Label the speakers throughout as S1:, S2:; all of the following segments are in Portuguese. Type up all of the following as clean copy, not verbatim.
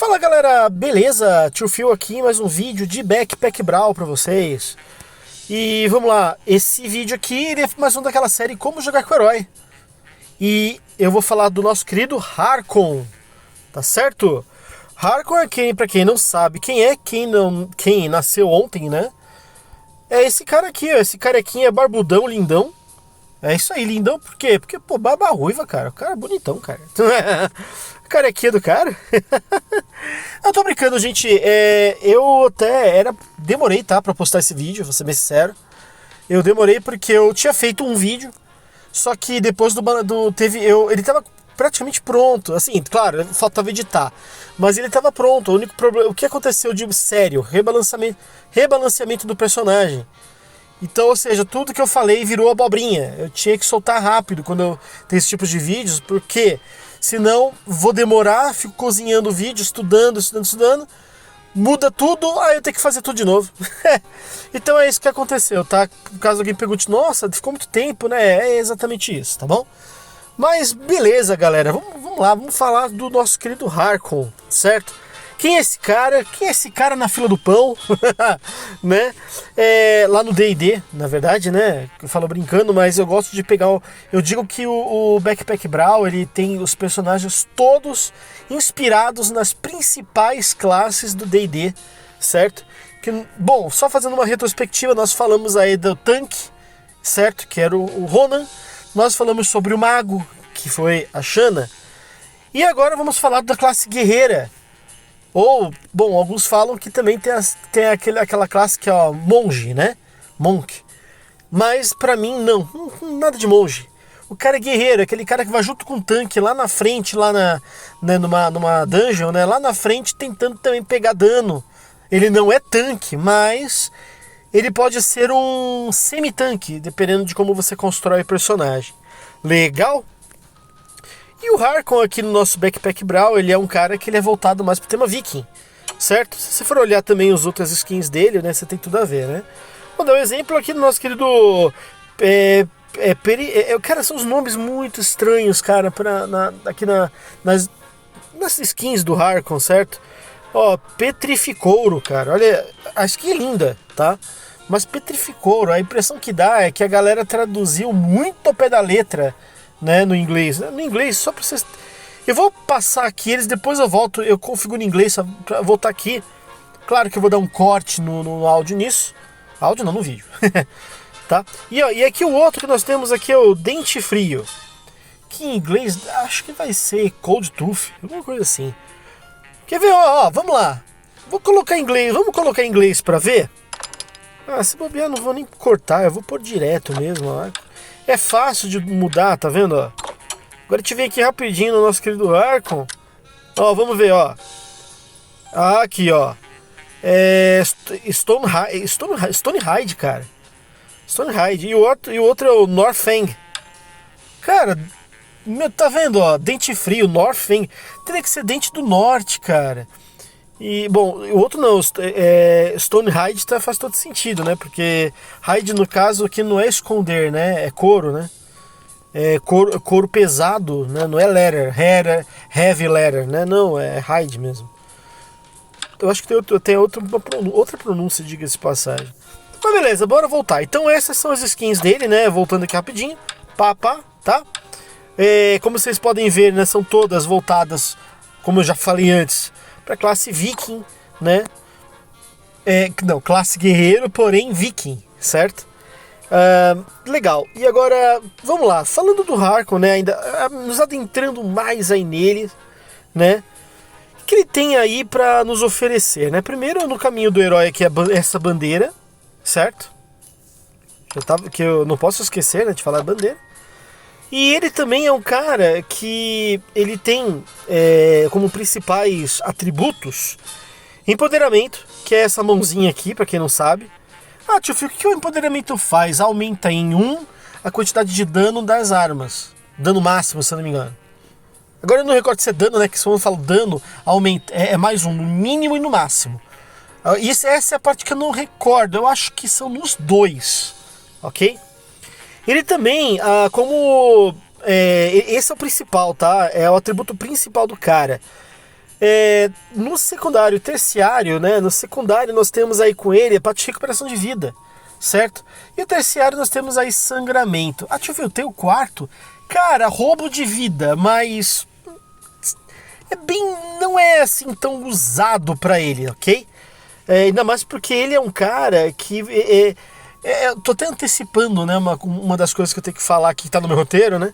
S1: Fala galera, beleza? Tio Phil aqui, mais um vídeo de Backpack Brawl pra vocês. E vamos lá, esse vídeo aqui ele é mais um daquela série Como Jogar com o Herói. E eu vou falar do nosso querido Harkon, tá certo? Harkon é quem, pra quem não sabe, quem nasceu ontem, né? É esse cara aqui, ó, esse carequinha barbudão, lindão. É isso aí, lindão por quê? Porque, pô, barba ruiva, cara. O cara é bonitão, cara. Carequinha do cara. Eu tô brincando, gente. Eu até demorei, tá, pra postar esse vídeo, vou ser bem sincero. Eu demorei porque eu tinha feito um vídeo, só que depois ele tava praticamente pronto. Assim, claro, faltava editar, mas ele tava pronto. O único problema, o que aconteceu de sério, rebalanceamento do personagem. Então, ou seja, tudo que eu falei virou abobrinha. Eu tinha que soltar rápido quando eu tenho esse tipo de vídeos, porque senão vou demorar, fico cozinhando o vídeo, estudando, muda tudo, aí eu tenho que fazer tudo de novo. Então é isso que aconteceu, tá? Caso alguém pergunte, nossa, ficou muito tempo, né? É exatamente isso, tá bom? Mas beleza, galera, vamos lá, vamos falar do nosso querido Harkon, certo? Quem é esse cara? Quem é esse cara na fila do pão? Né? Lá no D&D, na verdade, né? Eu falo brincando, mas eu gosto de pegar... Eu digo que o Backpack Brawl, ele tem os personagens todos inspirados nas principais classes do D&D, certo? Bom, só fazendo uma retrospectiva, nós falamos aí do tanque, certo? Que era o Ronan. Nós falamos sobre o mago, que foi a Shanna. E agora vamos falar da classe guerreira. Ou, bom, alguns falam que também tem aquela classe que é o monge, né? Monk. Mas pra mim, não. Nada de monge. O cara é guerreiro, aquele cara que vai junto com o tanque lá na frente, numa dungeon, né? Lá na frente tentando também pegar dano. Ele não é tanque, mas ele pode ser um semi-tanque, dependendo de como você constrói o personagem. Legal? E o Harkon aqui no nosso Backpack Brawl, ele é um cara que ele é voltado mais pro tema viking, certo? Se você for olhar também as outras skins dele, né, você tem tudo a ver, né? Vou dar um exemplo aqui do nosso querido... cara, são os nomes muito estranhos, cara, aqui nas skins do Harkon, certo? Ó, Petrificouro, cara, olha, a skin é linda, tá? Mas Petrificouro, a impressão que dá é que a galera traduziu muito ao pé da letra, né, no inglês. No inglês, só pra vocês... Eu vou passar aqui, depois eu volto, eu configuro em inglês pra voltar aqui. Claro que eu vou dar um corte no áudio nisso. Áudio não, no vídeo. Tá? E aqui o outro que nós temos aqui é o Dente Frio. Que em inglês, acho que vai ser Cold Tooth, alguma coisa assim. Quer ver? Ó, vamos lá. Vamos colocar em inglês pra ver? Ah, se bobear, não vou nem cortar, eu vou pôr direto mesmo, ó. É fácil de mudar, tá vendo, ó? Agora a gente vem aqui rapidinho no nosso querido Harkon. Ó, vamos ver, ó. Aqui, ó. Stonehide, cara. Stonehide. E o outro é o Northang. Cara, tá vendo, ó? Dente frio, Northang. Teria que ser dente do norte, cara. E, bom, o outro não, Stonehide faz todo sentido, né? Porque hide, no caso, aqui não é esconder, né? É couro, né? É couro pesado, né? Não é leather, heavy leather, né? Não, é hide mesmo. Eu acho que tem outra pronúncia, diga-se de passagem. Mas beleza, bora voltar. Então essas são as skins dele, né? Voltando aqui rapidinho. Tá? Como vocês podem ver, né? São todas voltadas, como eu já falei antes, para classe viking, né? Não, classe guerreiro, porém viking, certo? Legal. E agora, vamos lá. falando do Harkon, né? Ainda nos adentrando mais aí nele, né? O que ele tem aí para nos oferecer, né? Primeiro, no caminho do herói aqui é essa bandeira, certo? Que eu não posso esquecer, né, de falar a bandeira. E ele também é um cara que ele tem como principais atributos empoderamento, que é essa mãozinha aqui, pra quem não sabe. Ah, tio Fio, o que o empoderamento faz? Aumenta em 1 a quantidade de dano das armas. Dano máximo, se eu não me engano. Agora eu não recordo se é dano, né? Que se eu falo dano, aumenta, é mais um, no mínimo e no máximo. Essa é a parte que eu não recordo. Eu acho que são nos dois, ok? Ele também, esse é o principal, tá? É o atributo principal do cara. No secundário e terciário, né? No secundário nós temos aí com ele a parte de recuperação de vida, certo? E o terciário nós temos aí sangramento. Ah, deixa eu ver, eu tenho o quarto. Cara, roubo de vida, mas não é assim tão usado pra ele, ok? Ainda mais porque ele é um cara que eu tô até antecipando, né, uma das coisas que eu tenho que falar aqui que tá no meu roteiro, né?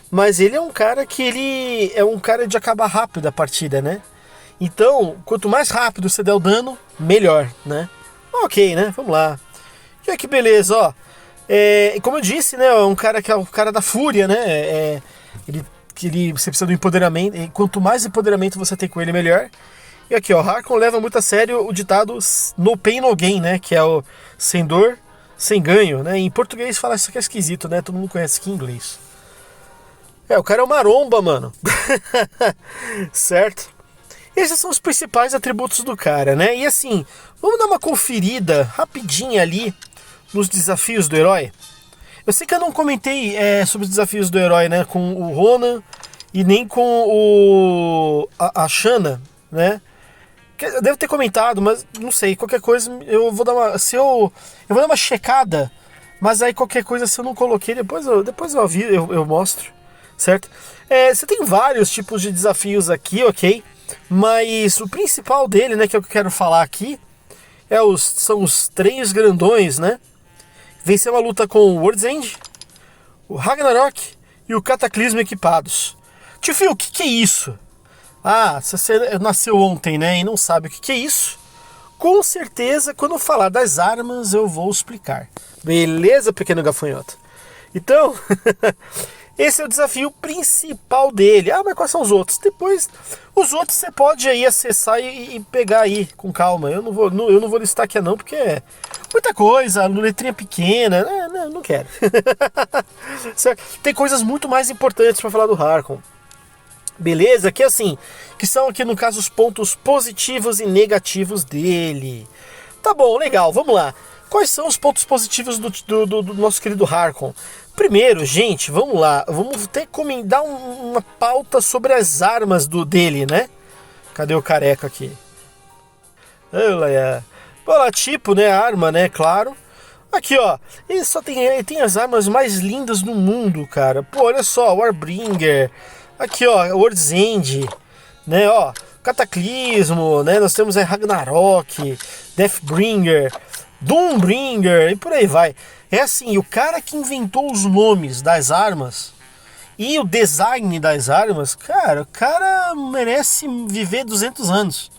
S1: Mas ele é um cara que ele é um cara de acabar rápido a partida, né? Então, quanto mais rápido você der o dano, melhor, né? Ok, né? Vamos lá. E olha que beleza, ó. Como eu disse, né? É um cara que é o cara da fúria, né? Você precisa do empoderamento. E quanto mais empoderamento você tem com ele, melhor. E aqui, ó, Harkon leva muito a sério o ditado no pain no gain, né? Que é o sem dor, sem ganho, né? Em português fala isso aqui é esquisito, né? Todo mundo conhece aqui em inglês. O cara é uma maromba, mano. Certo? Esses são os principais atributos do cara, né? E assim, vamos dar uma conferida rapidinha ali nos desafios do herói. Eu sei que eu não comentei sobre os desafios do herói, né? Com o Ronan e nem com a Shanna, né? Eu devo ter comentado, mas não sei. Qualquer coisa eu vou dar uma... eu vou dar uma checada, mas aí qualquer coisa se eu não coloquei, depois eu mostro, certo? Você tem vários tipos de desafios aqui, ok? Mas o principal dele, né, que é o que eu quero falar aqui, são os três grandões, né? Vencer uma luta com o World's End, o Ragnarok e o Cataclismo equipados. Tio Phil, o que é isso? Ah, se você nasceu ontem, né, e não sabe o que é isso, com certeza, quando eu falar das armas, eu vou explicar. Beleza, pequeno gafanhoto? Então, esse é o desafio principal dele. Ah, mas quais são os outros? Depois, os outros você pode aí acessar e pegar aí com calma. Eu não vou listar aqui não, porque é muita coisa, letrinha pequena. Não quero. Tem coisas muito mais importantes para falar do Harkon. Beleza? Que assim, que são aqui no caso os pontos positivos e negativos dele. Tá bom, legal, vamos lá. Quais são os pontos positivos do nosso querido Harkon? Primeiro, gente, vamos lá. Vamos ter que dar uma pauta sobre as armas dele, né? Cadê o careca aqui? Olha, tipo, né? Arma, né? Claro. Aqui, ó. Ele tem as armas mais lindas do mundo, cara. Pô, olha só. Warbringer. Aqui, ó. World's End. Né, ó. Cataclismo, né? Nós temos aí Ragnarok. Deathbringer. Doombringer. E por aí vai. É assim, o cara que inventou os nomes das armas e o design das armas, cara, o cara merece viver 200 anos.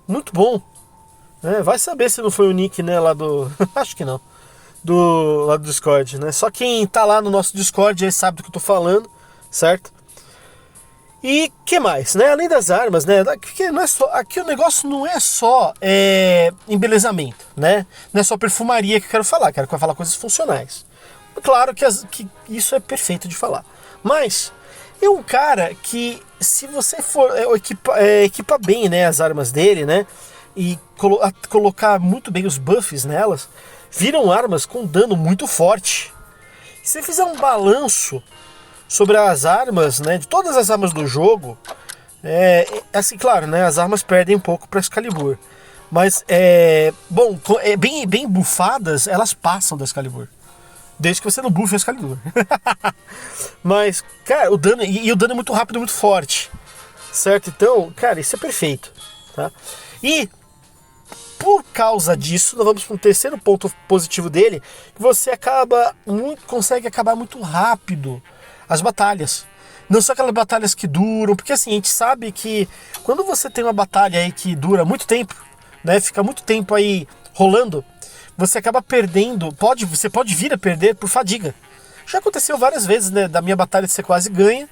S1: Muito bom. Vai saber se não foi o Nick, né, lá do... Acho que não. Lá do Discord, né? Só quem tá lá no nosso Discord aí sabe do que eu tô falando, certo? E que mais, né? Além das armas, né? Aqui o negócio não é só embelezamento, né? Não é só perfumaria que eu quero falar falar coisas funcionais. Claro que isso é perfeito de falar. Mas é um cara que, se você for equipar bem, né, as armas dele, né? E colocar muito bem os buffs nelas, viram armas com dano muito forte. Se você fizer um balanço sobre as armas, né, de todas as armas do jogo, assim, claro, né, as armas perdem um pouco para Excalibur, mas bem bufadas, elas passam da Excalibur, desde que você não buffe a Excalibur. Mas, cara, o dano é muito rápido, muito forte, certo? Então, cara, isso é perfeito, tá? E por causa disso, nós vamos para um terceiro ponto positivo dele, que você consegue acabar muito rápido as batalhas. Não são aquelas batalhas que duram, porque assim, a gente sabe que quando você tem uma batalha aí que dura muito tempo, né, fica muito tempo aí rolando, você acaba perdendo, você pode vir a perder por fadiga. Já aconteceu várias vezes, né, da minha batalha você quase ganha,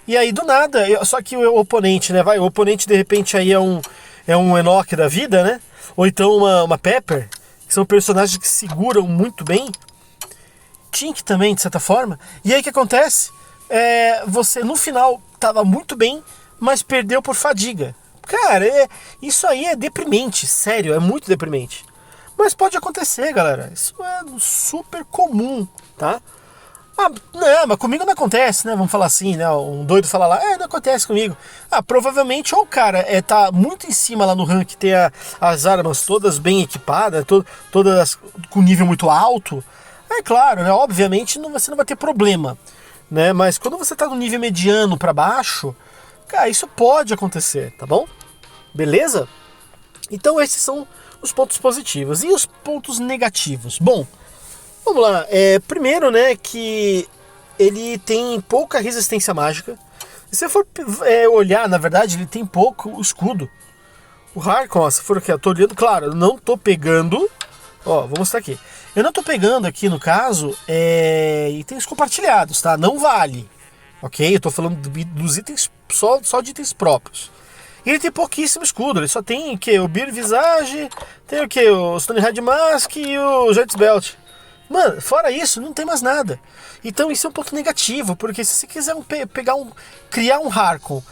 S1: e aí do nada, só que o oponente, né, o oponente de repente aí é um Enoch da vida, né, ou então uma Pepper, que são personagens que seguram muito bem, Tink também, de certa forma, e aí o que acontece? Você no final estava muito bem, mas perdeu por fadiga. Cara, isso aí é deprimente, sério, é muito deprimente. Mas pode acontecer, galera, isso é super comum, tá? Ah, não, mas comigo não acontece, né? Vamos falar assim, né? Um doido fala lá, não acontece comigo. Ah, provavelmente ou o cara tá muito em cima lá no rank, tem as armas todas bem equipadas, todas com nível muito alto. É claro, né? Obviamente você não vai ter problema, né? Mas quando você tá no nível mediano pra baixo, cara, isso pode acontecer, tá bom? Beleza? Então esses são os pontos positivos. E os pontos negativos? Bom, vamos lá. Primeiro, né, que ele tem pouca resistência mágica. Se você for olhar, na verdade, ele tem pouco escudo. O Harkon, ó, se for aqui, eu tô olhando, claro, eu não tô pegando. Ó, vou mostrar aqui. Eu não tô pegando aqui, no caso, itens compartilhados, tá? Não vale. Ok? Eu tô falando dos itens, só de itens próprios. E ele tem pouquíssimo escudo, ele só tem o que? O Beer Visage, tem o que? O Stonehead Mask e o Giant's Belt. Mano, fora isso, não tem mais nada. Então isso é um ponto negativo, porque se você quiser criar um Harkon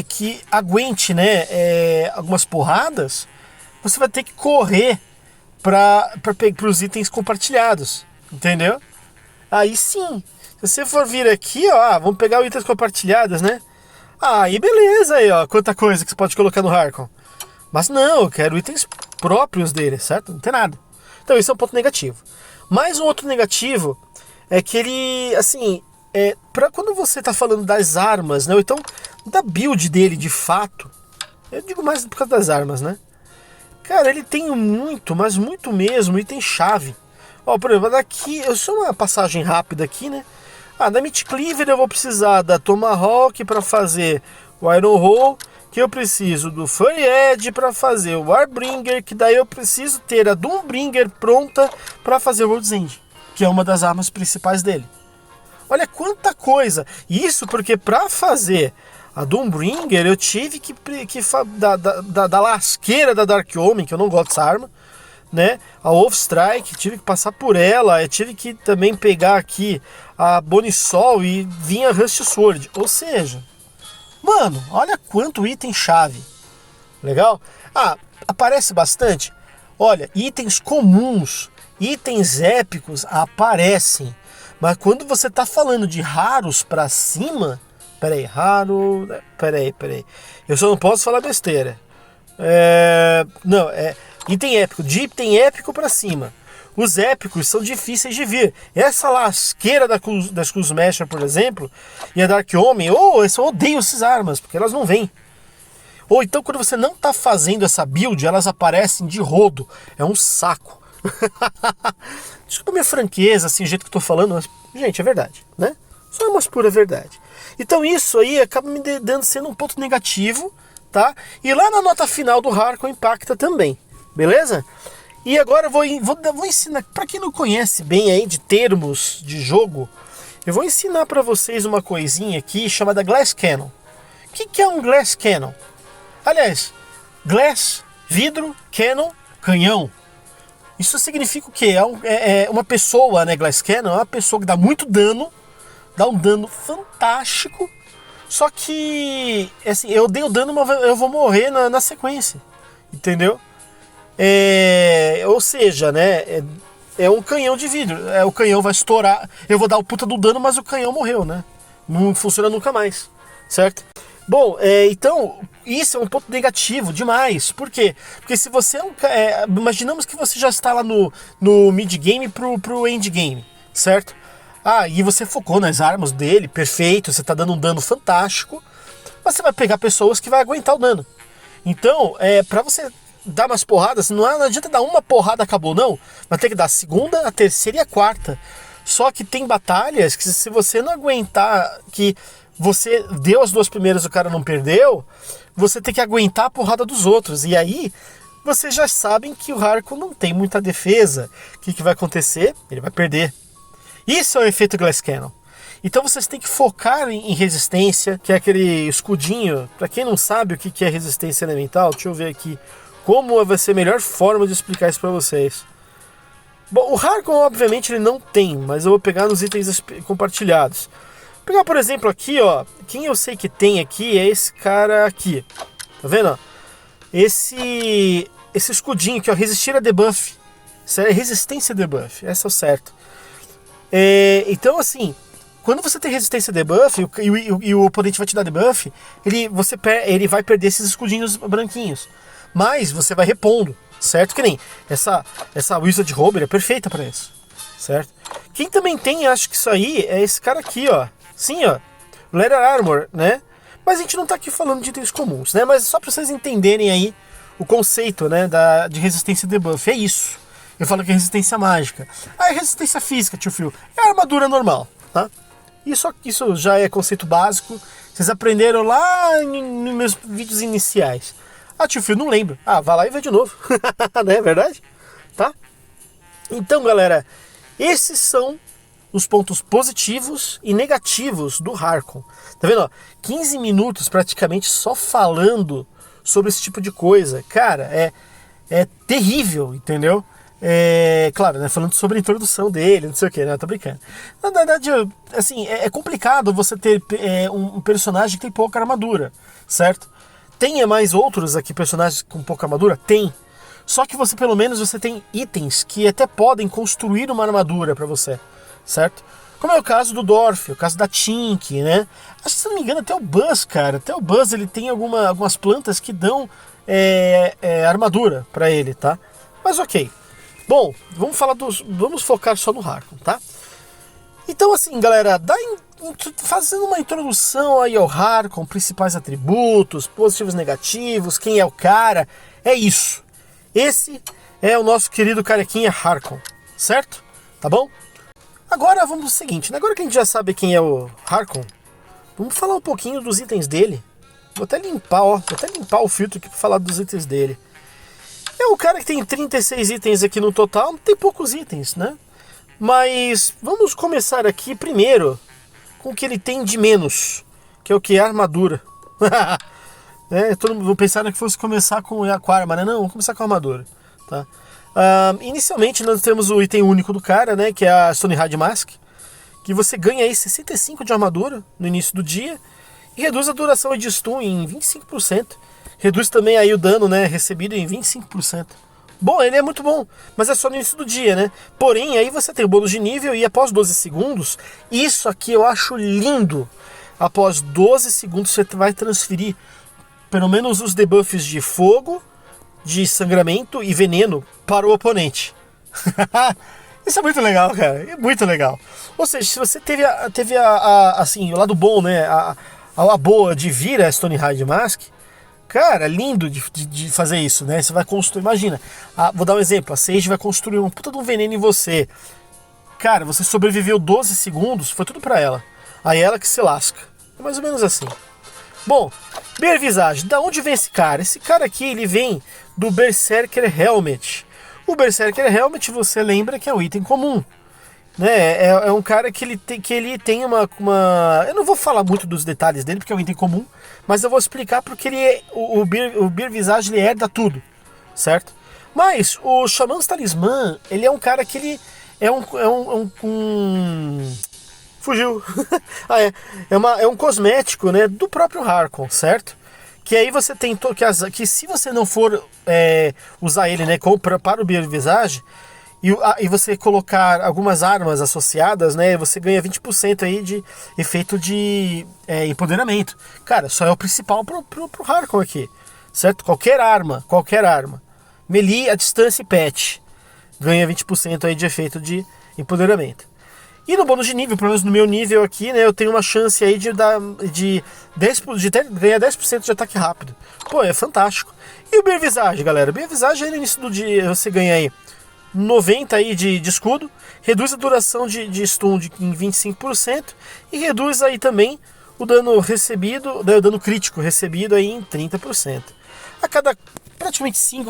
S1: que aguente, né, algumas porradas, você vai ter que correr para os itens compartilhados, entendeu? Aí sim, se você for vir aqui, ó, vamos pegar os itens compartilhados, né? Aí beleza, aí ó, quanta coisa que você pode colocar no Harkon. Mas não, eu quero itens próprios dele, certo? Não tem nada. Então isso é um ponto negativo. Mais um outro negativo é que ele, assim, pra quando você tá falando das armas, né? Ou então da build dele de fato, eu digo mais por causa das armas, né? Cara, ele tem muito, mas muito mesmo, item chave. Ó, por exemplo, daqui, eu só uma passagem rápida aqui, né? Da Meat Cleaver eu vou precisar da Tomahawk para fazer o Iron Hole, que eu preciso do Furry Edge para fazer o Warbringer, que daí eu preciso ter a Doombringer pronta para fazer o World's End, que é uma das armas principais dele. Olha quanta coisa! Isso porque para fazer a Doombringer eu tive que da lasqueira da Dark Omen, que eu não gosto dessa arma, né? A Wolf Strike, tive que passar por ela, eu tive que também pegar aqui a Bonisol e vinha Rust Sword. Ou seja, mano, olha quanto item chave. Legal? Aparece bastante. Olha, itens comuns, itens épicos aparecem. Mas quando você tá falando de raros pra cima, peraí, eu só não posso falar besteira. Item épico, de item épico pra cima. Os épicos são difíceis de vir. Essa lasqueira das Cruz Smasher, por exemplo, e a Dark Omen, eu só odeio essas armas, porque elas não vêm. Ou então quando você não tá fazendo essa build, elas aparecem de rodo. É um saco. Desculpa a minha franqueza, assim, o jeito que eu tô falando, mas, gente, é verdade, né? Só é uma pura verdade. Então isso aí acaba me sendo um ponto negativo, tá? E lá na nota final do Harkon impacta também, beleza? E agora eu vou ensinar, para quem não conhece bem aí de termos de jogo, eu vou ensinar para vocês uma coisinha aqui chamada Glass Cannon. O que é um Glass Cannon? Aliás, Glass, vidro, Cannon, canhão. Isso significa o quê? Uma pessoa, né, Glass Cannon, é uma pessoa que dá muito dano, dá um dano fantástico, só que, assim, eu dei o dano, mas eu vou morrer na sequência, entendeu? Ou seja, né, é um canhão de vidro, o canhão vai estourar, eu vou dar o puta do dano, mas o canhão morreu, né? Não funciona nunca mais, certo? Bom, então, isso é um ponto negativo demais. Por quê? Porque se você imaginamos que você já está lá no mid-game pro endgame, certo? E você focou nas armas dele, perfeito, você está dando um dano fantástico, mas você vai pegar pessoas que vai aguentar o dano. Então, para você dar umas porradas, não adianta dar uma porrada, acabou, não. Vai ter que dar a segunda, a terceira e a quarta. Só que tem batalhas que se você não aguentar, que você deu as duas primeiras e o cara não perdeu, você tem que aguentar a porrada dos outros. E aí, vocês já sabem que o Harkon não tem muita defesa. O que vai acontecer? Ele vai perder. Isso é o efeito Glass Cannon. Então vocês têm que focar em resistência, que é aquele escudinho. Para quem não sabe o que é resistência elemental, deixa eu ver aqui como vai ser a melhor forma de explicar isso para vocês. Bom, o Harkon, obviamente, ele não tem, mas eu vou pegar nos itens compartilhados. Vou pegar, por exemplo, aqui, ó. Quem eu sei que tem aqui é esse cara aqui. Tá vendo? Ó? Esse escudinho aqui, ó. Resistir a debuff. Isso é resistência a debuff. Essa é o certo. Então, assim, quando você tem resistência debuff e o oponente vai te dar debuff, ele vai perder esses escudinhos branquinhos. Mas você vai repondo, certo? Que nem essa Wizard Robe é perfeita para isso, certo? Quem também tem, acho que isso aí, é esse cara aqui, ó. Sim, ó. Leather Armor, né? Mas a gente não tá aqui falando de itens comuns, né? Mas só para vocês entenderem aí o conceito, né, de resistência debuff. É isso. Eu falo que é resistência mágica. É resistência física, tio Phil. É a armadura normal, tá? Isso já é conceito básico. Vocês aprenderam lá nos meus vídeos iniciais. Ah, tio Phil, não lembro. Ah, vai lá e vê de novo. Não é verdade? Tá? Então, galera, esses são os pontos positivos e negativos do Harkon. Tá vendo? Ó, 15 minutos praticamente só falando sobre esse tipo de coisa. Cara, é terrível, entendeu? Claro, né, falando sobre a introdução dele, não sei o que, né, tô brincando. Na verdade, assim, é complicado você ter um personagem que tem pouca armadura, certo? Tem mais outros aqui, personagens com pouca armadura? Tem. Só que você, pelo menos, você tem itens que até podem construir uma armadura pra você, certo? Como é o caso do Dorf, o caso da Tink, né? Acho que, se não me engano, até o Buzz, cara. Até o Buzz, ele tem algumas plantas que dão armadura pra ele, tá? Mas ok. Bom, vamos focar só no Harkon, tá? Então, assim, galera, fazendo uma introdução aí ao Harkon, principais atributos, positivos e negativos, quem é o cara, é isso. Esse é o nosso querido carequinha Harkon, certo? Tá bom? Agora vamos ao seguinte, agora que a gente já sabe quem é o Harkon, vamos falar um pouquinho dos itens dele. Vou até limpar o filtro aqui pra falar dos itens dele. É um cara que tem 36 itens aqui no total, tem poucos itens, né? Mas vamos começar aqui primeiro com o que ele tem de menos, que é o que? A armadura. Todo mundo pensando que fosse começar com a arma, né? Não, vamos começar com a armadura, tá? Inicialmente nós temos o item único do cara, né? Que é a Stonehide Mask, que você ganha aí 65 de armadura no início do dia e reduz a duração de stun em 25%. Reduz também aí o dano, né, recebido em 25%. Bom, ele é muito bom, mas é só no início do dia, né? Porém, aí você tem o bônus de nível e após 12 segundos, isso aqui eu acho lindo. Após 12 segundos você vai transferir pelo menos os debuffs de fogo, de sangramento e veneno para o oponente. Isso é muito legal, cara. É muito legal. Ou seja, se você teve assim, o lado bom, né? A boa de vir a Stonehide Mask, cara, lindo de fazer isso, né? Você vai construir, imagina, vou dar um exemplo, a Sage vai construir um puta de um veneno em você. Cara, você sobreviveu 12 segundos, foi tudo pra ela. Aí ela que se lasca. É mais ou menos assim. Bom, Beer Visage, da onde vem esse cara? Esse cara aqui, ele vem do Berserker Helmet. O Berserker Helmet, você lembra que é um item comum, né? É um cara que ele tem uma... Eu não vou falar muito dos detalhes dele, porque é um item comum, mas eu vou explicar porque o Beer Visage, ele herda tudo, certo? Mas o Shaman's Talismã, ele é um cara que ele fugiu. É um cosmético, né, do próprio Harkon, certo? Que aí você tem que se você não for usar ele, né, para o Beer Visage, e você colocar algumas armas associadas, né, você ganha 20% aí de efeito de empoderamento. Cara, só é o principal pro Harkon aqui, certo? Qualquer arma, melee, a distância e patch, ganha 20% aí de efeito de empoderamento. E no bônus de nível, pelo menos no meu nível aqui, né, eu tenho uma chance aí de ganhar 10% de ataque rápido. Pô, é fantástico. E o Beer Visage, galera? O Beer Visage aí no início do dia você ganha aí 90 aí de escudo, reduz a duração de stun em 25% e reduz aí também o dano recebido, o dano crítico recebido aí em 30%. A cada praticamente 5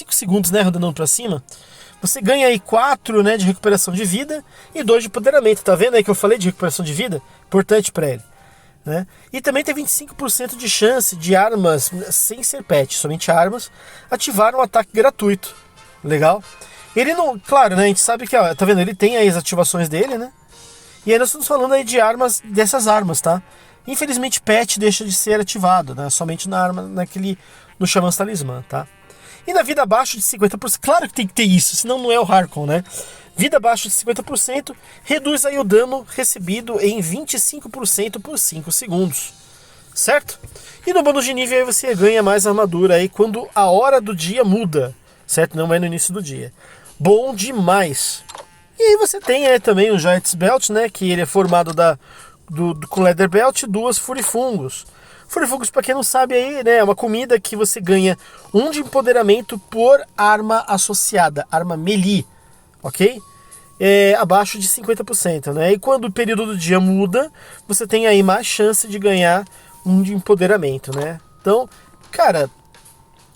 S1: segundos, né, rodando pra cima, você ganha aí 4, né, de recuperação de vida e 2 de empoderamento. Tá vendo aí que eu falei de recuperação de vida? Importante pra ele, né? E também tem 25% de chance de armas sem ser pet, somente armas, ativar um ataque gratuito. Legal? Ele não... Claro, né, a gente sabe que, ó, tá vendo? Ele tem aí as ativações dele, né? E aí nós estamos falando aí de armas, dessas armas, tá? Infelizmente pet deixa de ser ativado, né? Somente na arma, no Shaman's Talismã, tá? E na vida abaixo de 50%, claro que tem que ter isso, senão não é o Harkon, né? Vida abaixo de 50%, reduz aí o dano recebido em 25% por 5 segundos. Certo? E no bônus de nível aí você ganha mais armadura aí quando a hora do dia muda. Certo? Não é no início do dia. Bom demais. E aí você tem também o Giant's Belt, né? Que ele é formado com Leather Belt e 2 Furifungos. Furifungos, pra quem não sabe aí, né? É uma comida que você ganha 1 de empoderamento por arma associada. Arma melee. Ok? Abaixo de 50%, né? E quando o período do dia muda, você tem aí mais chance de ganhar 1 de empoderamento, né? Então, cara,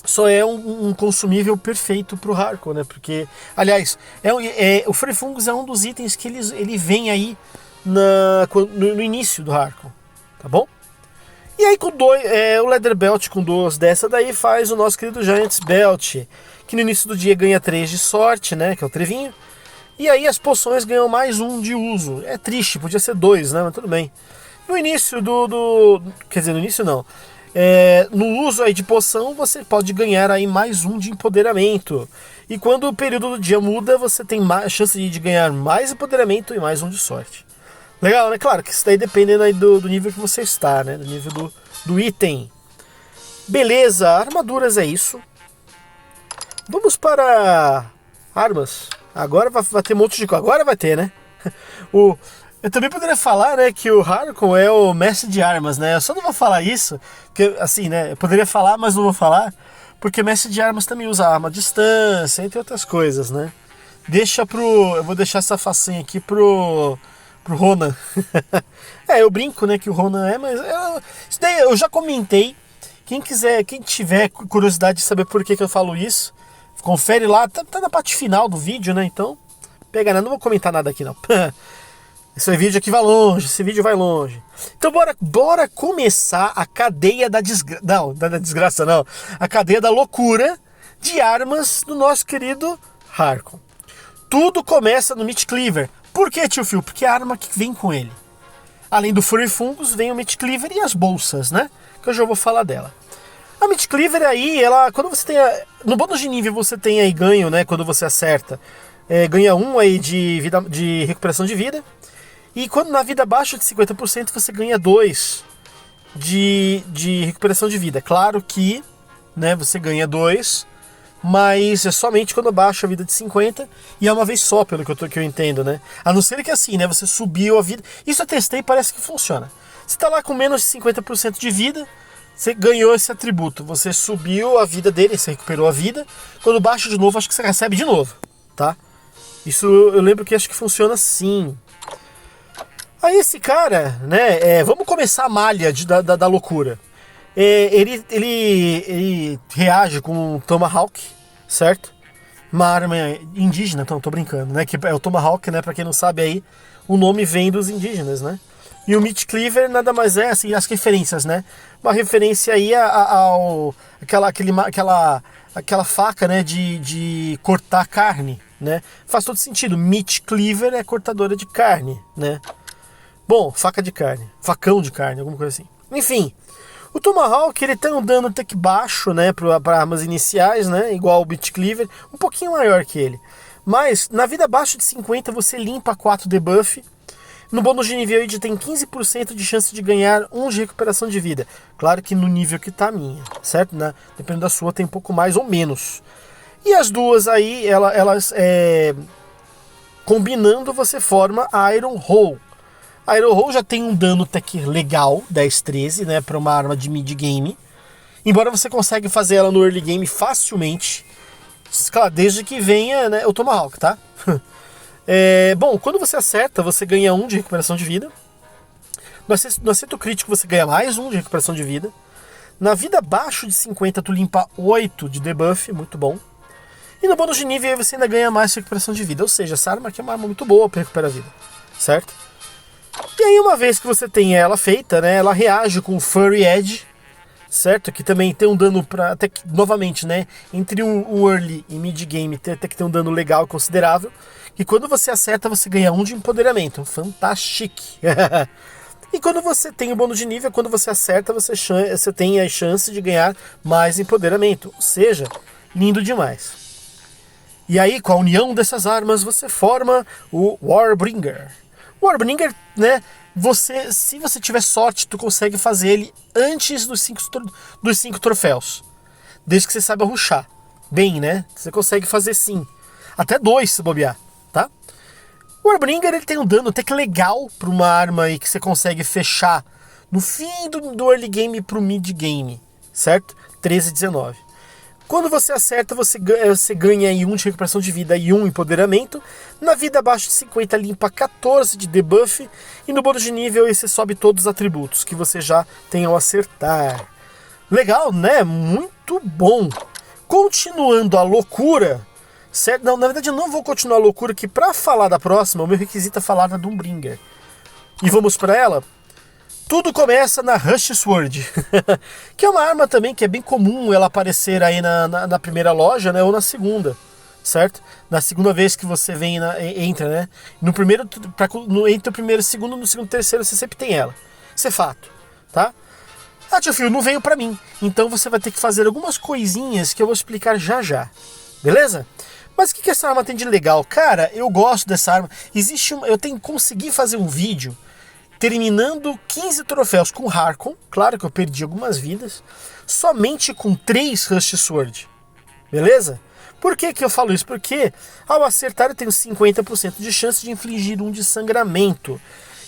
S1: só é um consumível perfeito pro Hardcore, né? Porque, aliás, o Furifungos é um dos itens que ele vem aí no início do Hardcore, tá bom? E aí com o Leather Belt com 2 dessa daí faz o nosso querido Giant's Belt, que no início do dia ganha 3 de sorte, né? Que é o trevinho. E aí as poções ganham mais 1 de uso. É triste, podia ser 2, né? Mas tudo bem. No início quer dizer, no início não. No uso aí de poção, você pode ganhar aí mais 1 de empoderamento. E quando o período do dia muda, você tem mais chance de ganhar mais empoderamento e mais 1 de sorte. Legal, né? Claro que isso daí depende aí do nível que você está, né? Do nível do item. Beleza, armaduras é isso. Vamos para armas. Agora vai ter um monte de coisa. Agora vai ter, né? Eu também poderia falar, né, que o Hardcore é o mestre de armas, né? Eu só não vou falar isso, porque, assim, né? Eu poderia falar, mas não vou falar, porque mestre de armas também usa arma à distância, entre outras coisas, né? Eu vou deixar essa facinha aqui pro Ronan. Eu brinco, né, que o Ronan mas isso daí eu já comentei. Quem tiver curiosidade de saber por que eu falo isso, confere lá, tá na parte final do vídeo, né? Então, pega nada, não vou comentar nada aqui não. Esse vídeo aqui vai longe, esse vídeo vai longe. Então bora começar a cadeia da desgraça. Não, da desgraça não. A cadeia da loucura de armas do nosso querido Hardcore. Tudo começa no Meat Cleaver. Por que, tio Phil? Porque é a arma que vem com ele. Além do Furifungos, vem o Meat Cleaver e as bolsas, né? Que eu já vou falar dela. A Meat Cleaver aí, quando você tem no bônus de nível você tem aí ganho, né? Quando você acerta, ganha 1 aí de recuperação de vida. E quando na vida abaixo de 50% você ganha 2 de recuperação de vida. Claro que, né, você ganha 2, mas é somente quando abaixa a vida de 50 e é uma vez só, pelo que eu entendo, né? A não ser que assim, né, você subiu a vida. Isso eu testei e parece que funciona. Você tá lá com menos de 50% de vida, você ganhou esse atributo, você subiu a vida dele, você recuperou a vida. Quando baixa de novo, acho que você recebe de novo, tá? Isso eu lembro que acho que funciona assim. Aí esse cara, né, vamos começar a malha da loucura. Ele reage com um Tomahawk, certo? Uma arma indígena, então tô brincando, né? Que é o Tomahawk, né? Pra quem não sabe aí, o nome vem dos indígenas, né? E o Meat Cleaver nada mais é, assim, as referências, né? Uma referência aí aquela faca, né? De cortar carne, né? Faz todo sentido. Meat Cleaver é cortadora de carne, né? Bom, faca de carne, facão de carne, alguma coisa assim. Enfim, o Tomahawk ele tem um dano até que baixo, né, para armas iniciais, né, igual o Meat Cleaver, um pouquinho maior que ele. Mas na vida abaixo de 50 você limpa 4 debuff. No bônus de nível ele tem 15% de chance de ganhar 1 de recuperação de vida. Claro que no nível que tá a minha, certo? Né? Dependendo da sua tem um pouco mais ou menos. E as duas aí, elas combinando você forma a Iron Hole. A Iron Hole já tem um dano até que legal, 10-13, né, para uma arma de mid-game. Embora você consiga fazer ela no early game facilmente, claro, desde que venha, né, o Tomahawk, tá? Bom, quando você acerta, você ganha 1 de recuperação de vida. No acerto crítico, você ganha mais 1 de recuperação de vida. Na vida abaixo de 50, tu limpa 8 de debuff, muito bom. E no bônus de nível, você ainda ganha mais recuperação de vida. Ou seja, essa arma aqui é uma arma muito boa para recuperar a vida, certo? E aí, uma vez que você tem ela feita, né, ela reage com o Furry Edge, certo? Que também tem um dano até que, novamente, né, entre um early e mid game, até que tem um dano legal e considerável. E quando você acerta, você ganha 1 de empoderamento. Fantástico! E quando você tem o bônus de nível, quando você acerta, você tem a chance de ganhar mais empoderamento. Ou seja, lindo demais. E aí, com a união dessas armas, você forma o Warbringer. O Warbringer, né? Se você tiver sorte, tu consegue fazer ele antes dos 5 troféus. Desde que você saiba rushar. Bem, né? Você consegue fazer sim. Até 2 se bobear, tá? O Warbringer, ele tem um dano até que legal para uma arma aí que você consegue fechar no fim do early game pro mid game, certo? 13 e 19. Quando você acerta, você ganha aí 1 de recuperação de vida e 1 empoderamento. Na vida abaixo de 50 limpa 14 de debuff. E no bônus de nível aí você sobe todos os atributos que você já tem ao acertar. Legal, né? Muito bom. Continuando a loucura, certo? Não, na verdade eu não vou continuar a loucura, que pra falar da próxima, o meu requisito é falar da Doombringer. E vamos pra ela? Tudo começa na Rush Sword, que é uma arma também que é bem comum ela aparecer aí na primeira loja, né, ou na segunda, certo? Na segunda vez que você entra, né? Entre o primeiro e o segundo, no segundo e terceiro você sempre tem ela. Isso é fato, tá? Ah, tio Phil, não veio pra mim. Então você vai ter que fazer algumas coisinhas que eu vou explicar já já, beleza? Mas o que essa arma tem de legal? Cara, eu gosto dessa arma. Eu tenho que conseguir fazer um vídeo terminando 15 troféus com Harkon, claro que eu perdi algumas vidas, somente com 3 Rush Sword, beleza? Por que eu falo isso? Porque ao acertar eu tenho 50% de chance de infligir 1 de sangramento,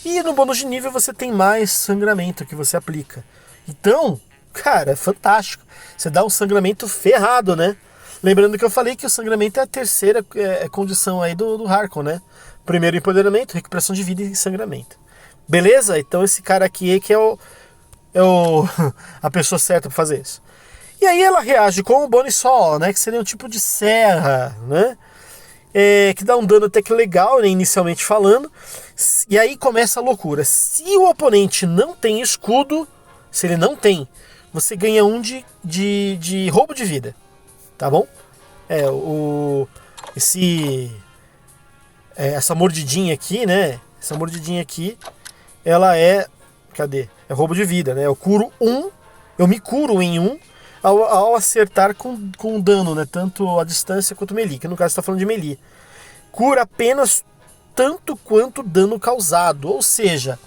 S1: e no bônus de nível você tem mais sangramento que você aplica. Então, cara, é fantástico, você dá um sangramento ferrado, né? Lembrando que eu falei que o sangramento é a terceira condição aí do Harkon, né? Primeiro empoderamento, recuperação de vida e sangramento. Beleza? Então esse cara aqui que é a pessoa certa para fazer isso. E aí ela reage com o Bonisol, né? Que seria um tipo de serra, né? Que dá um dano até que legal, né? Inicialmente falando. E aí começa a loucura. Se o oponente não tem escudo, se ele não tem, você ganha 1 de roubo de vida. Tá bom? Essa mordidinha aqui, né? Essa mordidinha aqui, ela é... Cadê? É roubo de vida, né? Eu me curo em 1 ao acertar com dano, né? Tanto a distância quanto melee, que no caso está falando de melee. Cura apenas tanto quanto dano causado. Ou seja,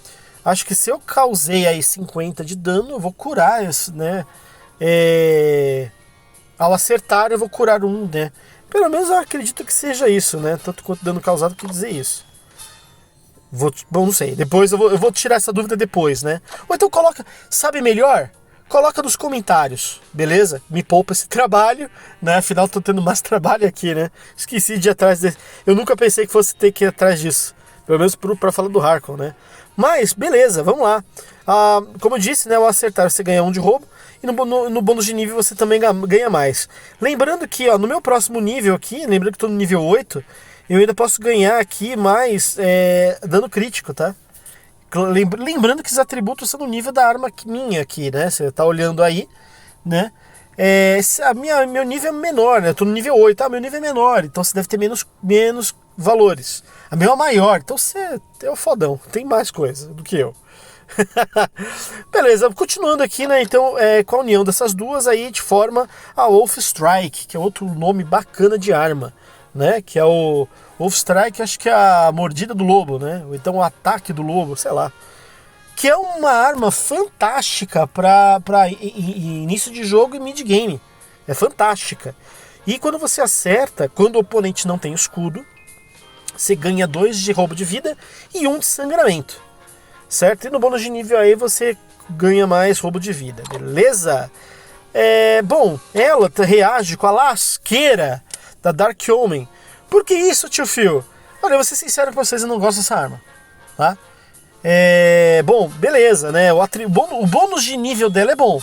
S1: acho que se eu causei aí 50 de dano, eu vou curar, né? Ao acertar, eu vou curar 1, né? Pelo menos eu acredito que seja isso, né? Tanto quanto dano causado, quer dizer isso. Bom, não sei. Depois eu vou tirar essa dúvida depois, né? Ou então sabe melhor? Coloca nos comentários, beleza? Me poupa esse trabalho, né? Afinal, tô tendo mais trabalho aqui, né? Esqueci de ir atrás desse. Eu nunca pensei que fosse ter que ir atrás disso. Pelo menos pra falar do Harkon, né? Mas, beleza, vamos lá. Como eu disse, né? Ao acertar você ganha 1 de roubo. E no bônus de nível você também ganha mais. Lembrando que, no meu próximo nível aqui, lembrando que tô no nível 8, eu ainda posso ganhar aqui mais dano crítico, tá? Lembrando que os atributos são no nível da arma minha aqui, né? Você tá olhando aí, né? Meu nível é menor, né? Eu tô no nível 8, meu nível é menor, então você deve ter menos valores. A minha é maior, então você é o fodão, tem mais coisa do que eu. Beleza, continuando aqui, né? Então, com a união dessas duas, aí a gente forma a Wolf Strike, que é outro nome bacana de arma, né? Que é o Wolf Strike, acho que é a mordida do lobo, né? Ou então o ataque do lobo, sei lá. Que é uma arma fantástica para início de jogo e mid-game. É fantástica. E quando você acerta, quando o oponente não tem escudo, você ganha 2 de roubo de vida e 1 de sangramento. Certo? E no bônus de nível aí você ganha mais roubo de vida, beleza? Bom, ela reage com a lasqueira da Dark Omen. Por que isso, tio Phil? Olha, eu vou ser sincero com vocês, eu não gosto dessa arma, tá? Bom, beleza, né? O bônus de nível dela é bom.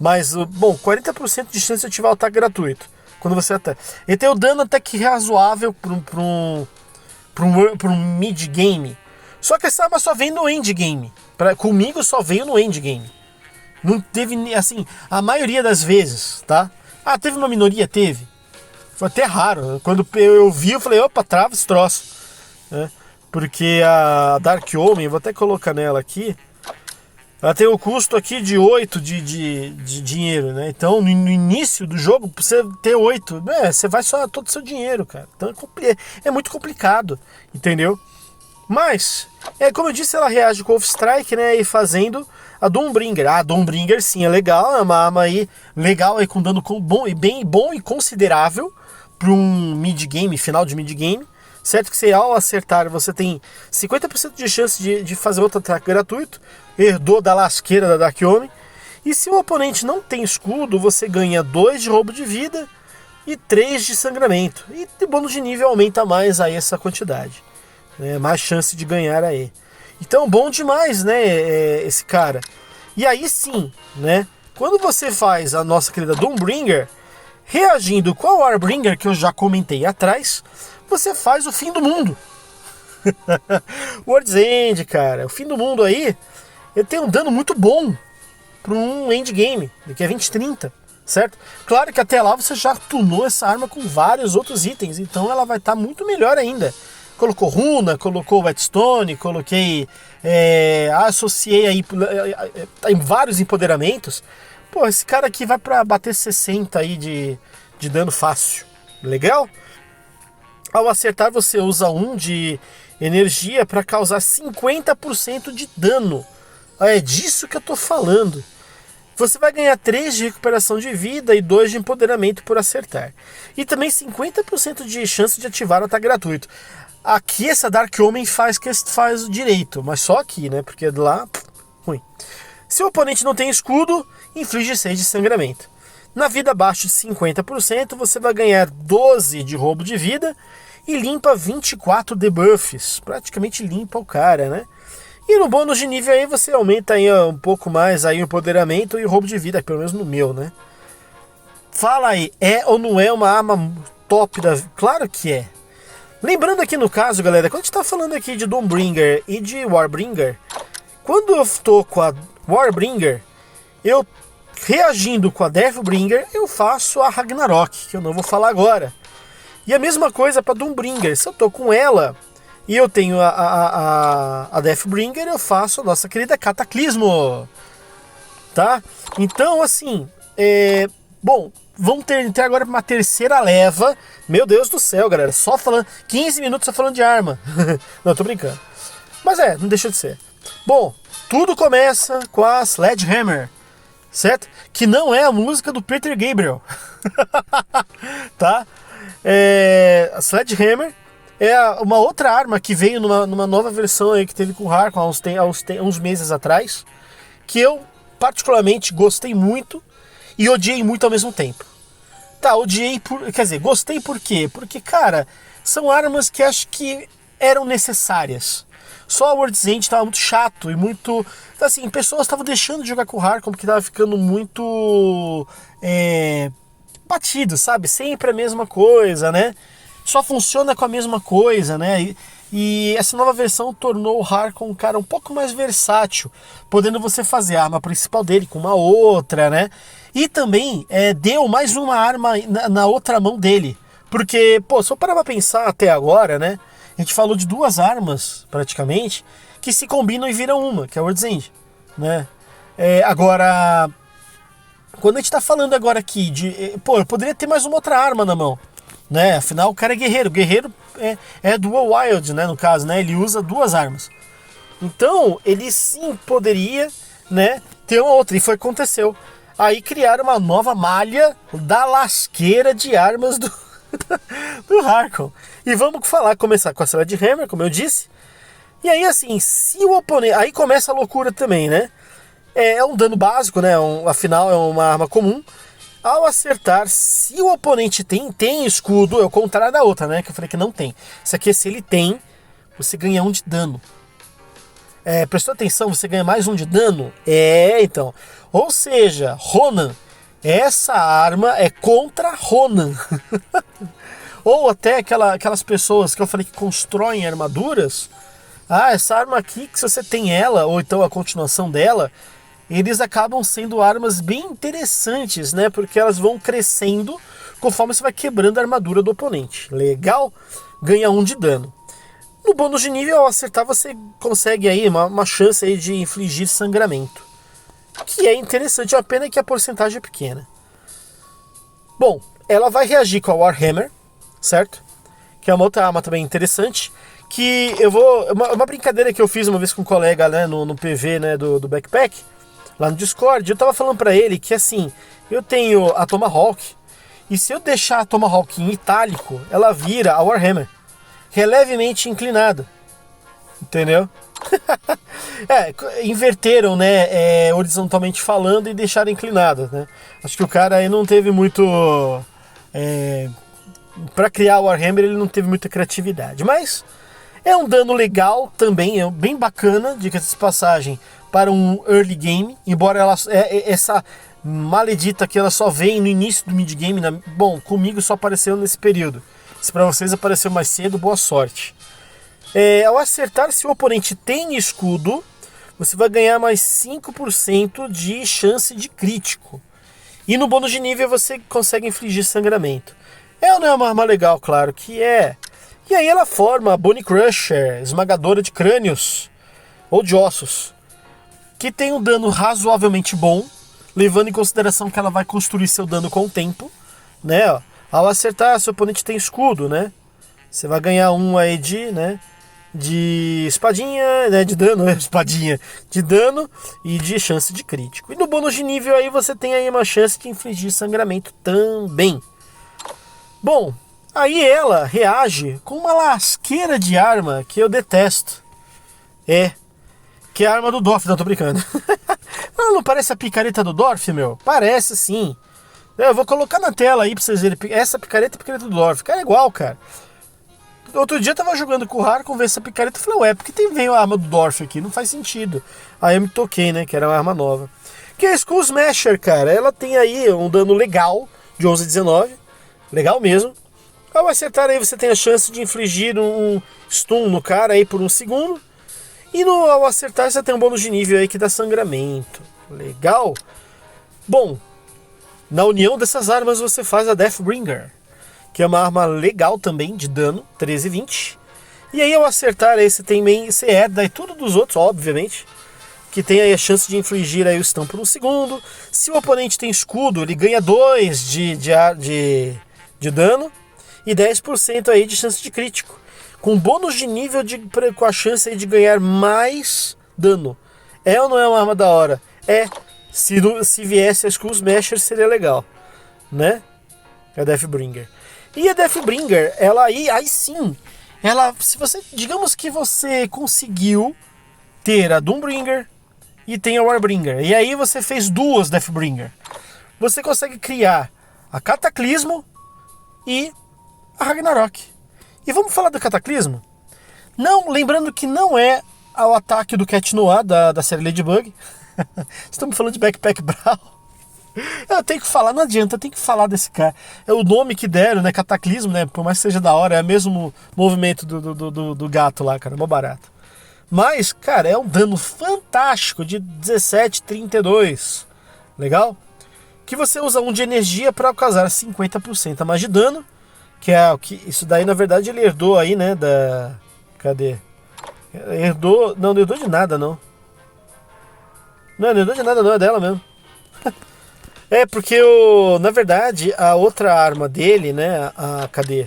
S1: Mas, 40% de chance de ativar o ataque gratuito. Quando você ataca. Ele tem o dano até que razoável para um mid-game. Só que essa arma só vem no endgame. Comigo só veio no endgame. Não teve, assim, a maioria das vezes, tá? Teve uma minoria? Teve. Foi até raro. Quando eu vi, eu falei, opa, trava esse troço. Porque a Dark Omen, vou até colocar nela aqui. ela tem o custo aqui de 8 de dinheiro, né? Então, no início do jogo, pra você ter 8, você vai só todo o seu dinheiro, cara. Então, é muito complicado, entendeu? Mas, como eu disse, ela reage com o Wolfstrike, né? E fazendo a Dawnbringer. A Dawnbringer, sim, é legal. É uma arma aí legal, aí, com dano bem bom e considerável para um mid-game, final de mid-game. Certo que ao acertar, você tem 50% de chance de fazer outro ataque gratuito. Herdou da lasqueira da Dark Omen. E se o oponente não tem escudo, você ganha 2 de roubo de vida e 3 de sangramento. E de bônus de nível aumenta mais aí essa quantidade. Mais chance de ganhar aí. Então, bom demais, né, esse cara. E aí sim, né, quando você faz a nossa querida Dawnbringer, reagindo com a Warbringer, que eu já comentei atrás, você faz o fim do mundo. World's End, cara. O fim do mundo aí, ele tem um dano muito bom para um endgame, que é 20-30, certo? Claro que até lá você já tunou essa arma com vários outros itens, então ela vai estar muito melhor ainda. Colocou runa, colocou whetstone, coloquei... associei aí em vários empoderamentos. Pô, esse cara aqui vai para bater 60 aí de dano fácil. Legal? Ao acertar, você usa 1 de energia para causar 50% de dano. É disso que eu tô falando. Você vai ganhar 3 de recuperação de vida e 2 de empoderamento por acertar. E também 50% de chance de ativar o ataque gratuito. Aqui essa Dark Omen faz direito, mas só aqui, né? Porque lá, ruim. Se o oponente não tem escudo, inflige 6 de sangramento. Na vida abaixo de 50%, você vai ganhar 12 de roubo de vida e limpa 24 debuffs. Praticamente limpa o cara, né? E no bônus de nível aí você aumenta aí um pouco mais aí o empoderamento e o roubo de vida, pelo menos no meu, né? Fala aí, é ou não é uma arma top da... Claro que é. Lembrando aqui no caso, galera, quando a gente tá falando aqui de Dawnbringer e de Warbringer, quando eu tô com a Warbringer, eu reagindo com a Deathbringer, eu faço a Ragnarok, que eu não vou falar agora. E a mesma coisa para Dawnbringer, se eu tô com ela e eu tenho a Deathbringer, eu faço a nossa querida Cataclismo, tá? Então, assim, bom, vamos ter agora uma terceira leva. Meu Deus do céu, galera, só falando 15 minutos só falando de arma. Não, tô brincando. Mas não deixa de ser. Bom, tudo começa com a Sledgehammer, certo? Que não é a música do Peter Gabriel. Tá? A Sledgehammer é uma outra arma que veio numa nova versão aí que teve com o Harkon há uns meses atrás, que eu particularmente gostei muito e odiei muito ao mesmo tempo. Tá, gostei por quê? Porque, cara, são armas que acho que eram necessárias. Só a World's End estava muito chato e muito... Assim, pessoas estavam deixando de jogar com o Harkon porque estava ficando muito... batido, sabe? Sempre a mesma coisa, né? Só funciona com a mesma coisa, né? E essa nova versão tornou o Harkon um cara um pouco mais versátil, podendo você fazer a arma principal dele com uma outra, né? E também deu mais uma arma na outra mão dele. Porque, pô, se eu parar pra pensar até agora, né? A gente falou de 2 armas, praticamente, que se combinam e viram uma, que é a World's End, né? Agora, quando a gente tá falando agora aqui de... Pô, eu poderia ter mais uma outra arma na mão, né? Afinal, o cara é guerreiro. Guerreiro é dual wield, né? No caso, né? Ele usa 2 armas. Então, ele sim poderia, né? Ter uma outra. E foi o que aconteceu. Aí criaram uma nova malha da lasqueira de armas do Harkon. E vamos começar com a Sledgehammer, como eu disse. E aí, assim, se o oponente... Aí começa a loucura também, né? É um dano básico, né? Afinal, é uma arma comum. Ao acertar, se o oponente tem escudo, é o contrário da outra, né? Que eu falei que não tem. Isso aqui, se ele tem, você ganha 1 de dano. Prestou atenção? Você ganha mais 1 de dano? Então. Ou seja, Ronan. Essa arma é contra Ronan. Ou até aquelas pessoas que eu falei que constroem armaduras. Essa arma aqui, que se você tem ela, ou então a continuação dela, eles acabam sendo armas bem interessantes, né? Porque elas vão crescendo conforme você vai quebrando a armadura do oponente. Legal? Ganha 1 de dano. No bônus de nível, ao acertar, você consegue aí uma chance aí de infligir sangramento. que é interessante, é uma pena que a porcentagem é pequena. Bom, ela vai reagir com a Warhammer, certo? Que é uma outra arma também interessante, que eu vou... Uma brincadeira que eu fiz uma vez com um colega, né, no PV, né, do Backpack, lá no Discord, eu tava falando pra ele que, assim, eu tenho a Tomahawk, e se eu deixar a Tomahawk em itálico, ela vira a Warhammer, que é levemente inclinada, entendeu? Inverteram, né, horizontalmente falando e deixaram inclinada, né? Acho que o cara aí não teve muito... Pra criar o Warhammer ele não teve muita criatividade, mas é um dano legal também, é bem bacana, diga-se de passagem, para um early game, embora essa maledita que ela só vem no início do mid game, bom, comigo só apareceu nesse período. Se para vocês apareceu mais cedo, boa sorte. Ao acertar, se o oponente tem escudo, você vai ganhar mais 5% de chance de crítico. E no bônus de nível você consegue infligir sangramento. Ela não é uma arma legal, claro que é. E aí ela forma a Bone Crusher, esmagadora de crânios ou de ossos, que tem um dano razoavelmente bom, levando em consideração que ela vai construir seu dano com o tempo, né? Ao acertar, seu oponente tem escudo, né? Você vai ganhar um aí de espadinha, né, de dano, espadinha, de dano e de chance de crítico. E no bônus de nível aí você tem aí uma chance de infligir sangramento também. Bom, aí ela reage com uma lasqueira de arma que eu detesto. Que é a arma do Dorf, não tô brincando. Não parece a picareta do Dorf, meu? Parece sim. Eu vou colocar na tela aí pra vocês verem. Essa picareta é a picareta do Dorf. Cara, é igual, cara. Outro dia eu tava jogando com o Harkon, vi essa picareta e falei, ué, por que veio a arma do Dorf aqui? Não faz sentido. Aí eu me toquei, né, que era uma arma nova. Que é a Skull Smasher, cara. Ela tem aí um dano legal de 11 a 19. Legal mesmo. Ao acertar aí você tem a chance de infligir um stun no cara aí por 1 segundo. E ao acertar você tem um bônus de nível aí que dá sangramento. Legal. Bom, na união dessas armas você faz a Deathbringer, que é uma arma legal também de dano, 13 e 20. E aí ao acertar aí você herda aí tudo dos outros, obviamente, que tem aí a chance de infligir aí o stun por 1 segundo. Se o oponente tem escudo, ele ganha 2 de dano e 10% aí de chance de crítico, com bônus de nível com a chance aí de ganhar mais dano. É ou não é uma arma da hora? Se viesse a Skull Smasher seria legal, né? A Deathbringer. E a Deathbringer, ela aí sim, se você, digamos que você conseguiu ter a Doombringer e tem a Warbringer, e aí você fez 2 Deathbringer, você consegue criar a Cataclismo e a Ragnarok. E vamos falar do Cataclismo? Não, lembrando que não é o ataque do Cat Noir da série Ladybug. Estamos falando de Backpack Brawl. Eu tenho que falar, não adianta, eu tenho que falar desse cara. É o nome que deram, né? Cataclismo, né? Por mais que seja da hora, é o mesmo movimento do gato lá, cara, mó barato. Mas, cara, é um dano fantástico de 17,32. Legal? Que você usa 1 de energia para causar 50% a mais de dano. Que é o que. Isso daí, na verdade, ele herdou aí, né? Cadê? Herdou. Não herdou de nada, não. Não herdou de nada, não, é dela mesmo. Porque na verdade, a outra arma dele, né? Cadê?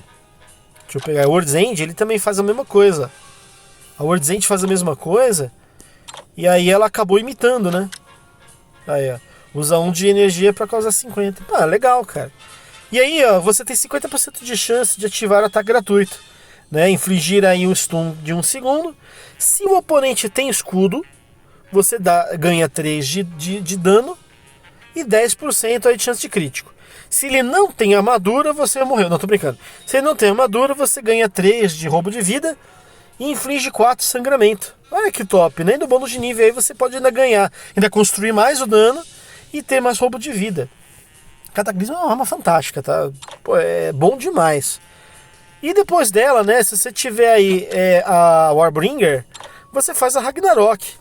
S1: Deixa eu pegar. O World's End, ele também faz a mesma coisa. A World's End faz a mesma coisa. E aí ela acabou imitando, né? Aí, ó. Usa 1 de energia para causar 50. Ah, legal, cara. E aí, ó, você tem 50% de chance de ativar ataque gratuito, né? Infligir aí um stun de 1 segundo. Se o oponente tem escudo, você ganha 3 de dano e 10% aí de chance de crítico. Se ele não tem armadura, você morreu. Não, tô brincando. Se ele não tem armadura, você ganha 3 de roubo de vida e inflige 4 de sangramento. Olha que top, né? E no bônus de nível aí você pode ainda ganhar, ainda construir mais o dano e ter mais roubo de vida. Cataclismo é uma arma fantástica, tá? Pô, é bom demais. E depois dela, né, se você tiver aí a Warbringer, você faz a Ragnarok,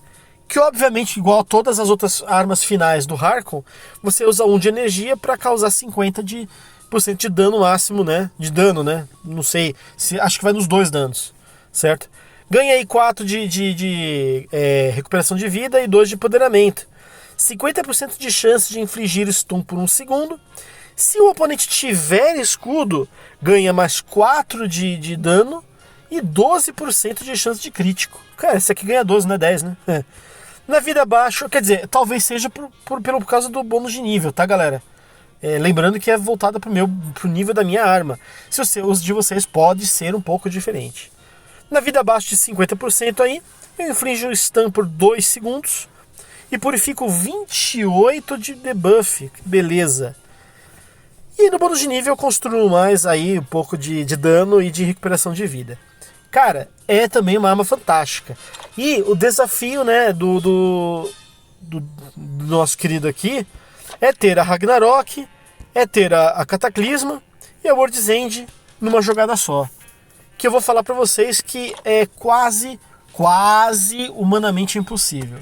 S1: que obviamente, igual a todas as outras armas finais do Harkon, você usa 1 de energia para causar 50% de dano máximo, né? De dano, né? Não sei, acho que vai nos 2 danos, certo? Ganha aí 4 de recuperação de vida e 2 de empoderamento. 50% de chance de infligir stun por 1 segundo. Se o oponente tiver escudo, ganha mais 4 de dano e 12% de chance de crítico. Cara, esse aqui ganha 12, não é 10, né? É. Na vida baixa, quer dizer, talvez seja por causa do bônus de nível, tá, galera? Lembrando que é voltada pro nível da minha arma. Se os de vocês pode ser um pouco diferente. Na vida abaixo de 50% aí, eu inflijo stun por 2 segundos e purifico 28 de debuff. Beleza. E no bônus de nível eu construo mais aí um pouco de dano e de recuperação de vida. Cara, é também uma arma fantástica. E o desafio, né, do nosso querido aqui é ter a Ragnarok, é ter a Cataclisma e a World's End numa jogada só. Que eu vou falar pra vocês que é quase humanamente impossível.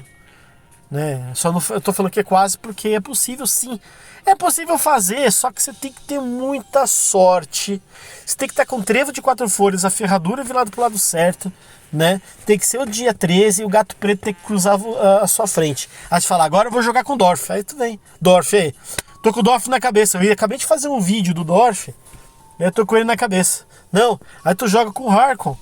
S1: Né? Eu tô falando que é quase porque é possível sim. É possível fazer, só que você tem que ter muita sorte. Você tem que estar com trevo de 4 folhas, a ferradura virada pro lado certo, né? Tem que ser o dia 13 e o gato preto tem que cruzar a sua frente. Aí você fala, agora eu vou jogar com o Dorf. Aí tu vem, Dorf aí. Tô com o Dorf na cabeça. Acabei de fazer um vídeo do Dorf, eu tô com ele na cabeça. Não, aí tu joga com o Harkon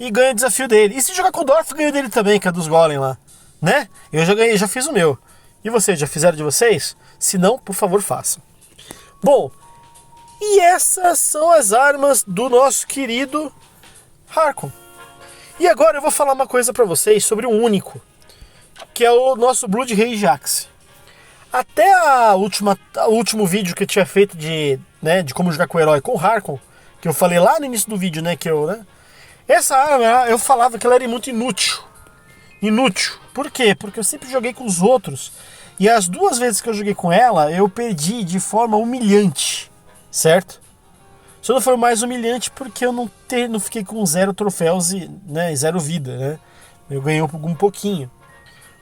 S1: e ganha o desafio dele. E se jogar com o Dorf, ganha dele também, que é dos Golem lá. Né? Eu já ganhei, já fiz o meu. E vocês, já fizeram de vocês? Se não, por favor, façam. Bom, e essas são as armas do nosso querido Harkon. E agora eu vou falar uma coisa pra vocês sobre o único, que é o nosso Blood Rage Axe. Até o último vídeo que eu tinha feito de como jogar com o herói com o Harkon, que eu falei lá no início do vídeo, né, essa arma, eu falava que ela era muito inútil. Por quê? Porque eu sempre joguei com os outros. E as 2 vezes que eu joguei com ela, eu perdi de forma humilhante. Certo? Só não foi mais humilhante porque eu não fiquei com 0 troféus e 0 vida, né? Eu ganhei um pouquinho.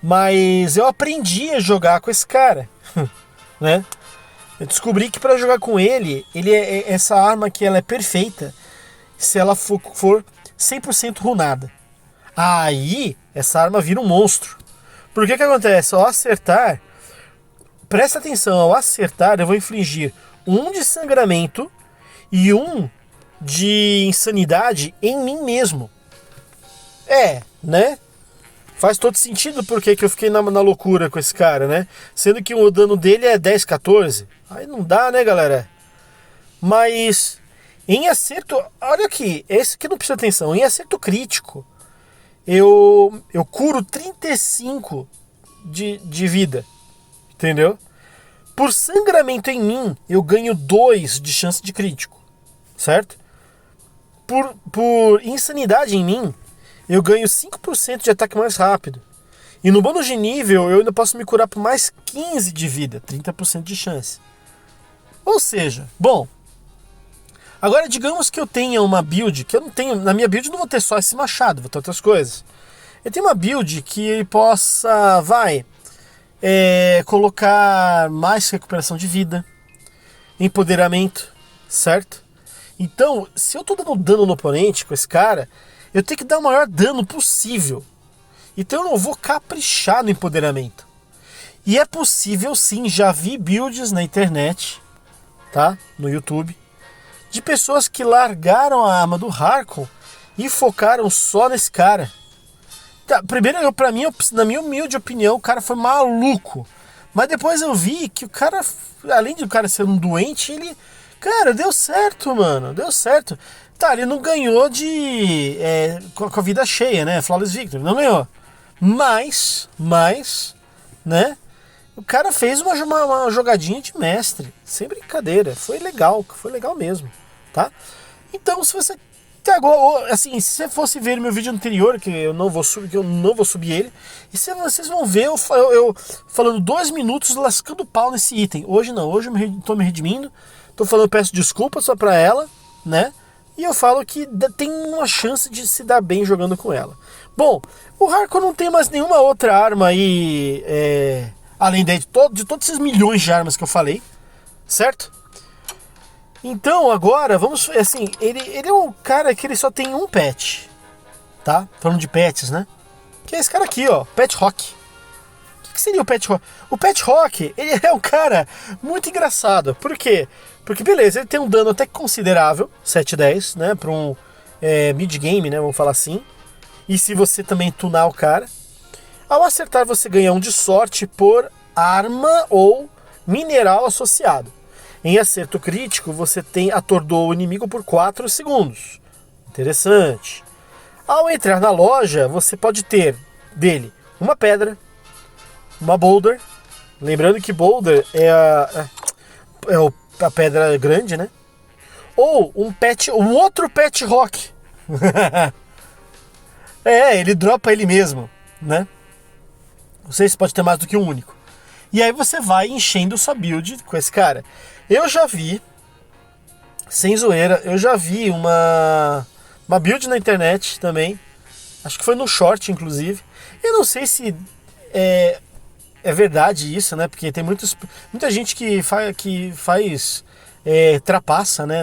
S1: Mas eu aprendi a jogar com esse cara. Né? Eu descobri que para jogar com ele essa arma aqui ela é perfeita se ela for 100% runada. Aí, essa arma vira um monstro. Por que acontece? Ao acertar, presta atenção, ao acertar eu vou infligir 1 de sangramento e 1 de insanidade em mim mesmo. Né? Faz todo sentido porque que eu fiquei na loucura com esse cara, né? Sendo que o dano dele é 10, 14. Aí não dá, né, galera? Mas em acerto, olha aqui, esse aqui não precisa atenção, em acerto crítico, eu curo 35 de vida, entendeu? Por sangramento em mim, eu ganho 2 de chance de crítico, certo? Por insanidade em mim, eu ganho 5% de ataque mais rápido. E no bônus de nível, eu ainda posso me curar por mais 15 de vida, 30% de chance. Ou seja, bom, agora digamos que eu tenha uma build, que eu não tenho, na minha build eu não vou ter só esse machado, vou ter outras coisas. Eu tenho uma build que possa, colocar mais recuperação de vida, empoderamento, certo? Então, se eu tô dando dano no oponente com esse cara, eu tenho que dar o maior dano possível. Então eu não vou caprichar no empoderamento. E é possível sim, já vi builds na internet, tá? No YouTube, de pessoas que largaram a arma do Harkon e focaram só nesse cara. Tá, primeiro, na minha humilde opinião, o cara foi maluco. Mas depois eu vi que o cara, além de o cara ser um doente, ele... Cara, deu certo, mano. Deu certo. Tá, ele não ganhou com a vida cheia, né? Flawless Victory. Não ganhou. Mas, né? O cara fez uma jogadinha de mestre. Sem brincadeira. Foi legal mesmo, tá? Então, se você... Assim, se você fosse ver meu vídeo anterior, que eu não vou subir ele, e vocês vão ver eu falando 2 minutos lascando o pau nesse item. Hoje não, hoje eu tô me redimindo, tô falando, peço desculpas só pra ela, né? E eu falo que tem uma chance de se dar bem jogando com ela. Bom, o Harkon não tem mais nenhuma outra arma aí, além de todos esses milhões de armas que eu falei, certo? Então agora, vamos, assim, ele é um cara que ele só tem um pet, tá? Falando de pets, né? Que é esse cara aqui, ó, Pet Rock. que seria o Pet Rock? O Pet Rock, ele é um cara muito engraçado. Por quê? Porque, beleza, ele tem um dano até considerável, 7-10, né? Para um mid-game, né? Vamos falar assim. E se você também tunar o cara. Ao acertar, você ganha um de sorte por arma ou mineral associado. Em acerto crítico, você atordou o inimigo por 4 segundos. Interessante. Ao entrar na loja, você pode ter dele uma pedra, uma boulder. Lembrando que boulder é a pedra grande, né? Ou um outro Pet Rock. Ele dropa ele mesmo, né? Não sei se pode ter mais do que um único. E aí você vai enchendo sua build com esse cara. Eu já vi, sem zoeira, uma build na internet também. Acho que foi no short, inclusive. Eu não sei se é verdade isso, né? Porque tem muita gente que faz trapaça, né?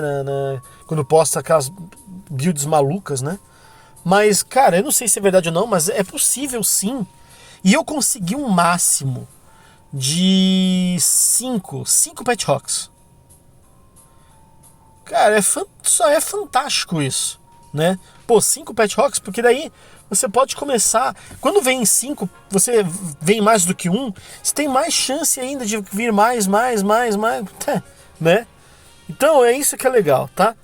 S1: Quando posta aquelas builds malucas, né? Mas, cara, eu não sei se é verdade ou não, mas é possível sim. E eu consegui um máximo de 5 Pet Rocks. Cara, só é fantástico isso, né? Pô, 5 Pet Rocks, porque daí você pode começar... Quando vem 5, você vem mais do que um, você tem mais chance ainda de vir mais, né? Então é isso que é legal, tá?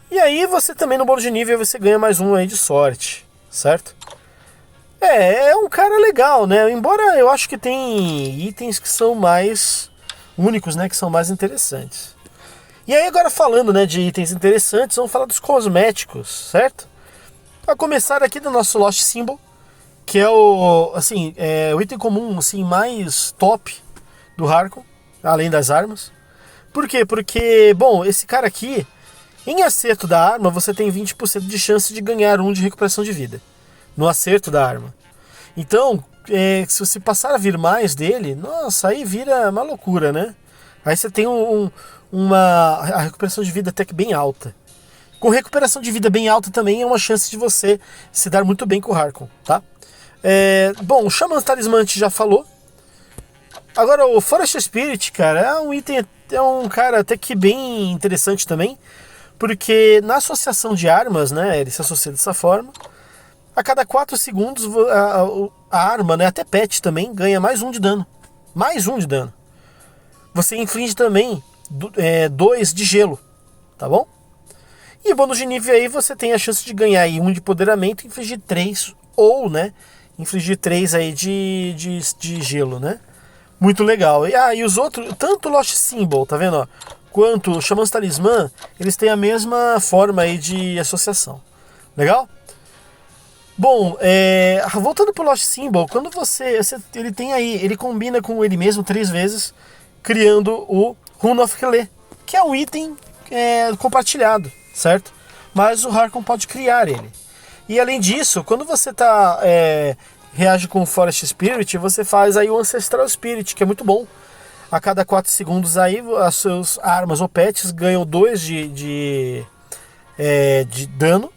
S1: E aí você também no bônus de nível você ganha mais um aí de sorte, certo? É um cara legal, né? Embora eu acho que tem itens que são mais únicos, né? Que são mais interessantes. E aí agora falando, né, de itens interessantes, vamos falar dos cosméticos, certo? Para começar aqui do nosso Lost Symbol, que é o item comum assim, mais top do Harkon, além das armas. Por quê? Porque, bom, esse cara aqui, em acerto da arma, você tem 20% de chance de ganhar um de recuperação de vida. No acerto da arma. Então, se você passar a vir mais dele, nossa, aí vira uma loucura, né? Aí você tem a recuperação de vida até que bem alta. Com recuperação de vida bem alta também é uma chance de você se dar muito bem com o Harkon, tá? Bom, o Shaman Talismã a gente já falou. Agora o Forest Spirit, cara, é um cara até que bem interessante também. Porque na associação de armas, né, ele se associa dessa forma. A cada 4 segundos a arma, né, até pet também, ganha mais um de dano. Mais um de dano. Você inflige também 2 de gelo, tá bom? E bônus de nível aí você tem a chance de ganhar aí 1 de empoderamento e infligir 3, ou, né, infligir 3 aí de gelo, né? Muito legal. E os outros, tanto o Lost Symbol, tá vendo, ó, quanto o Shaman's Talismã, eles têm a mesma forma aí de associação. Legal? Bom, voltando pro Lost Symbol, quando ele tem aí, ele combina com ele mesmo 3 vezes, criando o Rune of Relay, que é um item compartilhado, certo? Mas o Harkon pode criar ele. E além disso, quando você reage com o Forest Spirit, você faz aí o Ancestral Spirit, que é muito bom. A cada 4 segundos aí, as suas armas ou pets ganham 2 de dano.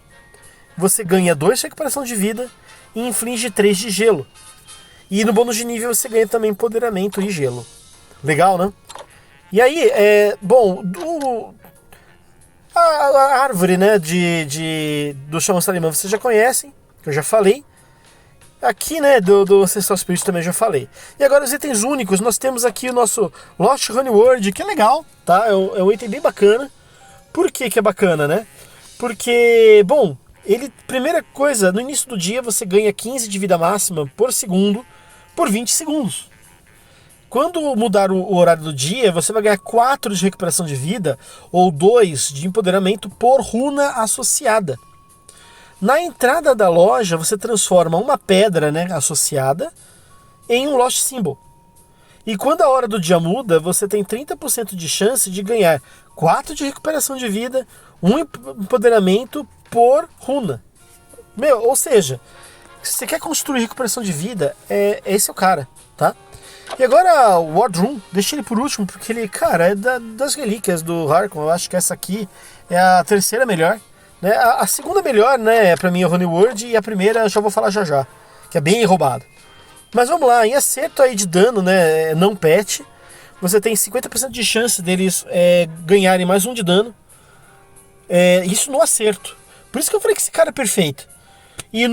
S1: Você ganha 2 de recuperação de vida e inflige 3 de gelo. E no bônus de nível você ganha também empoderamento e gelo. Legal, né? E aí, a árvore, né, do Shaman's Talismã vocês já conhecem, que eu já falei. Aqui, né, do Ancestral Spirit também já falei. E agora os itens únicos, nós temos aqui o nosso Lost Honeyworld, que é legal, tá? É um item bem bacana. Por que é bacana, né? Porque, bom, primeira coisa, no início do dia você ganha 15 de vida máxima por segundo, por 20 segundos. Quando mudar o horário do dia, você vai ganhar 4 de recuperação de vida ou 2 de empoderamento por runa associada. Na entrada da loja, você transforma uma pedra, né, associada em um Lost Symbol. E quando a hora do dia muda, você tem 30% de chance de ganhar 4 de recuperação de vida, 1 empoderamento por runa. Ou seja, se você quer construir recuperação de vida, esse é o cara, tá? E agora o Wardroom, deixei ele por último, porque ele, cara, é das relíquias do Harkon. Eu acho que essa aqui é a terceira melhor. Né? A segunda melhor, né, pra mim é o Honeyworld, e a primeira eu já vou falar já, que é bem roubado. Mas vamos lá, em acerto aí de dano, né, não pet, você tem 50% de chance deles ganharem mais 1 de dano. Isso no acerto. Por isso que eu falei que esse cara é perfeito. E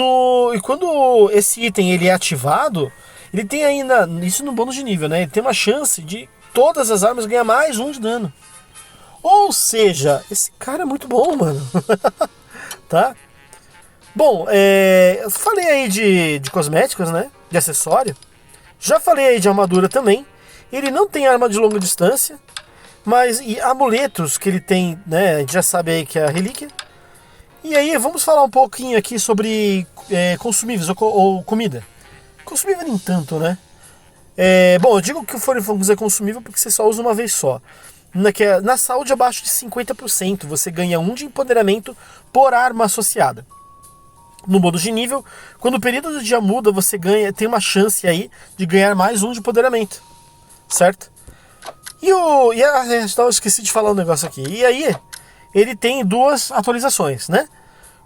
S1: quando esse item ele é ativado, ele tem ainda, isso no bônus de nível, né? Ele tem uma chance de todas as armas ganhar mais 1 de dano. Ou seja, esse cara é muito bom, mano. Tá? Bom, eu falei aí de cosméticos, né? De acessório. Já falei aí de armadura também. Ele não tem arma de longa distância, mas amuletos que ele tem, né? A gente já sabe aí que é a relíquia. E aí vamos falar um pouquinho aqui sobre consumíveis ou comida. Consumível nem tanto, né? Bom, eu digo que o Furifungus é consumível porque você só usa uma vez só. Na saúde abaixo de 50%, você ganha 1 de empoderamento por arma associada. No bônus de nível, quando o período do dia muda, você tem uma chance aí de ganhar mais 1 de empoderamento. Certo? Eu esqueci de falar um negócio aqui. E aí, ele tem 2 atualizações, né?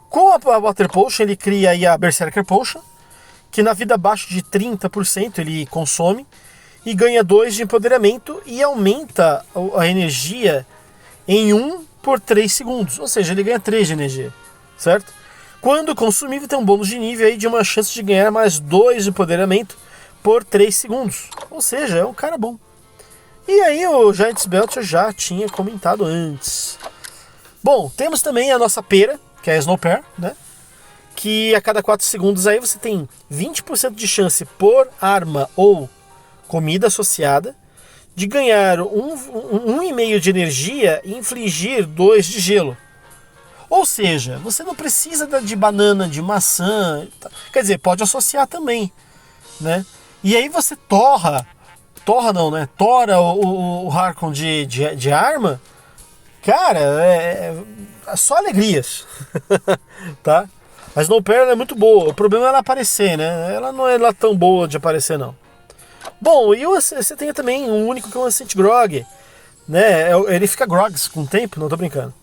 S1: Com a Water Potion, ele cria aí a Berserker Potion, que na vida abaixo de 30% ele consome, e ganha 2 de empoderamento e aumenta a energia em 1 por 3 segundos. Ou seja, ele ganha 3 de energia, certo? Quando consumível, tem um bônus de nível aí de uma chance de ganhar mais 2 de empoderamento por 3 segundos. Ou seja, é um cara bom. E aí o Giant's Belt eu já tinha comentado antes. Bom, temos também a nossa pera, que é a Snow Pear, né? Que a cada 4 segundos aí você tem 20% de chance por arma ou comida associada de ganhar 1,5 de energia e infligir 2 de gelo. Ou seja, você não precisa de banana, de maçã, quer dizer, pode associar também, né? E aí você tora o Harkon de arma, cara, é só alegrias, tá? A Snow Pearl é muito boa, o problema é ela aparecer, né? Ela não é lá tão boa de aparecer, não. Bom, e você tem também um único que é o Ancient Grog, né? Ele fica grogs com o tempo, não tô brincando.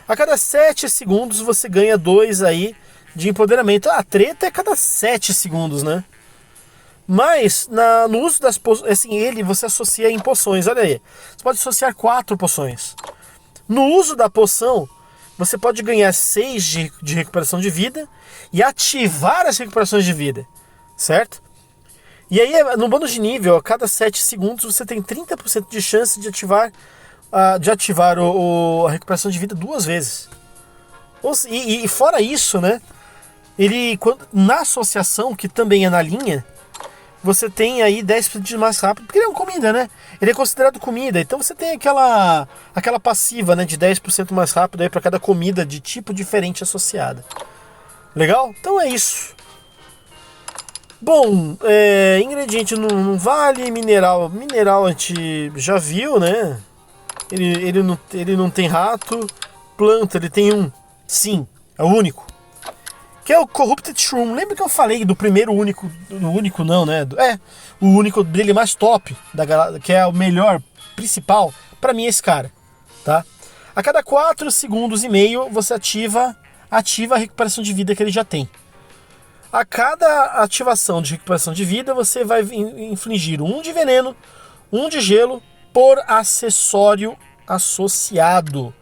S1: A cada 7 segundos você ganha 2 aí de empoderamento. A treta é a cada 7 segundos, né? Mas no uso das poções, assim, você associa em poções, olha aí. Você pode associar 4 poções. No uso da poção, você pode ganhar 6 de recuperação de vida e ativar as recuperações de vida, certo? E aí, no bônus de nível, a cada 7 segundos você tem 30% de chance de ativar a recuperação de vida 2 vezes. E fora isso, né? Na associação, que também é na linha, você tem aí 10% de mais rápido, porque ele é uma comida, né? Ele é considerado comida, então você tem aquela passiva, né, de 10% mais rápido aí para cada comida de tipo diferente associada. Legal? Então é isso. Bom, ingrediente não vale, mineral a gente já viu, né? Ele não tem rato, planta ele tem um, sim, é o único. Que é o Corrupted Shroom. Lembra que eu falei do primeiro único não, né? O único dele mais top, que é o melhor, principal, pra mim é esse cara, tá? A cada 4 segundos e meio você ativa a recuperação de vida que ele já tem. A cada ativação de recuperação de vida você vai infligir 1 de veneno, 1 de gelo por acessório associado.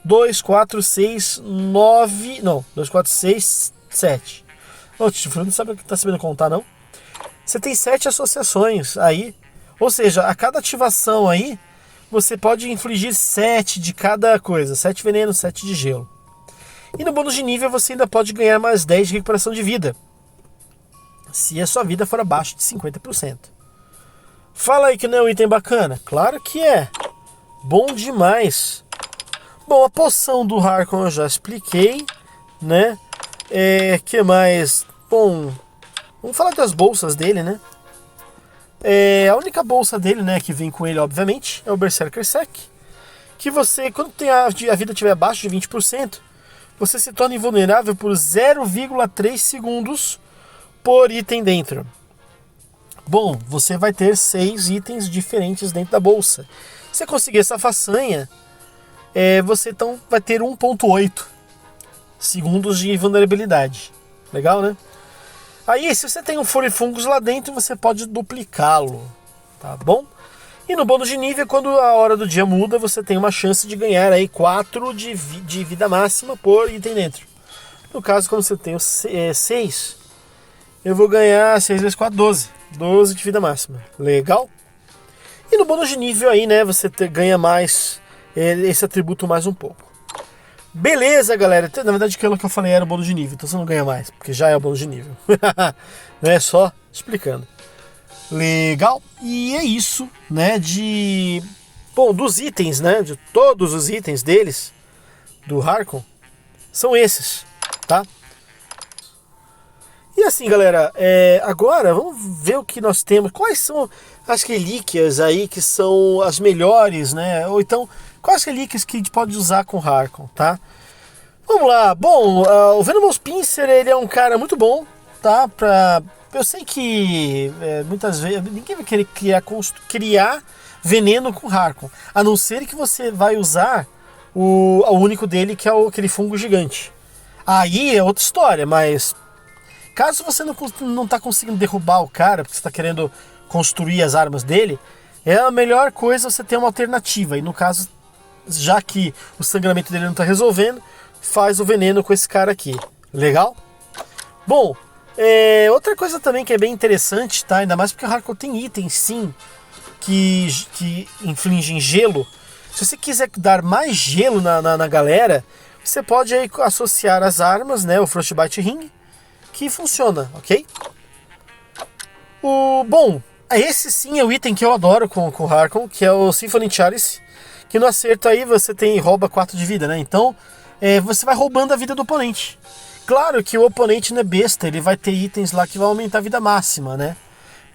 S1: 2, 4, 6, 9... Não, 2, 4, 6, 7. Ô, Tito, não sabe o que tá sabendo contar, não? Você tem 7 associações aí. Ou seja, a cada ativação aí, você pode infligir 7 de cada coisa. 7 veneno, 7 de gelo. E no bônus de nível você ainda pode ganhar mais 10 de recuperação de vida, se a sua vida for abaixo de 50%. Fala aí que não é um item bacana? Claro que é. Bom demais. Bom, a poção do Harkon eu já expliquei, né? Que mais? Bom, vamos falar das bolsas dele, né? A única bolsa dele, né, que vem com ele, obviamente, é o Berserker Sack. Que você, quando a vida estiver abaixo de 20%, você se torna invulnerável por 0,3 segundos por item dentro. Bom, você vai ter 6 itens diferentes dentro da bolsa. Se você conseguir essa façanha, você então vai ter 1,8 segundos de vulnerabilidade. Legal, né? Aí, se você tem um Furifungos lá dentro, você pode duplicá-lo, tá bom? E no bônus de nível, quando a hora do dia muda, você tem uma chance de ganhar aí 4 de vida máxima por item dentro. No caso, como você tem 6, eu vou ganhar 6 vezes 4, 12. 12 de vida máxima. Legal? E no bônus de nível aí, né, você ganha mais esse atributo mais um pouco. Beleza, galera. Na verdade, aquilo que eu falei era o bônus de nível, então você não ganha mais, porque já é o bônus de nível. Né? Só explicando. Legal. E é isso, né, bom, dos itens, né, de todos os itens deles, do Harkon, são esses, tá? E assim, galera, agora vamos ver o que nós temos. Quais são as relíquias aí que são as melhores, né? Ou então, quais relíquias que a gente pode usar com Harkon, tá? Vamos lá. Bom, o Venomous Pinsir, ele é um cara muito bom, tá? Eu sei que muitas vezes ninguém vai querer criar veneno com Harkon, a não ser que você vai usar o único dele, que é aquele fungo gigante. Aí é outra história, mas caso você não tá conseguindo derrubar o cara, porque você está querendo construir as armas dele, é a melhor coisa você ter uma alternativa. E no caso, já que o sangramento dele não está resolvendo, faz o veneno com esse cara aqui. Legal? Bom, outra coisa também que é bem interessante, tá? Ainda mais porque o Harkon tem itens, sim, que infligem gelo. Se você quiser dar mais gelo na galera, você pode aí associar as armas, né? O Frostbite Ring, que funciona, ok? Bom, esse sim é o item que eu adoro com o Harkon, que é o Symphony Chalice, que no acerto aí você rouba 4 de vida, né? Então, você vai roubando a vida do oponente. Claro que o oponente não é besta, ele vai ter itens lá que vão aumentar a vida máxima, né?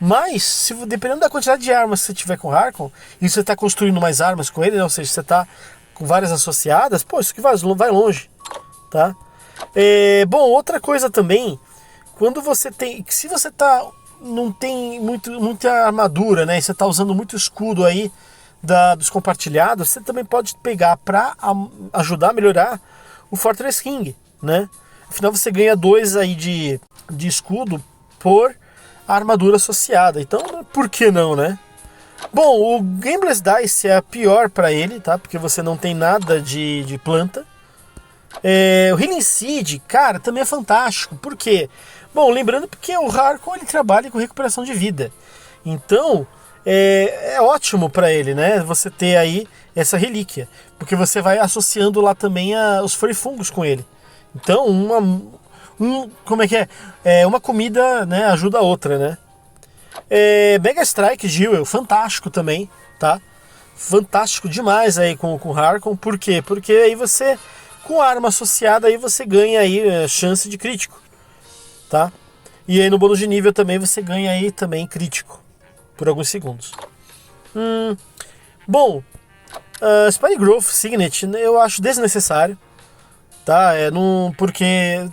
S1: Mas, dependendo da quantidade de armas que você tiver com o Harkon, e você está construindo mais armas com ele, né? Ou seja, você está com várias associadas, pô, isso que vai longe, tá? Bom, outra coisa também, quando você tem, se você não tem muita armadura, né, e você está usando muito escudo aí dos compartilhados, você também pode pegar para ajudar a melhorar o Fortress King, né? Afinal você ganha 2 aí de escudo por armadura associada, então por que não, né? Bom, o Gameless Dice é a pior para ele, tá? Porque você não tem nada de planta. O Healing Seed, cara, também é fantástico. Por quê? Bom, lembrando porque o Harkon ele trabalha com recuperação de vida. Então, é ótimo para ele, né? Você ter aí essa relíquia. Porque você vai associando lá também os Furifungos com ele. Então, como é que é? Uma comida, né, ajuda a outra, né? Mega Strike Jewel, fantástico também, tá? Fantástico demais aí com o Harkon. Por quê? Porque aí você, com a arma associada, aí você ganha aí chance de crítico, tá? E aí no bônus de nível também você ganha aí também crítico por alguns segundos. Bom, Spine Growth Signet eu acho desnecessário, tá? Porque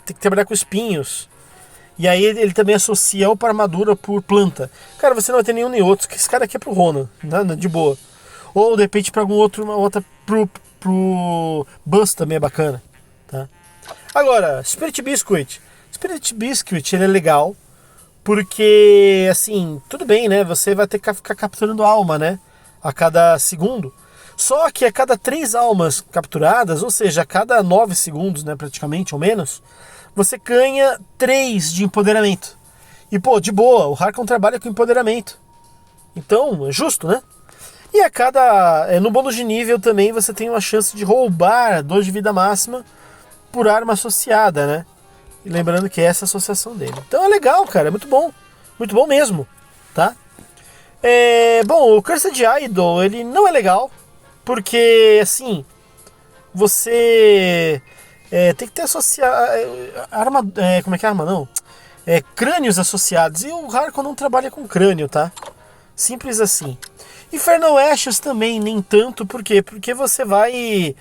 S1: tem que trabalhar com espinhos. E aí ele também associa ou para armadura por planta. Cara, você não vai ter nenhum nem outro. Esse cara aqui é pro Ronan, né? De boa. Ou de repente para uma outra pro Buzz também é bacana, tá? Agora, Spirit Biscuit. Spirit Biscuit, ele é legal porque, assim, tudo bem, né? Você vai ter que ficar capturando alma, né? A cada segundo. Só que a cada 3 almas capturadas, ou seja, a cada 9 segundos, né, praticamente, ou menos, você ganha 3 de empoderamento. E, pô, de boa, o Harkon trabalha com empoderamento. Então, é justo, né? E no bônus de nível também você tem uma chance de roubar 2 de vida máxima por arma associada, né? E lembrando que é essa a associação dele. Então é legal, cara, é muito bom. Muito bom mesmo, tá? Bom, o Cursed Idol, ele não é legal, porque, assim, você tem que ter arma, como é que é arma, não? Crânios associados, e o Harkon não trabalha com crânio, tá? Simples assim. Infernal Ashes também, nem tanto, por quê? Porque você vai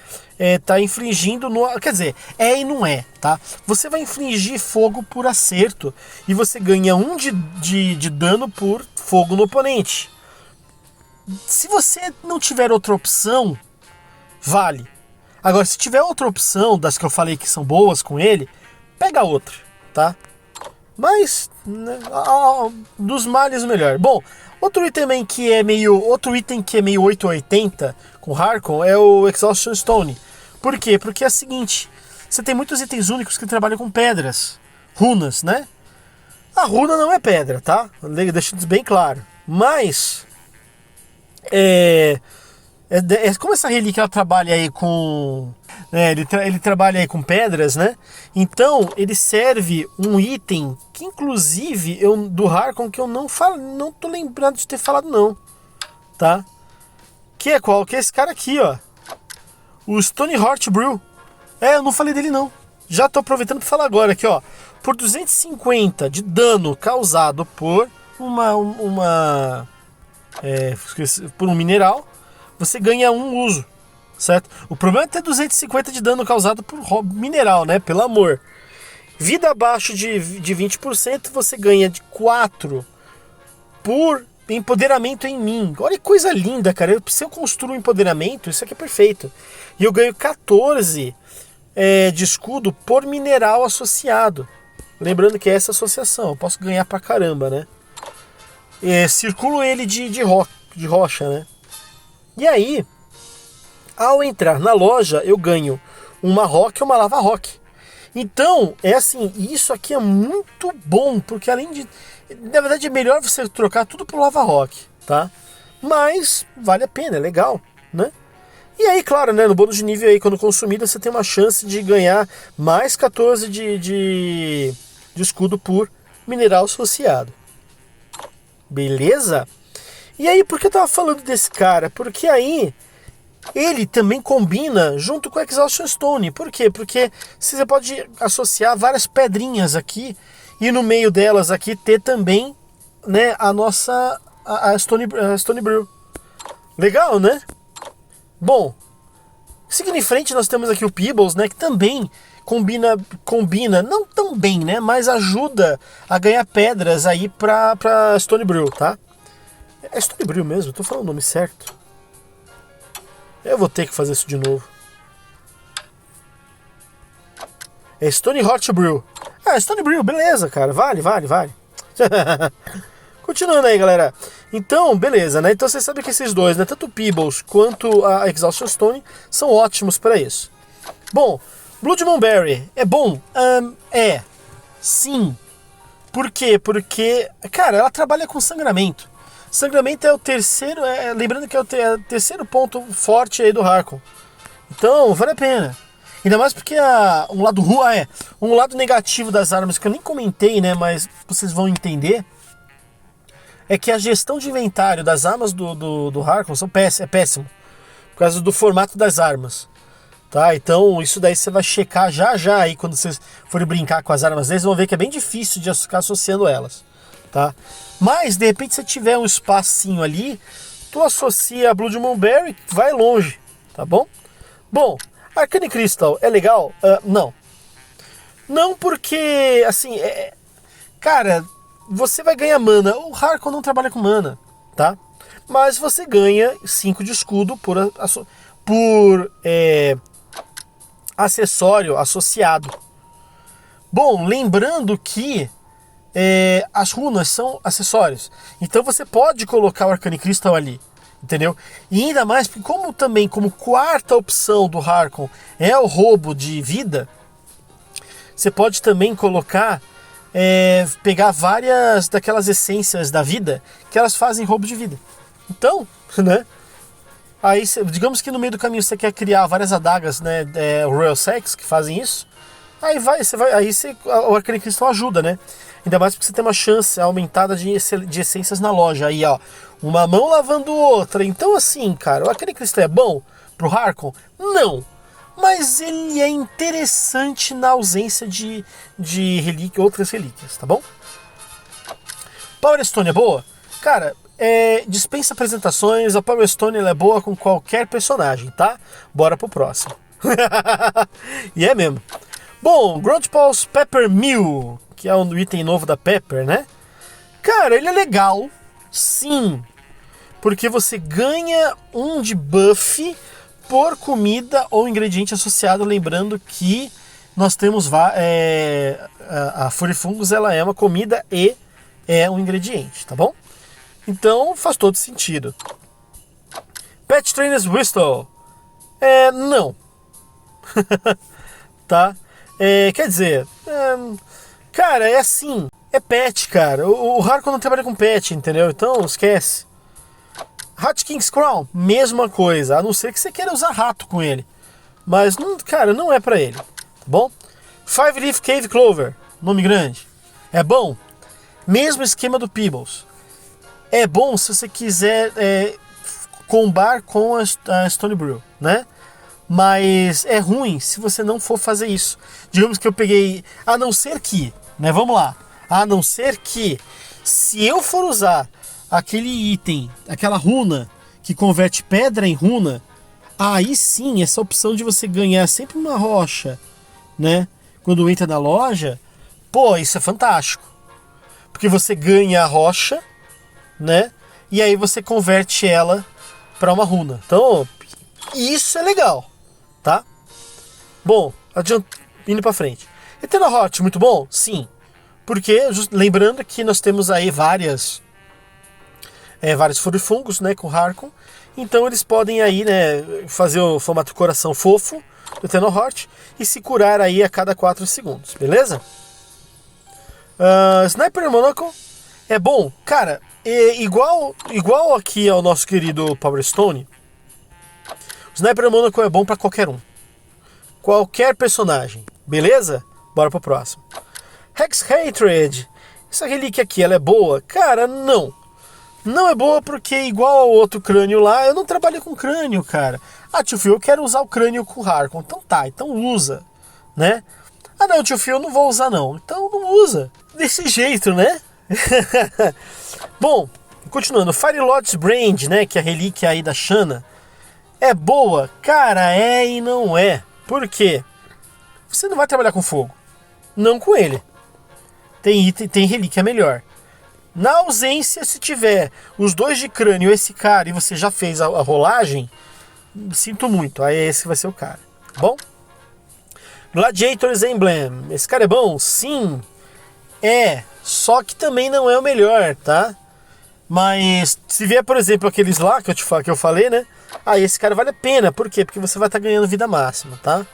S1: tá infligindo quer dizer, e não é, tá? Você vai infligir fogo por acerto e você ganha 1 de dano por fogo no oponente. Se você não tiver outra opção, vale. Agora, se tiver outra opção das que eu falei que são boas com ele, pega outra, tá? Mas, né, dos males o melhor. Bom, outro item que é meio 880 com Harkon é o Exhaustion Stone. Por quê? Porque é o seguinte, você tem muitos itens únicos que trabalham com pedras, runas, né? A runa não é pedra, tá? Deixa isso bem claro. Mas, como essa relíquia ela trabalha aí com... ele trabalha aí com pedras, né? Então, ele serve um item que, inclusive, do Harkon, que eu não tô lembrando de ter falado, não. Tá? Que é qual? Que é esse cara aqui, ó. O Stoneheart Brew. Eu não falei dele, não. Já tô aproveitando para falar agora aqui, ó. Por 250 de dano causado por por um mineral, você ganha um uso, certo? O problema é ter 250 de dano causado por mineral, né? Pelo amor. Vida abaixo de 20%, você ganha de 4 por empoderamento em mim. Olha que coisa linda, cara. Se eu construo um empoderamento, isso aqui é perfeito. E eu ganho 14 de escudo por mineral associado. Lembrando que é essa associação, eu posso ganhar pra caramba, né? Circulo ele de rocha, né? E aí, ao entrar na loja, eu ganho uma rock e uma lava rock. Então, isso aqui é muito bom, porque além de... Na verdade, é melhor você trocar tudo por lava rock, tá? Mas vale a pena, é legal, né? E aí, claro, né, no bônus de nível aí, quando consumido, você tem uma chance de ganhar mais 14 de escudo por mineral associado. Beleza? E aí, por que eu tava falando desse cara? Porque aí ele também combina junto com a Exhaustion Stone. Por quê? Porque você pode associar várias pedrinhas aqui e no meio delas aqui ter também, né, a Stone Brew. Legal, né? Bom, seguindo em frente nós temos aqui o Peebles, né, que também combina, não tão bem, né, mas ajuda a ganhar pedras aí pra Stone Brew, tá? É Stone Brew mesmo, tô falando o nome certo. Eu vou ter que fazer isso de novo. É Stoneheart Brew. Stone Brew, beleza, cara, vale. Continuando aí, galera. Então, beleza, né? Então você sabe que esses dois, né, tanto o Peebles quanto a Exhaustion Stone, são ótimos para isso. Bom, Blood Moonberry é bom? Sim. Por quê? Porque, cara, ela trabalha com sangramento. Sangramento é o terceiro, lembrando que é o terceiro ponto forte aí do Harkon. Então, vale a pena. Ainda mais porque um lado negativo das armas que eu nem comentei, né, mas vocês vão entender, é que a gestão de inventário das armas do Harkon é péssimo, por causa do formato das armas. Tá? Então isso daí você vai checar já aí quando vocês forem brincar com as armas deles, vão ver que é bem difícil de ficar associando elas. Tá? Mas de repente se tiver um espacinho ali, tu associa a Blood Moonberry, vai longe, tá bom? Bom, Arcane Crystal é legal? Não. Não porque, assim, cara, você vai ganhar mana. O Harkon não trabalha com mana, tá? Mas você ganha 5 de escudo por acessório associado. Bom, lembrando que as runas são acessórios. Então você pode colocar o Arcane Crystal ali, entendeu? E ainda mais porque como quarta opção do Harkon é o roubo de vida, você pode também colocar, pegar várias daquelas essências da vida que elas fazem roubo de vida. Então, né? Aí, digamos que no meio do caminho você quer criar várias adagas, né, Royal Sex que fazem isso. O Arcane Crystal ajuda, né? Ainda mais porque você tem uma chance aumentada de essências na loja. Aí, ó, uma mão lavando outra. Então, assim, cara, o Arcane Crystal é bom pro Harkon? Não. Mas ele é interessante na ausência de outras relíquias, tá bom? Power Stone é boa? Cara, dispensa apresentações, a Power Stone ela é boa com qualquer personagem, tá? Bora pro próximo. E é mesmo. Bom, Grundpals Pepper Mill, que é um item novo da Pepper, né? Cara, ele é legal, sim, porque você ganha um de buff por comida ou ingrediente associado, lembrando que nós temos a Furifungos, ela é uma comida e é um ingrediente, tá bom? Então faz todo sentido. Pet Trainer's Whistle. Não. Tá? Quer dizer, cara, é assim. É pet, cara. O Harkon não trabalha com pet, entendeu? Então esquece. Hat King's Crown, mesma coisa. A não ser que você queira usar rato com ele. Mas, cara, não é pra ele. Tá bom? Five Leaf Cave Clover. Nome grande. É bom. Mesmo esquema do Peebles. É bom se você quiser combar com a Stone Brew, né? Mas é ruim se você não for fazer isso. Digamos que eu peguei... A não ser que... né? Vamos lá. A não ser que... Se eu for usar aquele item, aquela runa que converte pedra em runa, aí sim, essa opção de você ganhar sempre uma rocha, né? Quando entra na loja, pô, isso é fantástico. Porque você ganha a rocha, né? E aí você converte ela para uma runa. Então, isso é legal, tá? Bom, indo para frente. Eternal Heart, muito bom? Sim. Porque, lembrando que nós temos aí vários furifungos, né, com Harkon. Então eles podem aí, né, fazer o formato coração fofo do Eternal Heart e se curar aí a cada 4 segundos, beleza? Sniper Monocle é bom, cara, igual aqui ao nosso querido Power Stone. O Sniper Monocle é bom pra qualquer personagem, beleza? Bora pro próximo. Hex Hatred, essa relíquia aqui, ela é boa? Cara, não. Não é boa porque, igual ao outro crânio lá, eu não trabalho com crânio, cara. Ah, tio Phil, eu quero usar o crânio com o Harkon. Então tá, então usa, né? Ah não, tio Phil, eu não vou usar não. Então não usa. Desse jeito, né? Bom, continuando. Fire Lord's Brand, né, que é a relíquia aí da Shanna. É boa? Cara, é e não é. Por quê? Você não vai trabalhar com fogo. Não com ele. Tem relíquia melhor. Na ausência, se tiver os 2 de crânio, esse cara, e você já fez a rolagem, sinto muito, aí esse vai ser o cara. Bom? Gladiator's Emblem. Esse cara é bom? Sim. Só que também não é o melhor, tá? Mas se vier, por exemplo, aqueles lá que eu falei, né? Aí esse cara vale a pena. Por quê? Porque você vai estar ganhando vida máxima, tá?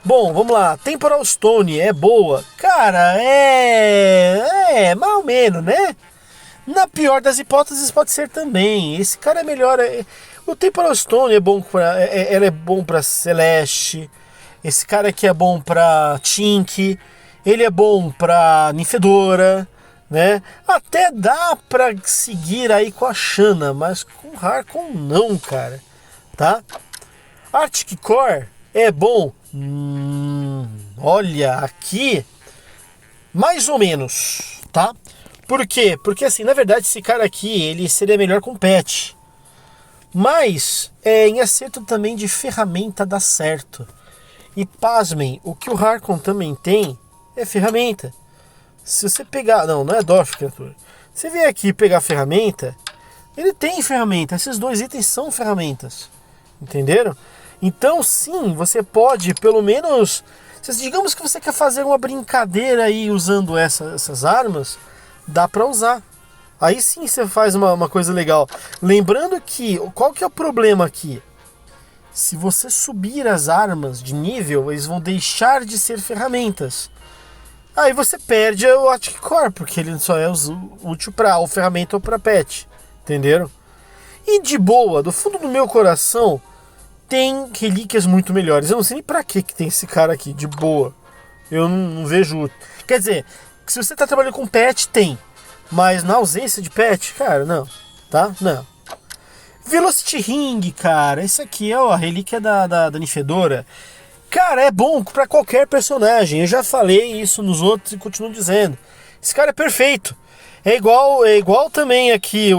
S1: Bom, vamos lá. Temporal Stone é boa? Cara, mais ou menos, né? Na pior das hipóteses pode ser também. Esse cara é melhor. O Temporal Stone é bom ela é bom pra Celeste. Esse cara aqui é bom pra Tink. Ele é bom pra Ninfedora, né? Até dá pra seguir aí com a Shanna, mas com Harkon não, cara. Tá? Arctic Core é bom? Olha, aqui mais ou menos, tá? Por quê? Porque assim, na verdade esse cara aqui, ele seria melhor com pet. Mas em acerto também de ferramenta dá certo. E pasmem, o que o Harkon também tem é ferramenta. Se você pegar... Não é Dorf, criatura. Se você vier aqui e pegar a ferramenta, ele tem ferramenta. Esses 2 itens são ferramentas. Entenderam? Então sim, você pode pelo menos... Digamos que você quer fazer uma brincadeira aí usando essas armas, dá pra usar. Aí sim você faz uma coisa legal. Lembrando que, qual que é o problema aqui? Se você subir as armas de nível, eles vão deixar de ser ferramentas. Aí você perde o Arctic Core, porque ele só é útil para ou ferramenta ou para pet. Entenderam? E de boa, do fundo do meu coração, tem relíquias muito melhores. Eu não sei nem pra que tem esse cara aqui, de boa. Eu não vejo... Quer dizer, se você tá trabalhando com pet, tem. Mas na ausência de pet, cara, não. Tá? Não. Velocity Ring, cara. Esse aqui é a relíquia da Ninfedora. Cara, é bom pra qualquer personagem. Eu já falei isso nos outros e continuo dizendo. Esse cara é perfeito. É igual também aqui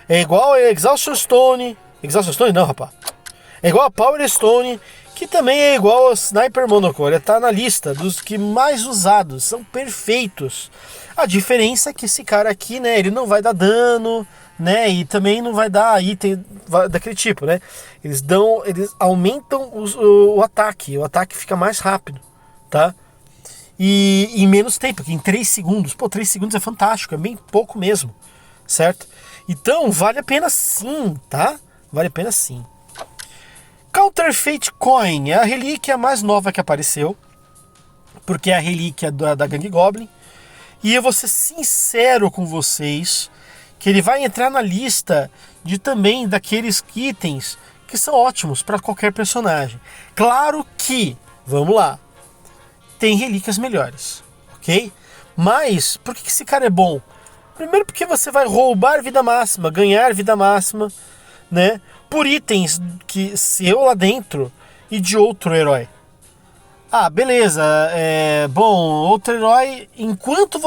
S1: é igual a Exhaustion Stone. Exhaustion Stone não, rapaz. É igual a Power Stone, que também é igual ao Sniper Monocle. Ele tá na lista dos que mais usados. São perfeitos. A diferença é que esse cara aqui, né, ele não vai dar dano, né, e também não vai dar item daquele tipo, né. Eles aumentam o ataque fica mais rápido, tá? E em menos tempo, aqui em 3 segundos. Pô, 3 segundos é fantástico, é bem pouco mesmo, certo? Então, vale a pena sim, tá? Vale a pena sim. Counterfeit Coin é a relíquia mais nova que apareceu, porque é a relíquia da Gangue Goblin. E eu vou ser sincero com vocês, que ele vai entrar na lista de também daqueles itens que são ótimos para qualquer personagem. Claro que, vamos lá, tem relíquias melhores, ok? Mas, por que esse cara é bom? Primeiro porque você vai roubar vida máxima, ganhar vida máxima, né? Por itens que seu lá dentro e de outro herói. Ah, beleza, bom, outro herói, enquanto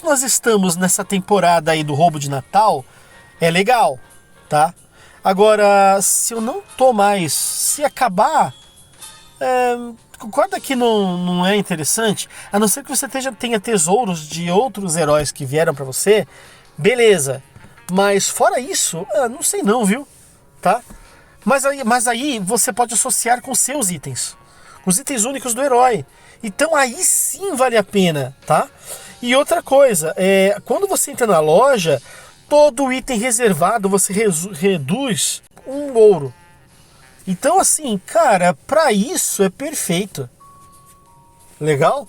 S1: nós estamos nessa temporada aí do roubo de Natal, é legal, tá? Agora, se eu não tô mais, se acabar, concorda que não é interessante? A não ser que você tenha tesouros de outros heróis que vieram pra você, beleza. Mas fora isso, não sei não, viu? Tá? Mas aí você pode associar com seus itens. Os itens únicos do herói. Então aí sim vale a pena, tá? E outra coisa, quando você entra na loja, todo item reservado você reduz 1 ouro. Então assim, cara, pra isso é perfeito. Legal?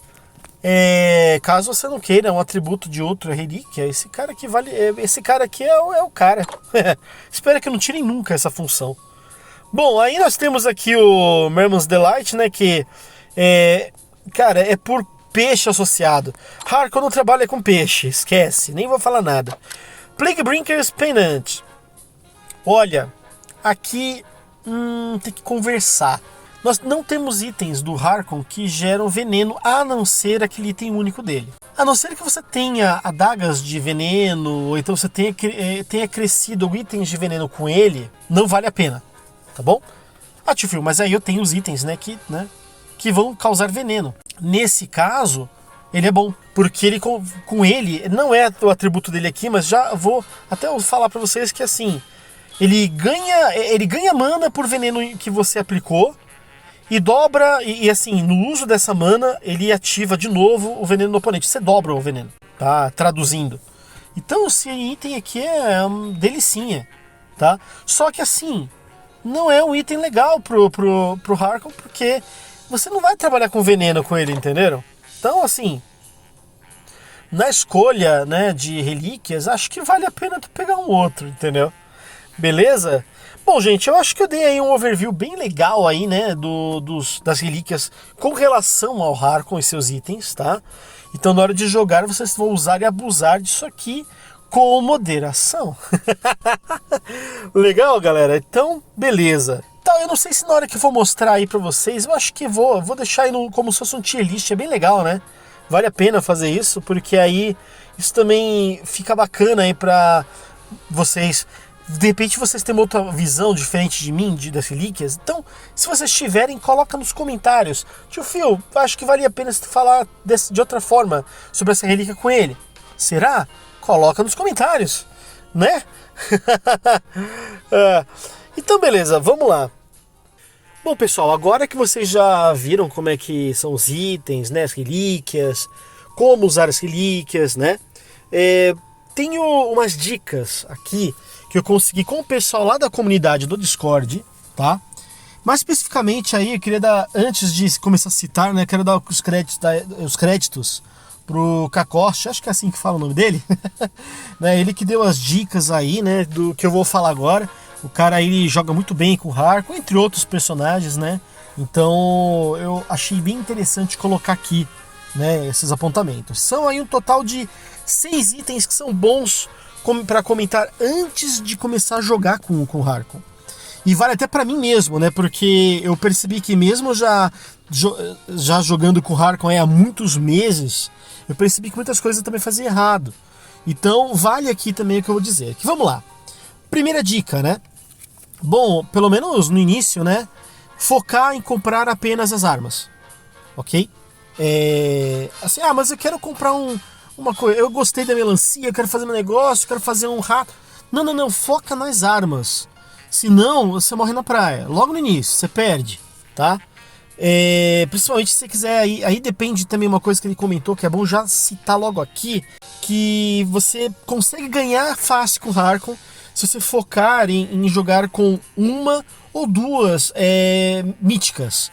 S1: Caso você não queira um atributo de outra relíquia, esse cara aqui é o cara. Espero que não tirem nunca essa função. Bom, aí nós temos aqui o Merman's Delight, né, que cara, é por peixe associado. Harkon não trabalha com peixe, esquece, nem vou falar nada. Plaguebrinker's Pennant. Olha, aqui tem que conversar. Nós não temos itens do Harkon que geram veneno, a não ser aquele item único dele. A não ser que você tenha adagas de veneno, ou então você tenha crescido itens de veneno com ele, não vale a pena, tá bom? Ah, tio, mas aí eu tenho os itens, né, que vão causar veneno. Nesse caso, ele é bom, porque ele com ele, não é o atributo dele aqui, mas já vou até falar pra vocês que assim, ele ganha mana por veneno que você aplicou, e dobra, e assim, no uso dessa mana, ele ativa de novo o veneno do oponente. Você dobra o veneno, tá? Traduzindo. Então esse item aqui é uma delicinha, tá? Só que assim, não é um item legal pro Harkon, porque você não vai trabalhar com veneno com ele, entenderam? Então assim, na escolha, né, de relíquias, acho que vale a pena tu pegar um outro, entendeu? Beleza? Bom, gente, eu acho que eu dei aí um overview bem legal aí, né, das relíquias com relação ao Harkon e seus itens, tá? Então, na hora de jogar, vocês vão usar e abusar disso aqui com moderação. Legal, galera? Então, beleza. Então, eu não sei se na hora que eu for mostrar aí pra vocês, eu acho que vou deixar aí como se fosse um tier list, é bem legal, né? Vale a pena fazer isso, porque aí isso também fica bacana aí pra vocês. De repente vocês têm uma outra visão diferente de mim, das relíquias. Então, se vocês tiverem, coloca nos comentários. Tio Phil, acho que valia a pena falar de outra forma sobre essa relíquia com ele. Será? Coloca nos comentários, né? Então, beleza, vamos lá. Bom, pessoal, agora que vocês já viram como é que são os itens, né, as relíquias, como usar as relíquias, né? Tenho umas dicas aqui que eu consegui com o pessoal lá da comunidade do Discord, tá? Mais especificamente aí, eu queria dar, antes de começar a citar, né, quero dar os créditos pro Kakoshi, acho que é assim que fala o nome dele, né, ele que deu as dicas aí, né, do que eu vou falar agora. O cara aí joga muito bem com o Harkon, entre outros personagens, né, então eu achei bem interessante colocar aqui, né, esses apontamentos. São aí um total de 6 itens que são bons para comentar antes de começar a jogar com o Harkon. E vale até para mim mesmo, né? Porque eu percebi que mesmo já jogando com o Harkon há muitos meses, eu percebi que muitas coisas eu também fazia errado. Então vale aqui também o que eu vou dizer. Aqui, vamos lá. Primeira dica, né? Bom, pelo menos no início, né? Focar em comprar apenas as armas. Ok? Assim, mas eu quero comprar uma coisa, eu gostei da melancia, eu quero fazer um negócio, quero fazer um rato. Não, foca nas armas. Senão, você morre na praia. Logo no início, você perde, tá? Principalmente se você quiser, aí depende também uma coisa que ele comentou, que é bom já citar logo aqui, que você consegue ganhar fácil com o Harkon se você focar em jogar com uma ou duas míticas.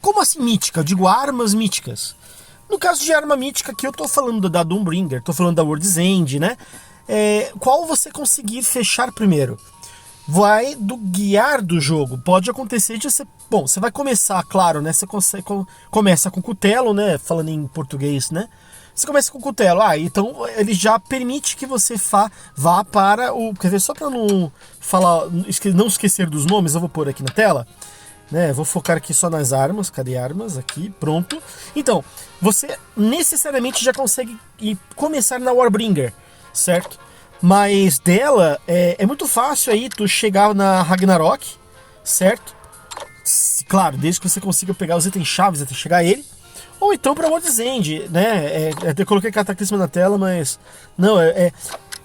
S1: Como assim mítica? Eu digo armas míticas. No caso de arma mítica aqui eu tô falando da Doombringer, tô falando da World's End, né? Qual você conseguir fechar primeiro? Vai do guiar do jogo. Pode acontecer de você... Bom, você vai começar, claro, né? Você começa com o cutelo, né? Falando em português, né? Você começa com o cutelo. Então ele já permite que você vá para o... Quer ver, só para não falar, não esquecer dos nomes, eu vou pôr aqui na tela. Né? Vou focar aqui só nas armas. Cadê armas? Aqui, pronto. Então, você necessariamente já consegue começar na Warbringer, certo? Mas dela é muito fácil aí tu chegar na Ragnarok, certo? Claro, desde que você consiga pegar os itens chaves até chegar a ele. Ou então pra World's End, né? Eu coloquei Cataclisma na tela, mas... Não,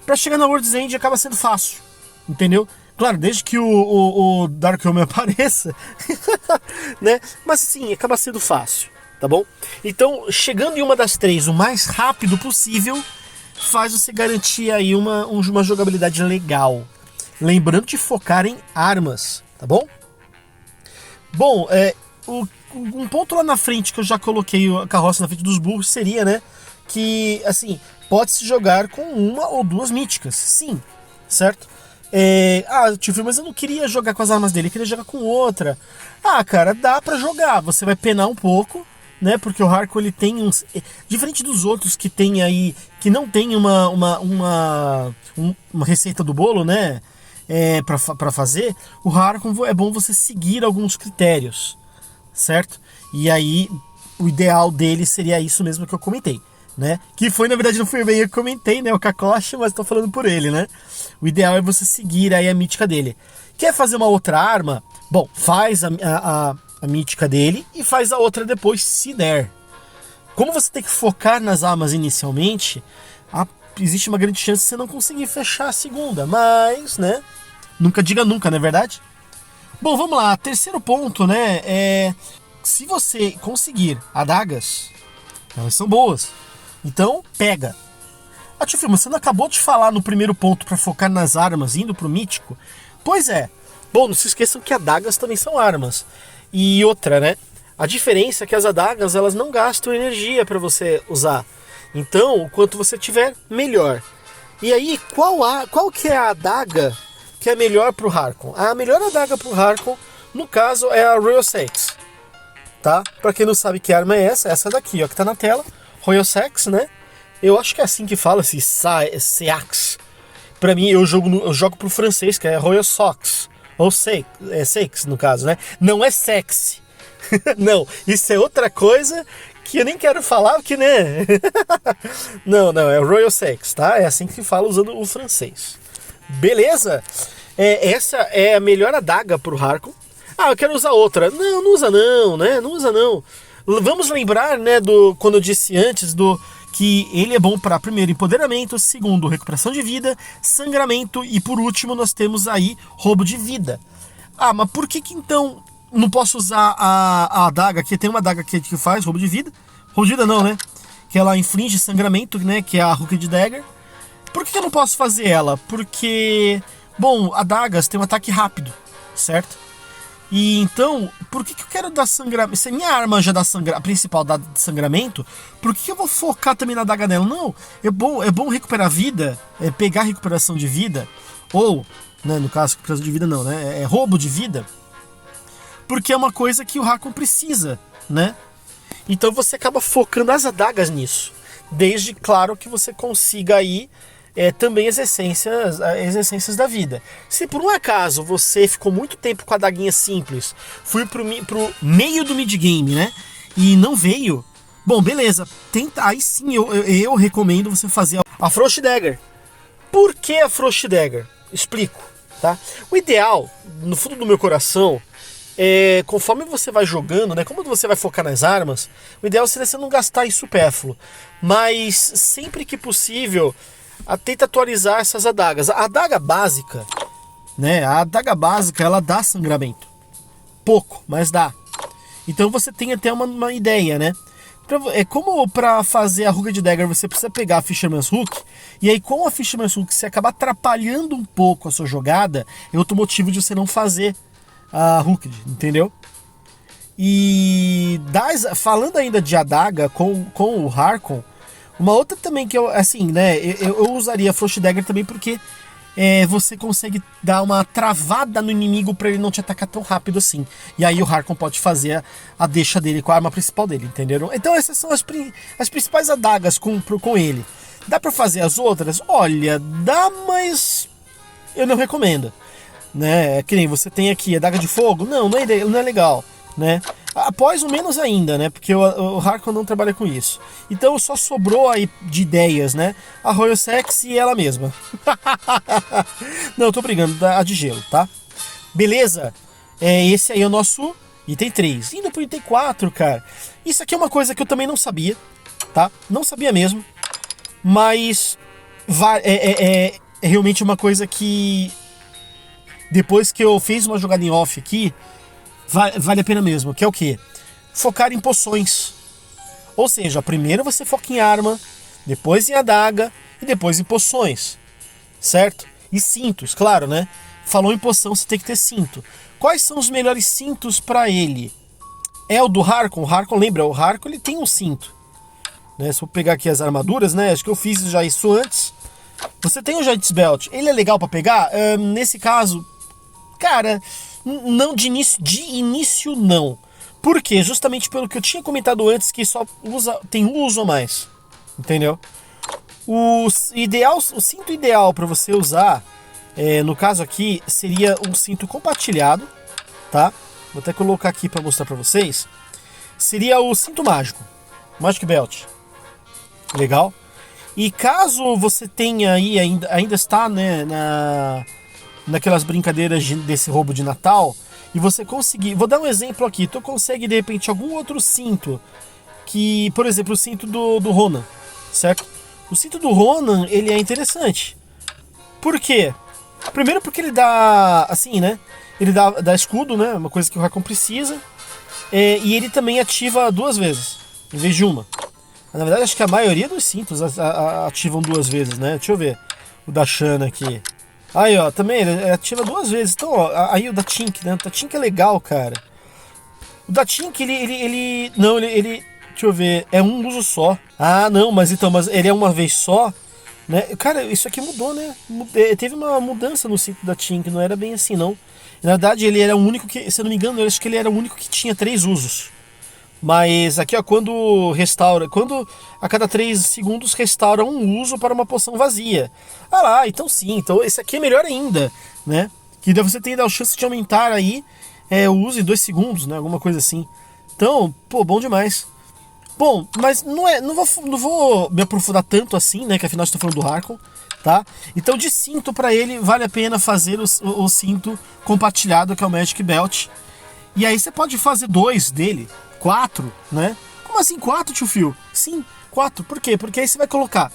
S1: pra chegar na World's End acaba sendo fácil, entendeu? Claro, desde que o Dark Omen apareça, né? Mas sim, acaba sendo fácil, tá bom? Então, chegando em uma das três o mais rápido possível, faz você garantir aí uma jogabilidade legal. Lembrando de focar em armas, tá bom? Bom, um ponto lá na frente que eu já coloquei a carroça na frente dos burros seria, né? Que, assim, pode-se jogar com uma ou duas míticas, sim, certo? Tio, mas eu não queria jogar com as armas dele, eu queria jogar com outra. Cara, dá pra jogar, você vai penar um pouco, né? Porque o Harkon ele tem uns... Diferente dos outros que tem aí, que não tem uma receita do bolo, né? Pra fazer, o Harkon é bom você seguir alguns critérios, certo? E aí, o ideal dele seria isso mesmo que eu comentei, né? Que foi, na verdade, não foi bem eu que comentei, né? O Kakashi, mas tô falando por ele, né? O ideal é você seguir aí a mítica dele. Quer fazer uma outra arma? Bom, faz a mítica dele e faz a outra depois, se der. Como você tem que focar nas armas inicialmente, existe uma grande chance de você não conseguir fechar a segunda, mas, né? Nunca diga nunca, não é verdade? Bom, vamos lá. Terceiro ponto, né? Se você conseguir adagas, elas são boas. Então, pega. Tio Filma, você não acabou de falar no primeiro ponto para focar nas armas, indo pro mítico? Pois é. Bom, não se esqueçam que adagas também são armas. E outra, né? A diferença é que as adagas, elas não gastam energia para você usar. Então, o quanto você tiver, melhor. E aí, qual que é a adaga que é melhor pro Harkon? A melhor adaga pro Harkon, no caso, é a Royal Sex. Tá? Pra quem não sabe que arma é essa daqui, ó, que tá na tela. Royal Sex, né? Eu acho que é assim que fala, Seax. Pra mim, eu jogo pro francês, que é Royal Sox. Ou Sex, no caso, né? Não é sexy. Não, isso é outra coisa que eu nem quero falar, porque, né? Não, é Royal Sex, tá? É assim que fala usando o francês. Beleza? Essa é a melhor adaga pro Harkon. Eu quero usar outra. Não usa não, né? Não usa não. Vamos lembrar, né, quando eu disse antes, que ele é bom para, primeiro, empoderamento, segundo, recuperação de vida, sangramento e, por último, nós temos aí roubo de vida. Mas por que então não posso usar a adaga? Aqui tem uma adaga que faz roubo de vida. Roubo de vida não, né? Que ela inflige sangramento, né? Que é a Hooked Dagger. Por que eu não posso fazer ela? Porque, bom, adagas tem um ataque rápido, certo? E então, por que eu quero dar sangramento? Se a minha arma já dá a principal dá sangramento, por que eu vou focar também na adaga dela? Não, é bom recuperar vida, pegar recuperação de vida, ou, né, no caso, recuperação de vida não, né? É roubo de vida, porque é uma coisa que o Harkon precisa, né? Então você acaba focando as adagas nisso, desde, claro, que você consiga aí também as essências da vida. Se por um acaso você ficou muito tempo com a daguinha simples, fui pro meio do mid-game, né? E não veio, bom, beleza. Aí sim eu recomendo você fazer a Frost Dagger. Por que a Frost Dagger? Explico, tá? O ideal, no fundo do meu coração, conforme você vai jogando, né? Como você vai focar nas armas, o ideal seria você não gastar em supérfluo. Mas sempre que possível, tenta atualizar essas adagas. A adaga básica, né? A adaga básica, ela dá sangramento. Pouco, mas dá. Então você tem até uma ideia, né? É como para fazer a Rugged Dagger você precisa pegar a Fisherman's Hook, e aí com a Fisherman's Hook você acaba atrapalhando um pouco a sua jogada, é outro motivo de você não fazer a Hooked, entendeu? E falando ainda de adaga com o Harkon, uma outra também que eu, assim, né, eu usaria a Frost Dagger também porque você consegue dar uma travada no inimigo para ele não te atacar tão rápido assim. E aí o Harkon pode fazer a deixa dele com a arma principal dele, entendeu? Então essas são as principais adagas com ele. Dá para fazer as outras? Olha, dá, mas eu não recomendo. Né? Que nem você tem aqui a adaga de fogo. Não é legal. Né? Após o menos ainda, né? Porque o Harkon não trabalha com isso. Então só sobrou aí de ideias, né? A Royal Sex e ela mesma. Não, eu tô brigando, a de gelo, tá? Beleza? Esse aí é o nosso item 3. Indo pro item 4, cara. Isso aqui é uma coisa que eu também não sabia, tá? Não sabia mesmo. Mas é realmente uma coisa que depois que eu fiz uma jogada em off aqui, vale a pena mesmo, que é o quê? Focar em poções. Ou seja, primeiro você foca em arma, depois em adaga e depois em poções. Certo? E cintos, claro, né? Falou em poção, você tem que ter cinto. Quais são os melhores cintos para ele? É o do Harkon. O Harkon, lembra? O Harkon ele tem um cinto. Né? Se eu pegar aqui as armaduras, né? Acho que eu fiz já isso antes. Você tem o Giant's Belt. Ele é legal para pegar? Nesse caso, cara, não de início não. Por quê? Justamente pelo que eu tinha comentado antes, que só tem um uso a mais. Entendeu? O cinto ideal para você usar, no caso aqui, seria um cinto compartilhado, tá? Vou até colocar aqui para mostrar para vocês. Seria o cinto mágico, Magic Belt. Legal? E caso você tenha aí, ainda está, né, naquelas brincadeiras desse roubo de Natal, e você conseguir, vou dar um exemplo aqui, tu consegue de repente algum outro cinto, que, por exemplo, o cinto do Ronan, certo? O cinto do Ronan, ele é interessante. Por quê? Primeiro porque ele dá, assim, né, ele dá escudo, né, uma coisa que o Harkon precisa, e ele também ativa 2 vezes, em vez de uma. Na verdade, acho que a maioria dos cintos ativam 2 vezes, né? Deixa eu ver. O da Shanna aqui. Aí, ó, também ele ativa 2 vezes. Então, ó, aí o da Tink, né? O da Tink é legal, cara. O da Tink, ele... Não, ele... Deixa eu ver. É um uso só. Ah, não, mas ele é uma vez só, né? Cara, isso aqui mudou, né? Teve uma mudança no cinto da Tink. Não era bem assim, não. Na verdade, ele era o único que... Se eu não me engano, eu acho que ele era o único que tinha 3 usos. Mas aqui, ó, quando a cada 3 segundos restaura um uso para uma poção vazia. Ah lá, então sim, então esse aqui é melhor ainda, né? Que daí você tem a chance de aumentar aí o uso em 2 segundos, né? Alguma coisa assim. Então, pô, bom demais. Bom, mas não vou me aprofundar tanto assim, né? Que afinal estou falando do Harkon, tá? Então de cinto para ele vale a pena fazer o cinto compartilhado, que é o Magic Belt. E aí você pode fazer 2 dele. 4, né? Como assim 4, tio Phil? Sim, 4. Por quê? Porque aí você vai colocar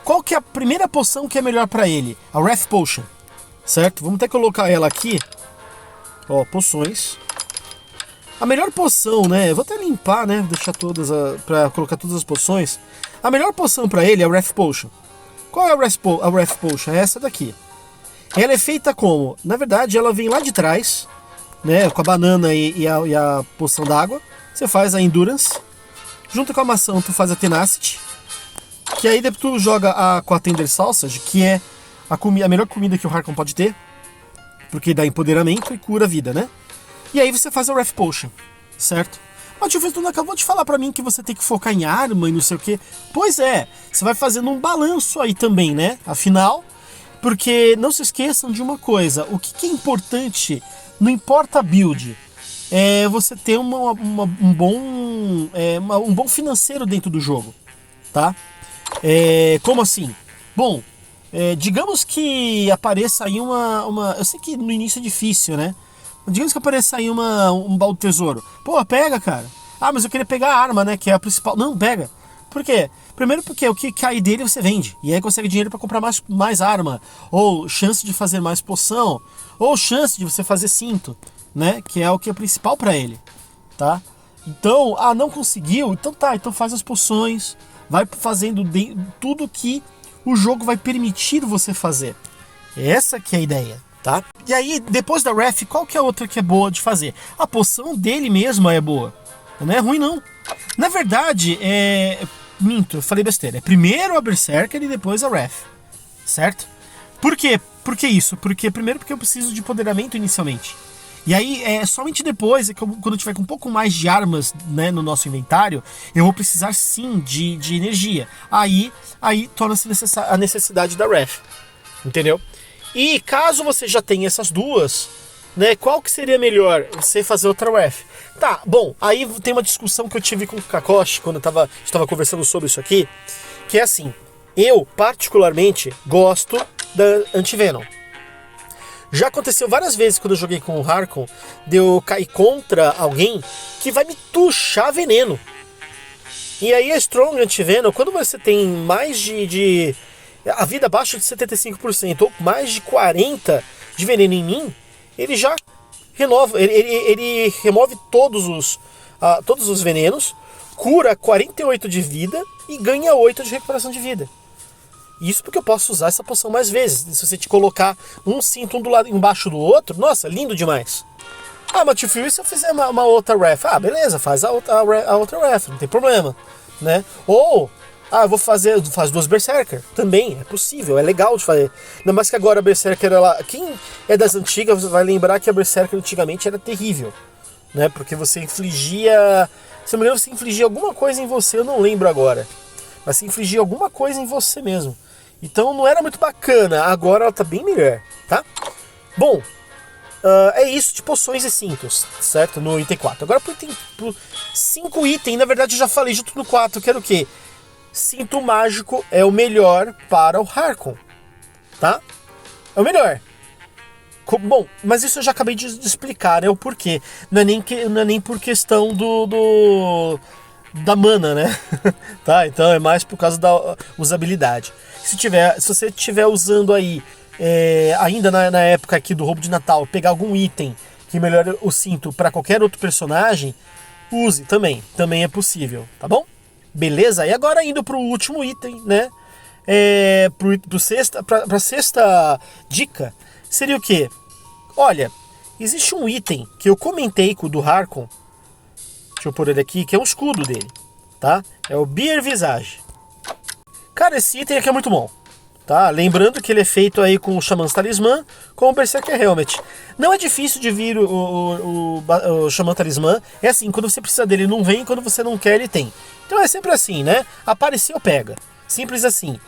S1: qual que é a primeira poção que é melhor pra ele? A Wrath Potion, certo? Vamos até colocar ela aqui. Ó, poções. A melhor poção, né? Eu vou até limpar, né? Deixar todas pra colocar todas as poções. A melhor poção pra ele é a Wrath Potion. Qual é a Wrath Potion? É essa daqui. Ela é feita como? Na verdade, ela vem lá de trás, né? Com a banana e a poção d'água. Você faz a Endurance, junto com a maçã tu faz a Tenacity, que aí depois tu joga com a Tender Sausage, que é a melhor comida que o Harkon pode ter, porque dá empoderamento e cura a vida, né? E aí você faz a Wrath Potion, certo? Mas tio, tu não acabou de falar pra mim que você tem que focar em arma e não sei o que. Pois é, você vai fazendo um balanço aí também, né? Afinal, porque não se esqueçam de uma coisa, o que é importante, não importa a build, é você ter um bom financeiro dentro do jogo, tá? Como assim? Bom, digamos que apareça aí eu sei que no início é difícil, né? Digamos que apareça aí um baú de tesouro. Pô, pega, cara. Ah, mas eu queria pegar a arma, né? Que é a principal. Não, pega. Por quê? Primeiro porque o que cair dele você vende. E aí consegue dinheiro para comprar mais arma. Ou chance de fazer mais poção. Ou chance de você fazer cinto, né? Que é o que é principal para ele, tá? Então, não conseguiu? Então tá, então faz as poções, vai fazendo tudo que o jogo vai permitir você fazer. Essa que é a ideia, tá? E aí, depois da Ref, qual que é a outra que é boa de fazer? A poção dele mesma é boa. Não é ruim, não. Na verdade, minto, eu falei besteira. É primeiro a Berserker e depois a Ref. Certo? Por quê? Por que isso? Primeiro porque eu preciso de empoderamento inicialmente. E aí, somente depois, quando eu tiver com um pouco mais de armas, né, no nosso inventário, eu vou precisar sim de energia. Aí torna-se a necessidade da Ref. Entendeu? E caso você já tenha essas duas, né, qual que seria melhor você fazer outra Ref? Tá, bom, aí tem uma discussão que eu tive com o Kakoshi quando eu estava conversando sobre isso aqui, que é assim, eu particularmente gosto da Anti-Venom. Já aconteceu várias vezes quando eu joguei com o Harkon, de eu cair contra alguém que vai me tuchar veneno. E aí a Strong Anti-Venom, quando você tem mais a vida abaixo de 75% ou mais de 40% de veneno em mim, ele já renova, ele remove todos os venenos, cura 48 de vida e ganha 8 de recuperação de vida. Isso porque eu posso usar essa poção mais vezes. Se você te colocar um cinto um do lado embaixo do outro, nossa, lindo demais. Mas Tio Phil, e se eu fizer uma outra ref? Beleza, faz a outra ref, não tem problema, né? Ou eu faz duas Berserker. Também é possível, é legal de fazer. Ainda mais que agora a Berserker, quem é das antigas vai lembrar que a Berserker antigamente era terrível, né? Porque você infligia, se não me engano, você infligia alguma coisa em você, eu não lembro agora, mas você infligia alguma coisa em você mesmo. Então não era muito bacana, agora ela tá bem melhor, tá? Bom, é isso de poções e cintos, certo? No item 4. Agora pro 5 itens, na verdade eu já falei junto no 4, que era o quê? Cinto mágico é o melhor para o Harkon, tá? É o melhor. Bom, mas isso eu já acabei de explicar, né? O porquê. Não é nem por questão da mana, né? Tá? Então é mais por causa da usabilidade. Se você estiver usando aí, ainda na época aqui do roubo de Natal, pegar algum item que melhore o cinto para qualquer outro personagem, use também. Também é possível, tá bom? Beleza? E agora indo pro último item, né? Pra sexta dica, seria o quê? Olha, existe um item que eu comentei com o do Harkon, deixa eu pôr ele aqui, que é um escudo dele, tá? É o Beer Visage. Cara, esse item aqui é muito bom, tá? Lembrando que ele é feito aí com o Shaman's Talismã, com o Berserker Helmet. Não é difícil de vir o Shaman Talismã, é assim, quando você precisa dele não vem, quando você não quer ele tem. Então é sempre assim, né? Apareceu, pega. Simples assim.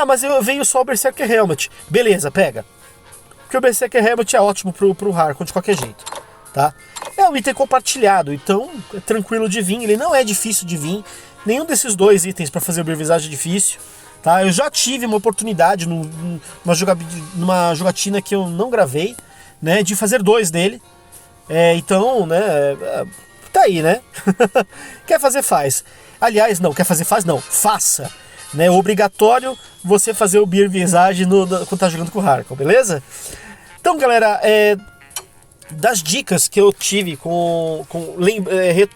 S1: Mas veio só o Berserker Helmet. Beleza, pega. Porque o Berserker Helmet é ótimo pro Harkon de qualquer jeito, tá? É um item compartilhado, então é tranquilo de vir, ele não é difícil de vir. Nenhum desses dois itens para fazer o Beer Visage é difícil, tá? Eu já tive uma oportunidade numa jogatina que eu não gravei, né, de fazer 2 dele. Então, né, tá aí, né? Quer fazer, faz. Aliás, não, quer fazer, faz, não, faça. Né, é obrigatório você fazer o Beer Visage quando tá jogando com o Harkon, beleza? Então, galera, das dicas que eu tive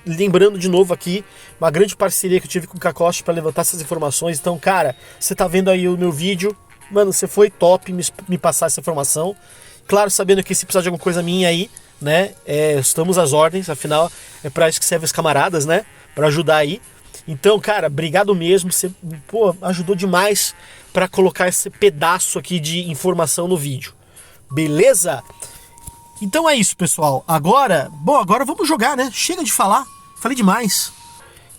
S1: lembrando de novo aqui, uma grande parceria que eu tive com o Kakoshi para levantar essas informações. Então, cara, você tá vendo aí o meu vídeo, mano, você foi top me passar essa informação. Claro, sabendo que se precisar de alguma coisa minha aí, né, estamos às ordens, afinal é pra isso que serve os camaradas, né, pra ajudar aí. Então, cara, obrigado mesmo, você, ajudou demais para colocar esse pedaço aqui de informação no vídeo. Beleza? Então é isso, pessoal. Agora vamos jogar, né? Chega de falar, falei demais.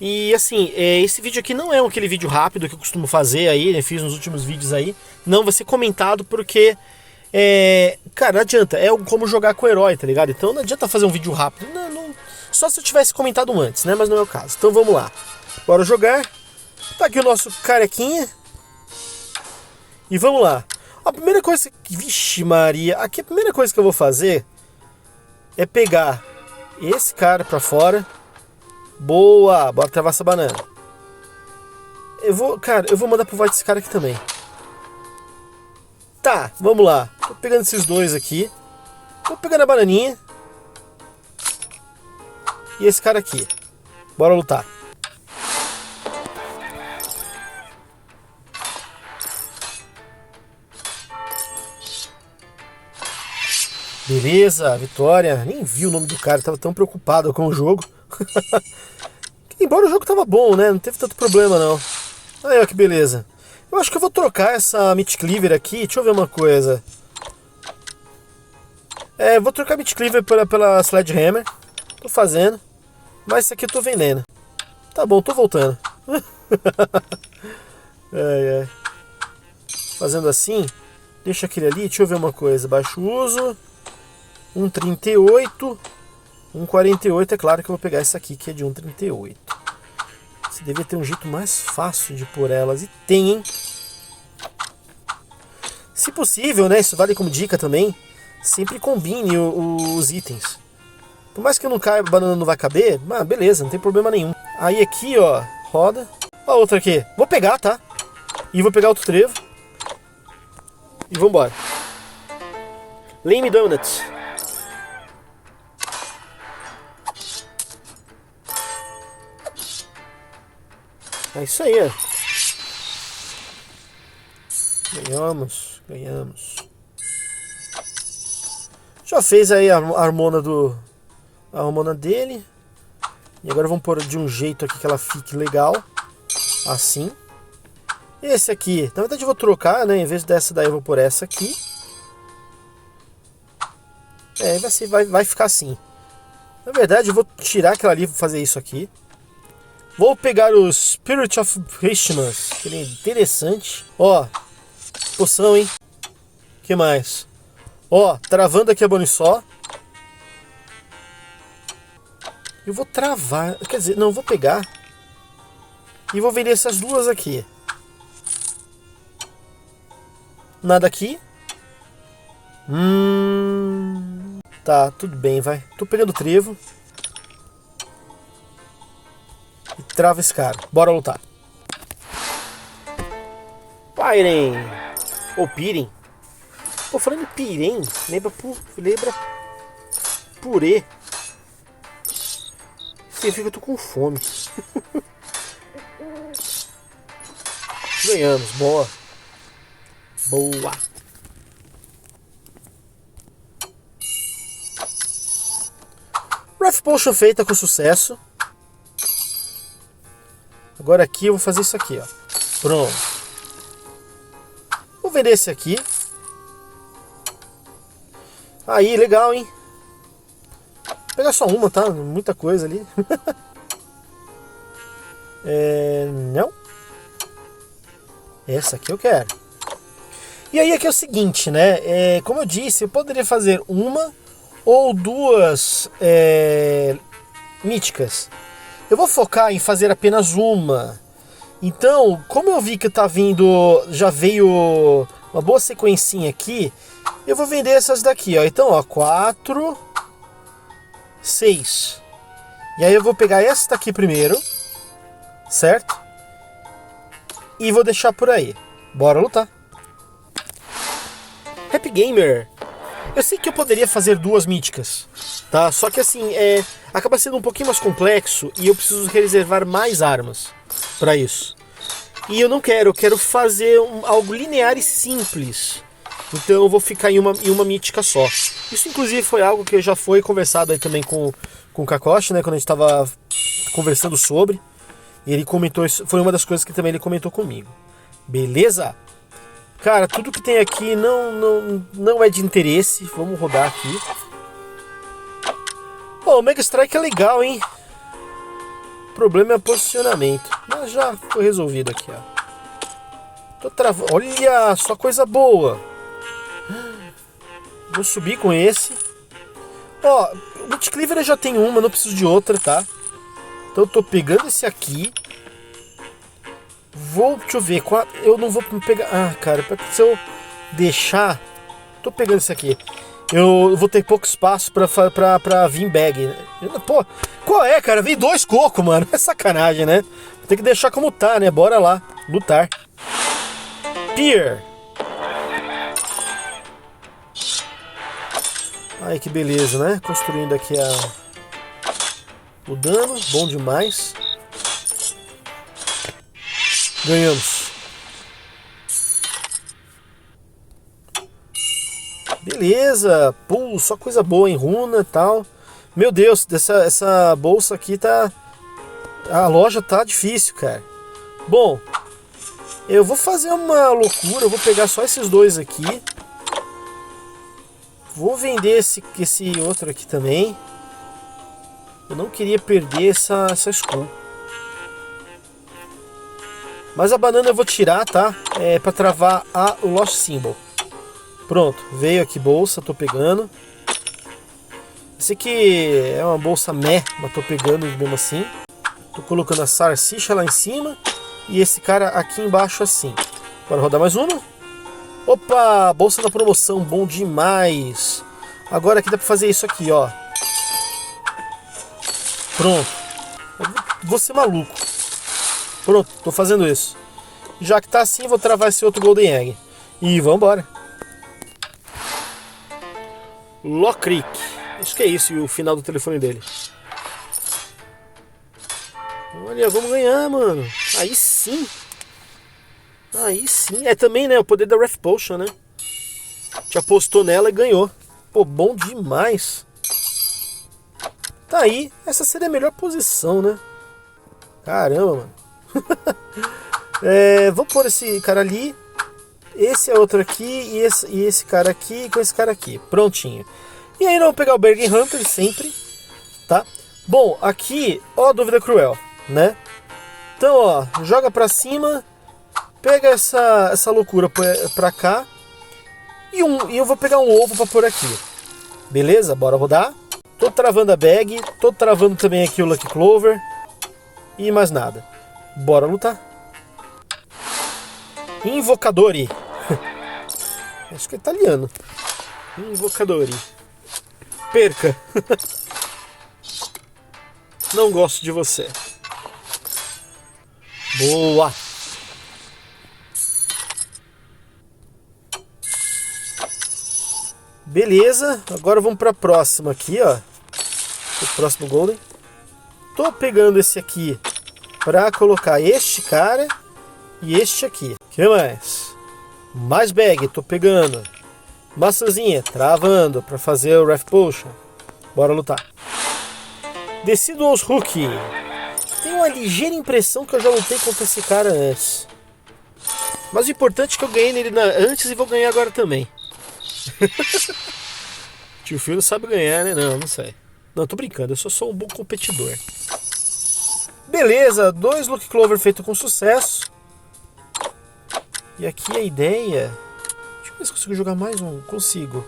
S1: E assim, esse vídeo aqui não é aquele vídeo rápido que eu costumo fazer aí, né? Fiz nos últimos vídeos aí. Não, vai ser comentado porque, cara, não adianta, é como jogar com o herói, tá ligado? Então não adianta fazer um vídeo rápido, não, só se eu tivesse comentado antes, né? Mas não é o caso. Então vamos lá. Bora jogar. Tá aqui o nosso carequinha. E vamos lá. A primeira coisa... Vixe Maria. Aqui a primeira coisa que eu vou fazer é pegar esse cara pra fora. Boa. Bora travar essa banana. Eu vou mandar pro void esse cara aqui também. Tá, vamos lá. Tô pegando esses dois aqui. Tô pegando a bananinha. E esse cara aqui. Bora lutar. Beleza, vitória. Nem vi o nome do cara, tava tão preocupado com o jogo. Embora o jogo tava bom, né? Não teve tanto problema, não. Aí, ó, que beleza. Eu acho que eu vou trocar essa Meat Cleaver aqui. Deixa eu ver uma coisa. Eu vou trocar a Meat Cleaver pela Sledgehammer. Tô fazendo. Mas esse aqui eu tô vendendo. Tá bom, tô voltando. Fazendo assim. Deixa aquele ali. Deixa eu ver uma coisa. Baixo uso. 1,38. 1,48. É claro que eu vou pegar essa aqui que é de 1,38. Você devia ter um jeito mais fácil de pôr elas. E tem, hein? Se possível, né? Isso vale como dica também. Sempre combine os itens. Por mais que eu não caiba, a banana não vai caber. Mas beleza, não tem problema nenhum. Aí aqui, ó. Roda. Ó a outra aqui. Vou pegar, tá? E vou pegar outro trevo. E vambora. Lame Donuts. É isso aí, ó. Ganhamos. Já fez aí a hormona a hormona dele. E agora vamos pôr de um jeito aqui que ela fique legal. Assim. Esse aqui, na verdade eu vou trocar, né? Em vez dessa daí eu vou pôr essa aqui. Vai ficar assim. Na verdade eu vou tirar aquela ali e fazer isso aqui. Vou pegar o Spirit of Christmas, que ele é interessante. Ó, poção, hein? O que mais? Ó, travando aqui a Bonisó. Eu vou travar, quer dizer, não, vou pegar. E vou vender essas duas aqui. Nada aqui. Tá, tudo bem, vai. Tô pegando trevo. E trava esse cara. Bora lutar. Pirem. Ou Pirem. Pô, falando em Pirem, lembra purê. Significa que eu tô com fome. Ganhamos, boa. Wrath Potion feita com sucesso. Agora aqui eu vou fazer isso aqui, ó. Pronto. Vou vender esse aqui. Aí, legal, hein? Vou pegar só uma, tá? Muita coisa ali. Não. Essa aqui eu quero. E aí aqui é o seguinte, né? Como eu disse, eu poderia fazer uma ou duas míticas. Eu vou focar em fazer apenas uma. Então, como eu vi que tá vindo, já veio uma boa sequencinha aqui, eu vou vender essas daqui, ó. Então, ó, 4, 6. E aí eu vou pegar essa daqui primeiro, certo? E vou deixar por aí. Bora lutar. Happy Gamer. Eu sei que eu poderia fazer duas míticas, tá? Só que assim, acaba sendo um pouquinho mais complexo e eu preciso reservar mais armas para isso. E eu não quero, eu quero fazer algo linear e simples. Então eu vou ficar em uma mítica só. Isso inclusive foi algo que já foi conversado aí também com o Kakoshi, né? Quando a gente estava conversando sobre. E ele comentou isso, foi uma das coisas que também ele comentou comigo. Beleza? Cara, tudo que tem aqui não é de interesse. Vamos rodar aqui. Pô, o Mega Strike é legal, hein? O problema é o posicionamento. Mas já foi resolvido aqui, ó. Tô travando. Olha, só coisa boa. Vou subir com esse. Ó, o Meat Cleaver eu já tenho uma, não preciso de outra, tá? Então eu tô pegando esse aqui. Deixa eu ver, eu não vou pegar... Ah, cara, se eu deixar... Tô pegando esse aqui. Eu vou ter pouco espaço pra vir bag. Pô, qual é, cara? Vem 2 cocos, mano. É sacanagem, né? Tem que deixar como tá, né? Bora lá, lutar. Pier. Ai, que beleza, né? Construindo aqui a... O dano, bom demais. Ganhamos. Beleza. Pô, só coisa boa em runa e tal. Meu Deus, essa bolsa aqui tá... A loja tá difícil, cara. Bom, eu vou fazer uma loucura. Eu vou pegar só esses dois aqui. Vou vender esse outro aqui também. Eu não queria perder essa skull. Mas a banana eu vou tirar, tá? É pra travar o Lost Symbol. Pronto, veio aqui bolsa, tô pegando. Esse aqui é uma bolsa meh, mas tô pegando mesmo assim. Tô colocando a salsicha lá em cima. E esse cara aqui embaixo assim. Bora rodar mais uma. Opa, bolsa da promoção, bom demais. Agora aqui dá pra fazer isso aqui, ó. Pronto. Vou ser maluco. Pronto, tô fazendo isso. Já que tá assim, vou travar esse outro Golden Egg. E vambora. Locrick. Acho que é isso, o final do telefone dele. Olha, vamos ganhar, mano. Aí sim. Aí sim. É também, né, o poder da Wrath Potion, né? Te apostou nela e ganhou. Pô, bom demais. Tá aí. Essa seria a melhor posição, né? Caramba, mano. Vou pôr esse cara ali. Esse é outro aqui. E esse cara aqui com esse cara aqui. Prontinho. E aí nós vamos pegar o Bergen Hunter sempre. Tá? Bom, aqui, ó, dúvida cruel, né? Então, ó, joga pra cima. Pega essa loucura pra cá. E eu vou pegar um ovo pra pôr aqui. Beleza? Bora rodar. Tô travando a bag. Tô travando também aqui o Lucky Clover. E mais nada. Bora lutar. Invocadori. Acho que é italiano. Invocadori. Perca. Não gosto de você. Boa. Beleza. Agora vamos para a próxima aqui, ó. O próximo Golden. Tô pegando esse aqui para colocar este cara e este aqui. O que mais? Mais bag, tô pegando. Maçãzinha, travando para fazer o Wrath Potion. Bora lutar. Deciduous Hook. Tenho uma ligeira impressão que eu já lutei contra esse cara antes. Mas o importante é que eu ganhei nele antes e vou ganhar agora também. Tio Phil não sabe ganhar, né? Não sei. Não, tô brincando, eu só sou um bom competidor. Beleza, 2 Lucky Clover feito com sucesso. E aqui a ideia... Deixa eu ver se eu consigo jogar mais um. Consigo.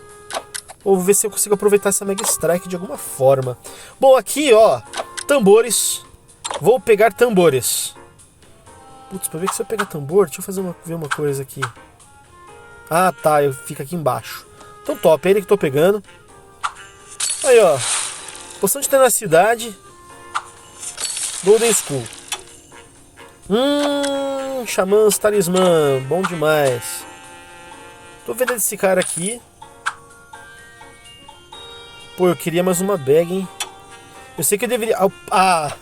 S1: Ou vou ver se eu consigo aproveitar essa Mega Strike de alguma forma. Bom, aqui, ó, tambores. Vou pegar tambores. Putz, pra ver que se eu pegar tambor, deixa eu ver uma coisa aqui. Ah, tá, fica aqui embaixo. Então top, é ele que tô pegando. Aí, ó. Poção de tenacidade. Golden Skull. Xamãs Talismã. Bom demais. Tô vendo esse cara aqui. Pô, eu queria mais uma bag, hein? Eu sei que eu deveria... Ah!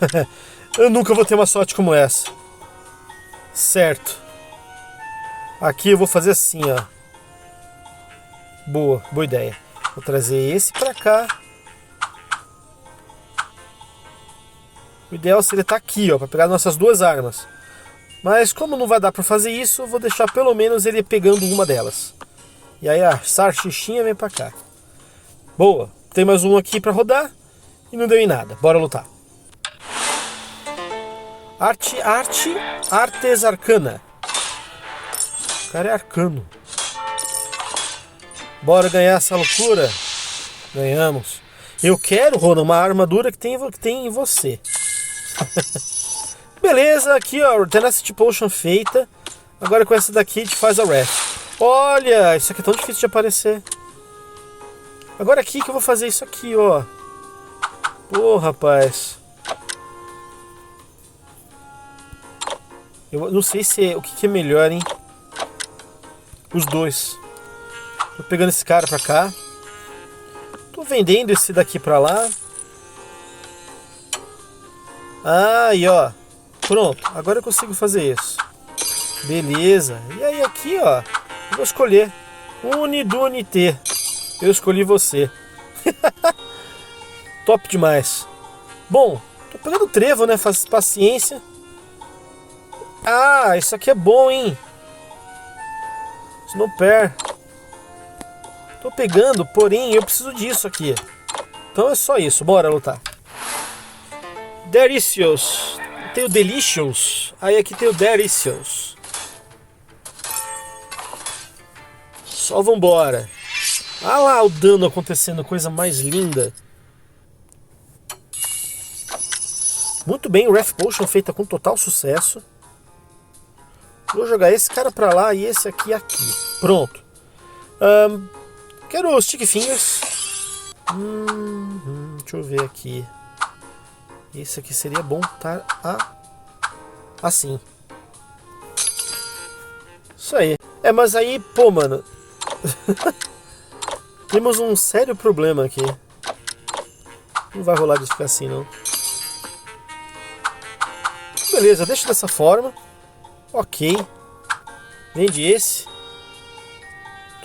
S1: Eu nunca vou ter uma sorte como essa. Certo. Aqui eu vou fazer assim, ó. Boa ideia. Vou trazer esse pra cá. O ideal seria estar aqui, ó, pra pegar nossas duas armas. Mas como não vai dar pra fazer isso, eu vou deixar pelo menos ele pegando uma delas. E aí a sarchichinha vem pra cá. Boa. Tem mais um aqui pra rodar. E não deu em nada. Bora lutar. Artes Arcana. O cara é arcano. Bora ganhar essa loucura. Ganhamos. Eu quero, Rona, uma armadura que tem em você. Beleza, aqui ó, Tenacity Potion feita. Agora com essa daqui a gente faz a Wrath. Olha, isso aqui é tão difícil de aparecer. Agora aqui que eu vou fazer isso aqui, ó. Pô, rapaz. Eu não sei o que é melhor, hein. Os dois. Tô pegando esse cara pra cá. Tô vendendo esse daqui pra lá. Aí, ó. Pronto, agora eu consigo fazer isso. Beleza. E aí aqui, ó, eu vou escolher Unidunité. Eu escolhi você. Top demais. Bom, tô pegando trevo, né? Faz paciência. Ah, isso aqui é bom, hein? Snowper. Tô pegando, porém eu preciso disso aqui. Então é só isso, bora lutar. Delicious. Tem o Delicious. Aí aqui tem o Delicious. Só vambora. Ah lá o dano acontecendo, coisa mais linda. Muito bem, o Wrath Potion feita com total sucesso. Vou jogar esse cara pra lá e esse aqui aqui. Pronto. Quero Stick Fingers. Deixa eu ver aqui. Esse aqui seria bom tá assim. Isso aí. Mas aí, pô, mano. Temos um sério problema aqui. Não vai rolar de ficar assim, não. Beleza, deixa dessa forma. Ok. Vende esse.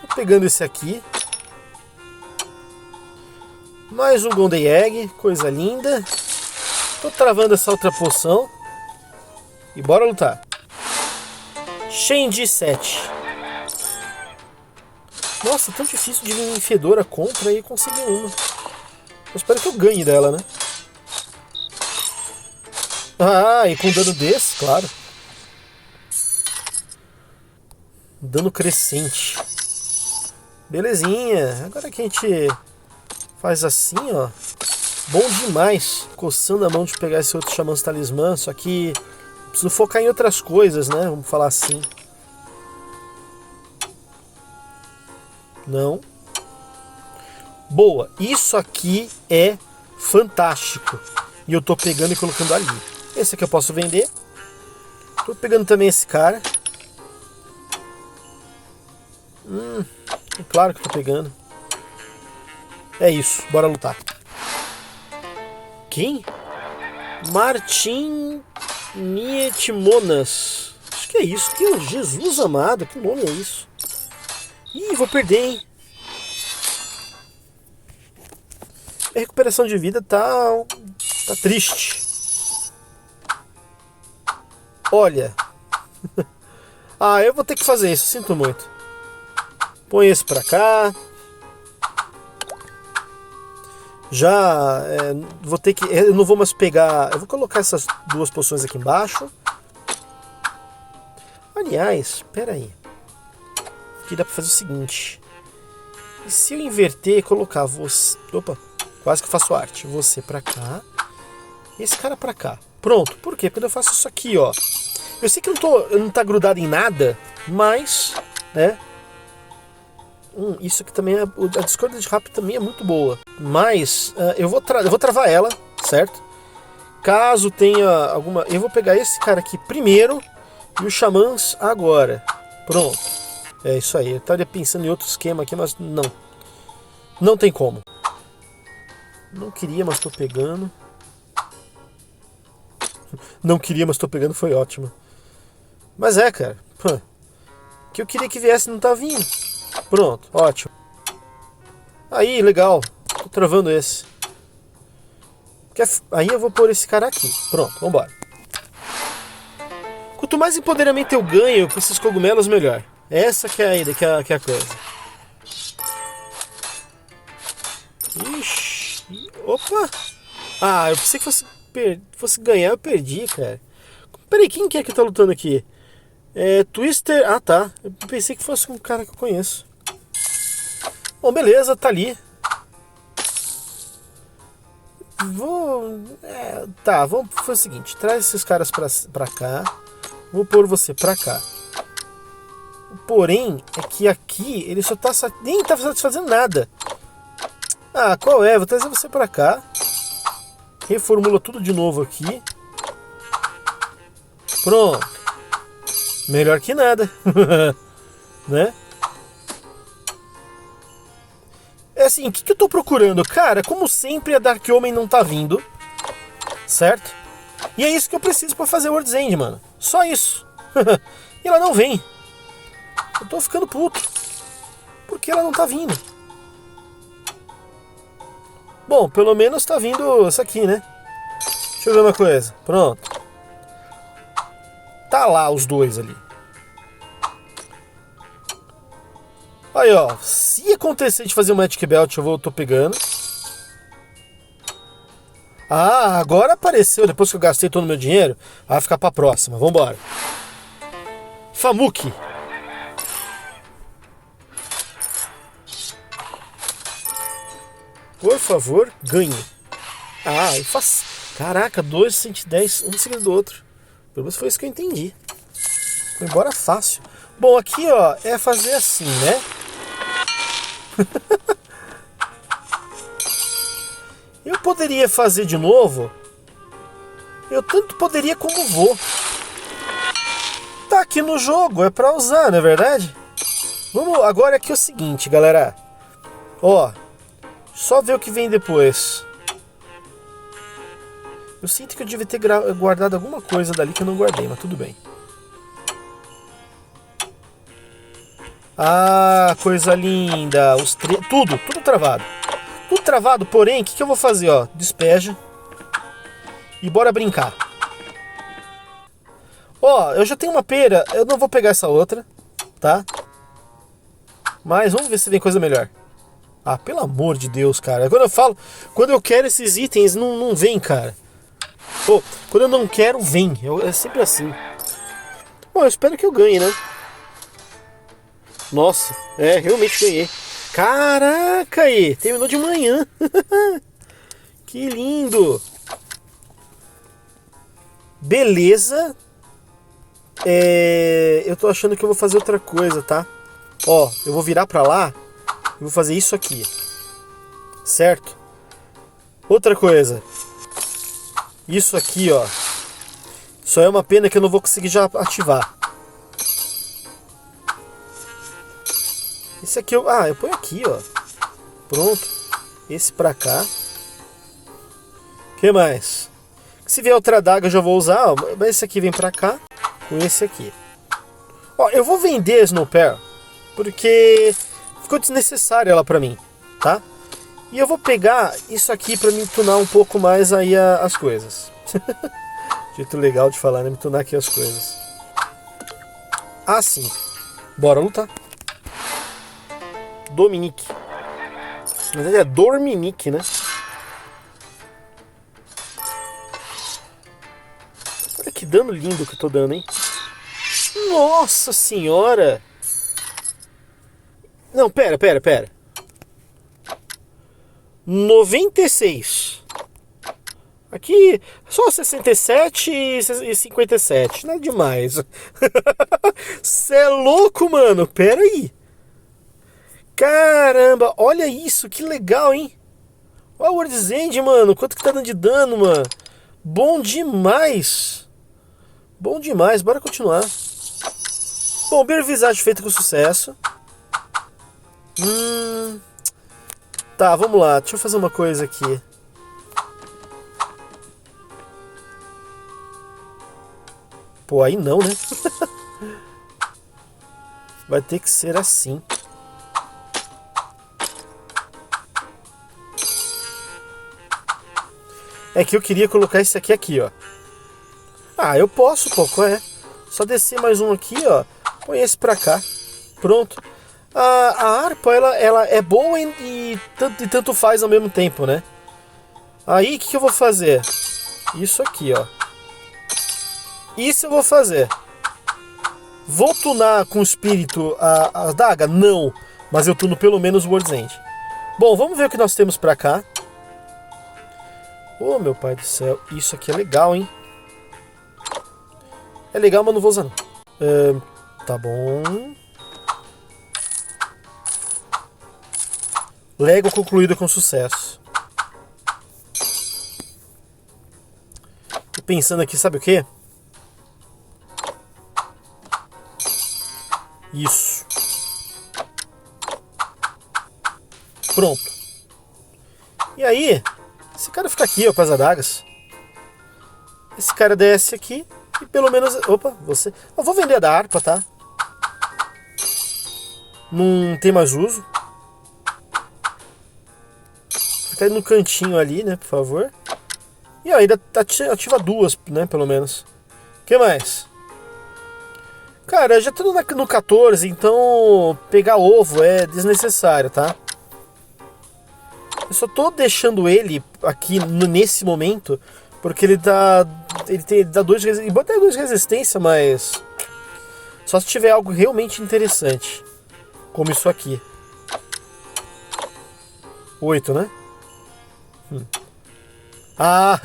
S1: Tô pegando esse aqui. Mais um Golden Egg. Coisa linda. Tô travando essa outra poção. E bora lutar. Shenji 7. Nossa, tão difícil de vir em Fedora contra e conseguir uma. Eu espero que eu ganhe dela, né? Ah, e com dano desse, claro. Dano crescente. Belezinha. Agora que a gente faz assim, ó. Bom demais. Coçando a mão de pegar esse outro Xamãs Talismã. Só que preciso focar em outras coisas, né? Vamos falar assim. Não. Boa. Isso aqui é fantástico. E eu tô pegando e colocando ali. Esse aqui eu posso vender. Tô pegando também esse cara. Claro que eu tô pegando. É isso. Bora lutar. Quem? Martin Nietmonas. Acho que é isso. Que Jesus amado. Que nome é isso? Ih, vou perder, hein? A recuperação de vida tá triste. Olha. Eu vou ter que fazer isso. Sinto muito. Põe esse pra cá. Já vou ter que... Eu não vou mais pegar... Eu vou colocar essas duas poções aqui embaixo. Aliás, espera aí. Aqui dá pra fazer o seguinte. E se eu inverter e colocar você... Opa, quase que eu faço arte. Você pra cá. E esse cara pra cá. Pronto. Por quê? Porque eu faço isso aqui, ó. Eu sei que não tá grudado em nada, mas... né? Isso aqui também é... A discórdia de rap também é muito boa. Mas eu vou travar ela, certo? Caso tenha alguma... Eu vou pegar esse cara aqui primeiro e os xamãs agora. Pronto. É isso aí. Eu estaria pensando em outro esquema aqui, mas não. Não tem como. Não queria, mas tô pegando. Não queria, mas tô pegando foi ótimo. Mas cara. Que eu queria que viesse não tá vindo. Pronto, ótimo. Aí, legal. Tô travando esse. Aí eu vou pôr esse cara aqui. Pronto, vambora. Quanto mais empoderamento eu ganho com esses cogumelos, melhor. Essa que é a ideia, que é a coisa. Ixi. Opa. Eu pensei que fosse ganhar, eu perdi, cara. Peraí, quem que é que tá lutando aqui? Twister... Ah, tá. Eu pensei que fosse um cara que eu conheço. Bom, beleza, tá ali. Vamos fazer o seguinte. Traz esses caras pra cá. Vou pôr você pra cá. Porém, é que aqui ele só tá... Nem tá fazendo nada. Qual é? Vou trazer você pra cá. Reformula tudo de novo aqui. Pronto. Melhor que nada. Né? É assim, o que eu tô procurando? Cara, como sempre a Dark Omen não tá vindo. Certo? E é isso que eu preciso pra fazer World's End, mano. Só isso. E ela não vem. Eu tô ficando puto. Por que ela não tá vindo? Bom, pelo menos tá vindo essa aqui, né? Deixa eu ver uma coisa. Pronto. Tá lá os dois ali. Aí, ó. Se acontecer de fazer o Magic Belt, tô pegando. Ah, agora apareceu. Depois que eu gastei todo o meu dinheiro, vai ficar pra próxima. Vambora. Famuki. Por favor, ganhe. Ah, eu faço. Caraca, 2, 110, um em seguida do outro. Pelo menos foi isso que eu entendi. Foi embora fácil. Bom, aqui, ó, é fazer assim, né? Eu poderia fazer de novo. Eu tanto poderia como vou. Tá aqui no jogo, é pra usar, não é verdade? Vamos, agora aqui é o seguinte, galera. Ó, só ver o que vem depois. Eu sinto que eu devia ter guardado alguma coisa dali que eu não guardei, mas tudo bem. Ah, coisa linda. Tudo travado. Tudo travado, porém, o que eu vou fazer? Ó, despeja. E bora brincar. Ó, eu já tenho uma pera. Eu não vou pegar essa outra, tá? Mas vamos ver se vem coisa melhor. Ah, pelo amor de Deus, cara. Quando eu quero esses itens, não vem, cara. Pô, quando eu não quero, vem. É sempre assim. Bom, eu espero que eu ganhe, né? Nossa, realmente ganhei. Caraca, aí, terminou de manhã. Que lindo. Beleza. Eu tô achando que eu vou fazer outra coisa, tá? Ó, eu vou virar pra lá e vou fazer isso aqui. Certo? Outra coisa. Isso aqui, ó. Só é uma pena que eu não vou conseguir já ativar. Esse aqui eu ponho aqui, ó. Pronto. Esse pra cá. O que mais? Se vier outra adaga eu já vou usar, ó. Mas esse aqui vem pra cá. Com esse aqui. Ó, eu vou vender a Snowpearl. Porque ficou desnecessária ela pra mim, tá? E eu vou pegar isso aqui pra me tunar um pouco mais aí as coisas. Jeito legal de falar, né? Me tunar aqui as coisas. Assim. Bora lutar. Dominique. Na verdade é Dorminique, né? Olha que dano lindo que eu tô dando, hein? Nossa senhora! Não, pera. 96. Aqui só 67 e 57. Não é demais. Cê é louco, mano. Pera aí. Caramba, olha isso. Que legal, hein? Olha o World's End, mano. Quanto que tá dando de dano, mano. Bom demais. Bom demais. Bora continuar. Bom, Beer Visage feito com sucesso. Tá, vamos lá. Deixa eu fazer uma coisa aqui. Pô, aí não, né? Vai ter que ser assim. É que eu queria colocar esse aqui, ó. Ah, eu posso, pô, qual é? Só descer mais um aqui, ó. Põe esse pra cá. Pronto. A harpa, ela é boa e tanto faz ao mesmo tempo, né? Aí, o que eu vou fazer? Isso aqui, ó. Isso eu vou fazer. Vou tunar com o espírito a adaga? Não. Mas eu tuno pelo menos o World's End. Bom, vamos ver o que nós temos pra cá. Oh, meu pai do céu. Isso aqui é legal, hein? É legal, mas não vou usar não. Tá bom. Lego concluído com sucesso. Tô pensando aqui, sabe o quê? Isso. Pronto. E aí, esse cara fica aqui, ó, com as adagas. Esse cara desce aqui e pelo menos... Opa, você... Eu vou vender a da harpa, tá? Não tem mais uso. Fica aí no cantinho ali, né, por favor. E ó, ainda ativa duas, né, pelo menos. O que mais? Cara, já tô no 14, então pegar ovo é desnecessário, tá? Eu só tô deixando ele aqui nesse momento porque ele dá. Ele dá dois. Embora tenha dois resistência, mas. Só se tiver algo realmente interessante. Como isso aqui. 8, né? Ah!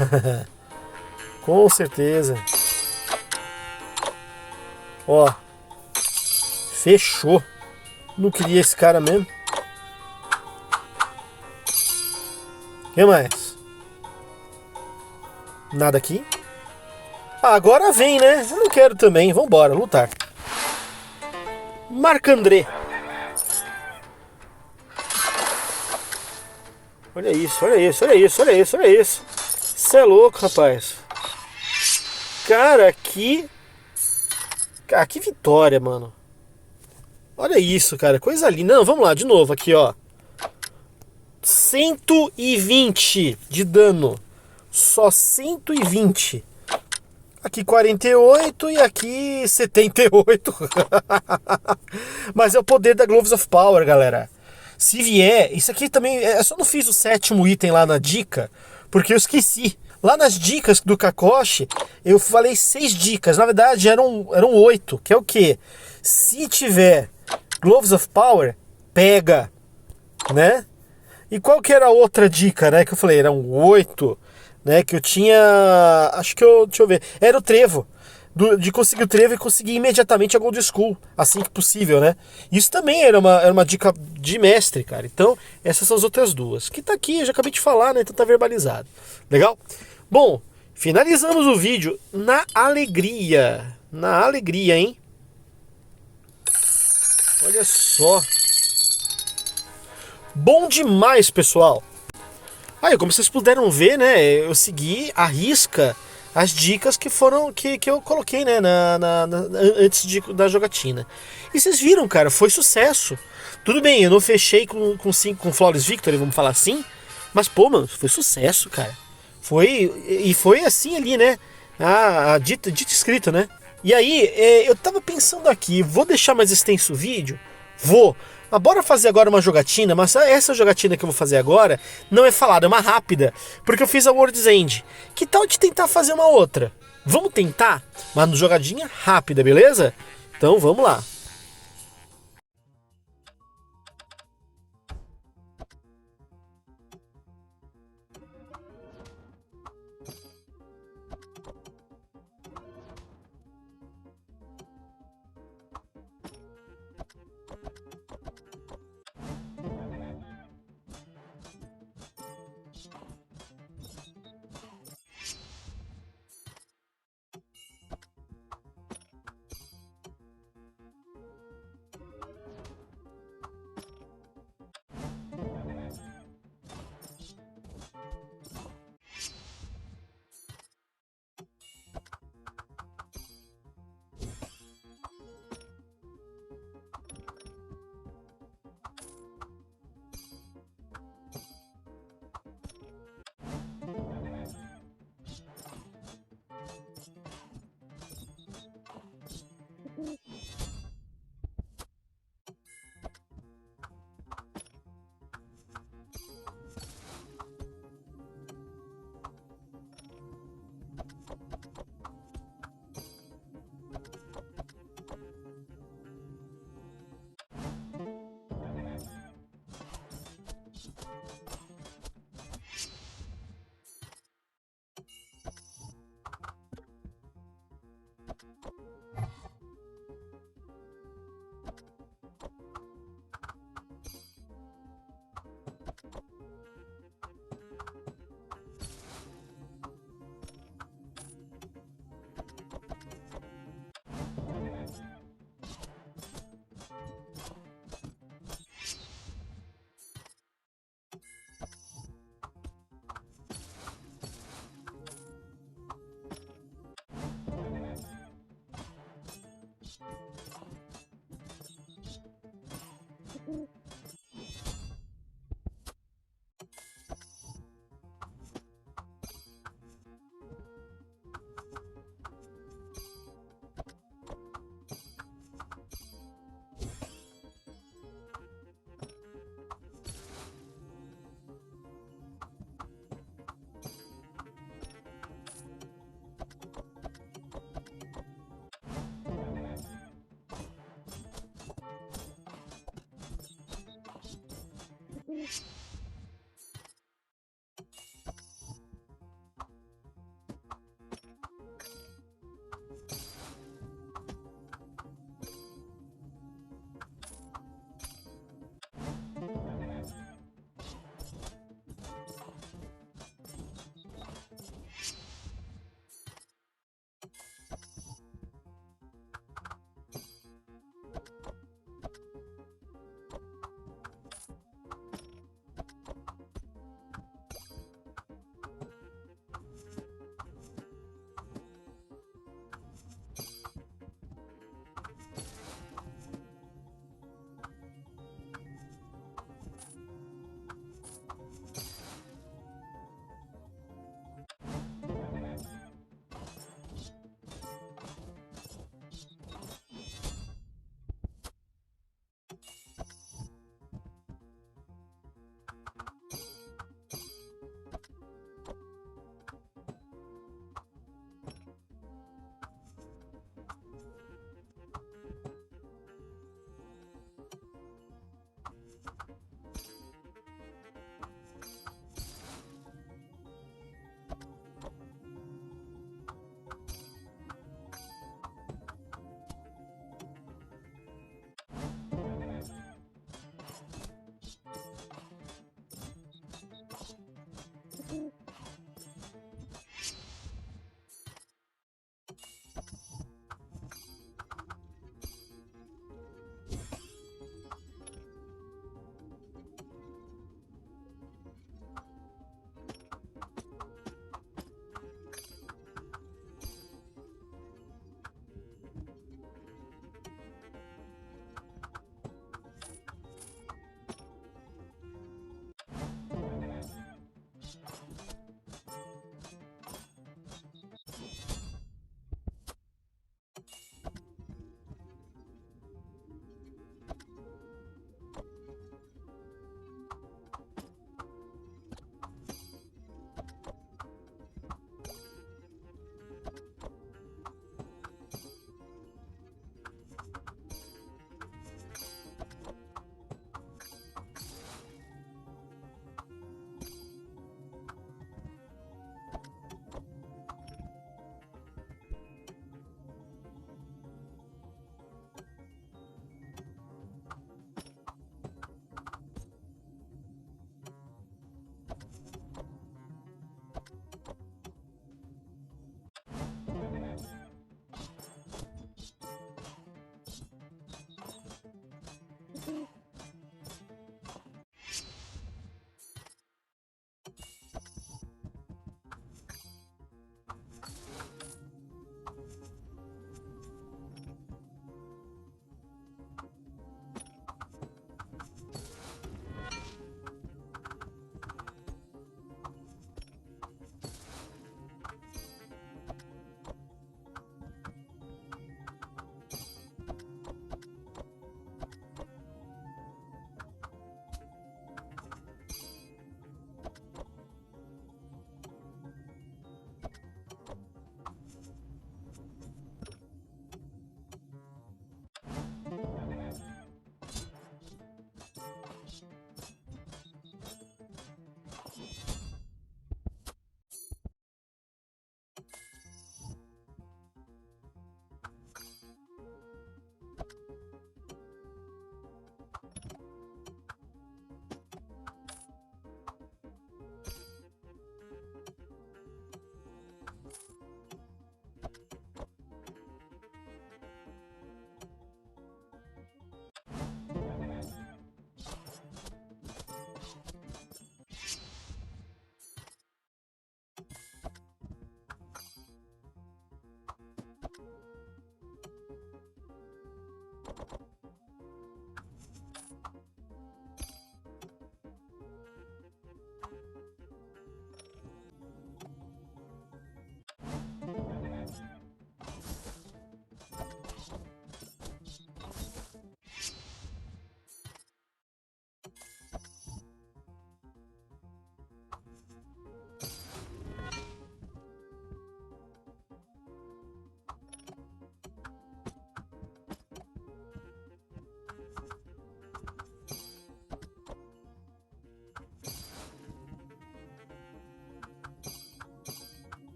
S1: Com certeza. Ó. Fechou. Não queria esse cara mesmo. O que mais? Nada aqui. Ah, agora vem, né? Eu não quero também. Vambora, lutar. Marc-André. Olha isso, olha isso, olha isso, olha isso, olha isso. Você é louco, rapaz. Cara, que. Ah, que vitória, mano. Olha isso, cara. Coisa linda. Não, vamos lá, de novo aqui, ó. 120 de dano. Só 120. Aqui 48 e aqui 78. Mas é o poder da Gloves of Power, galera. Se vier, isso aqui também. Eu só não fiz o sétimo item lá na dica, porque eu esqueci. Lá nas dicas do Kakashi, eu falei 6 dicas. Na verdade, eram 8. Que é o quê? Se tiver Gloves of Power, pega, né? E qual que era a outra dica, né? Que eu falei, eram 8, né? Que eu tinha. Acho que eu. Deixa eu ver. Era o trevo. De conseguir o trevo e conseguir imediatamente a Gold School, assim que possível, né? Isso também era uma dica de mestre, cara. Então, essas são as outras duas. Que tá aqui, eu já acabei de falar, né? Então tá verbalizado. Legal? Bom, finalizamos o vídeo na alegria. Na alegria, hein? Olha só. Bom demais, pessoal. Aí, como vocês puderam ver, né, eu segui à risca as dicas que foram que eu coloquei, né, antes da jogatina. E vocês viram, cara, foi sucesso. Tudo bem, eu não fechei com Flawless Victory, vamos falar assim, mas pô, mano, foi sucesso, cara. Foi assim ali, né? A dita escrita, né? E aí, eu tava pensando aqui, vou deixar mais extenso o vídeo? Vou. Mas bora fazer agora uma jogatina, mas essa jogatina que eu vou fazer agora não é falada, é uma rápida, porque eu fiz a World's End. Que tal de tentar fazer uma outra? Vamos tentar? Mas jogadinha rápida, beleza? Então vamos lá.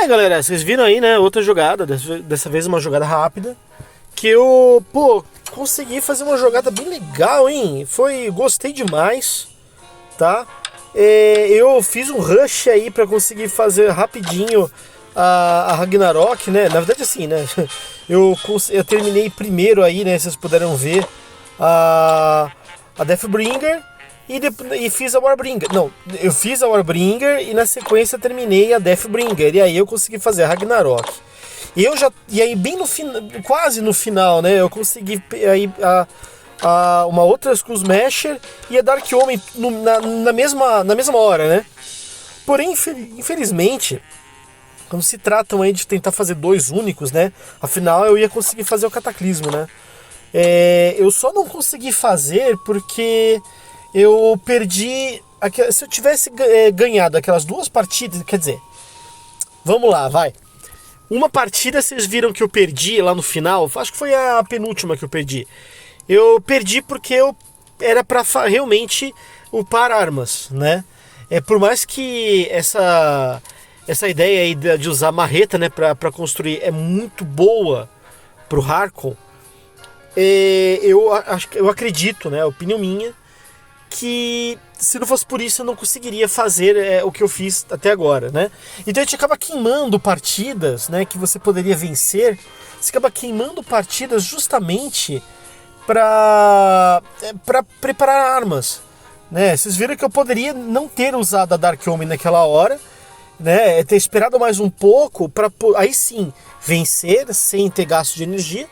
S1: Galera, vocês viram aí, né, outra jogada, dessa vez uma jogada rápida, que eu, consegui fazer uma jogada bem legal, hein, gostei demais, tá, eu fiz um rush aí pra conseguir fazer rapidinho a Ragnarok, né, na verdade assim, né, eu terminei primeiro aí, né, vocês puderam ver a Deathbringer, e fiz a Warbringer. Não, eu fiz a Warbringer e na sequência terminei a Deathbringer. E aí eu consegui fazer a Ragnarok. E aí bem no final, quase no final, né? Eu consegui aí uma outra Skull Smasher e a Dark Omen na mesma hora, né? Porém, infelizmente, quando se tratam aí de tentar fazer dois únicos, né? Afinal, eu ia conseguir fazer o Cataclismo, né? Eu só não consegui fazer porque eu perdi. Se eu tivesse ganhado aquelas duas partidas, quer dizer, vamos lá, vai. Uma partida vocês viram que eu perdi lá no final, acho que foi a penúltima que eu perdi. Eu perdi porque eu era pra realmente upar armas, né? Por mais que essa ideia aí de usar marreta, né, pra construir é muito boa pro Harkon, eu acredito, né, opinião minha, que se não fosse por isso eu não conseguiria fazer o que eu fiz até agora, né? Então a gente acaba queimando partidas, né, que você poderia vencer. Você acaba queimando partidas justamente para preparar armas, né? Vocês viram que eu poderia não ter usado a Dark Omen naquela hora, né? Ter esperado mais um pouco para aí sim vencer sem ter gasto de energia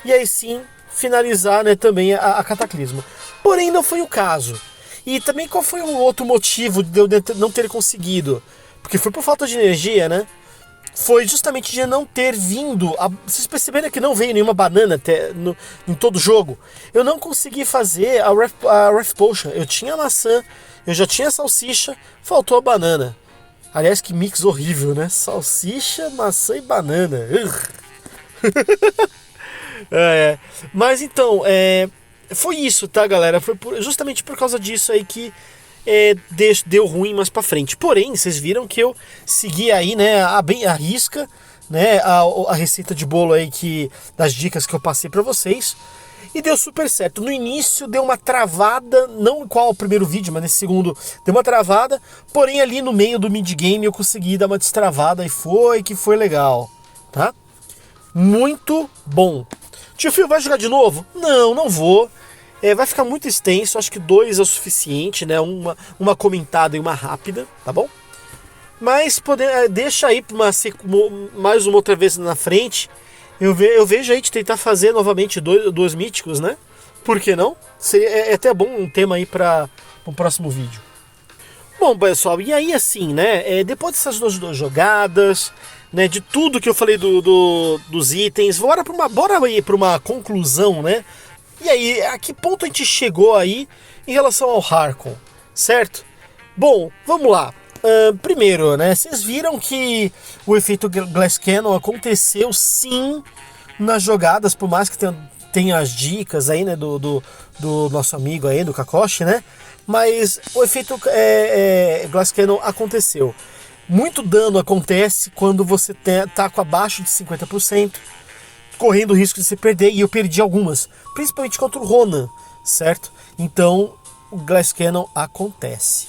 S1: e aí sim finalizar, né, também a Cataclismo. Porém, não foi o caso. E também qual foi o outro motivo de eu não ter conseguido? Porque foi por falta de energia, né? Foi justamente de não ter vindo. Vocês perceberam que não veio nenhuma banana em todo o jogo? Eu não consegui fazer a Wrath Potion. Eu tinha a maçã, eu já tinha a salsicha, faltou a banana. Aliás, que mix horrível, né? Salsicha, maçã e banana. Mas então, foi isso, tá, galera? Foi justamente por causa disso aí que deu ruim mais pra frente. Porém, vocês viram que eu segui aí, né, a risca, né, a receita de bolo aí das dicas que eu passei pra vocês. E deu super certo. No início deu uma travada, não igual ao primeiro vídeo, mas nesse segundo deu uma travada. Porém, ali no meio do mid-game eu consegui dar uma destravada e foi legal, tá? Muito bom. Tio Phil, vai jogar de novo? Não, não vou. Vai ficar muito extenso, acho que 2 é o suficiente, né? Uma comentada e uma rápida, tá bom? Mas deixa aí pra mais uma outra vez na frente. Eu vejo aí de tentar fazer novamente dois míticos, né? Por que não? É até bom um tema aí para um próximo vídeo. Bom, pessoal, e aí assim, né? Depois dessas duas jogadas, né? De tudo que eu falei dos itens, bora ir para uma conclusão, né? E aí, a que ponto a gente chegou aí em relação ao Harkon, certo? Bom, vamos lá. Primeiro, né? Vocês viram que o efeito Glass Cannon aconteceu sim nas jogadas, por mais que tenha as dicas aí, né? Do nosso amigo aí, do Kakoshi, né? Mas o efeito Glass Cannon aconteceu. Muito dano acontece quando você tá com abaixo de 50%. Correndo o risco de se perder, e eu perdi algumas, principalmente contra o Ronan, certo? Então, o Glass Cannon acontece.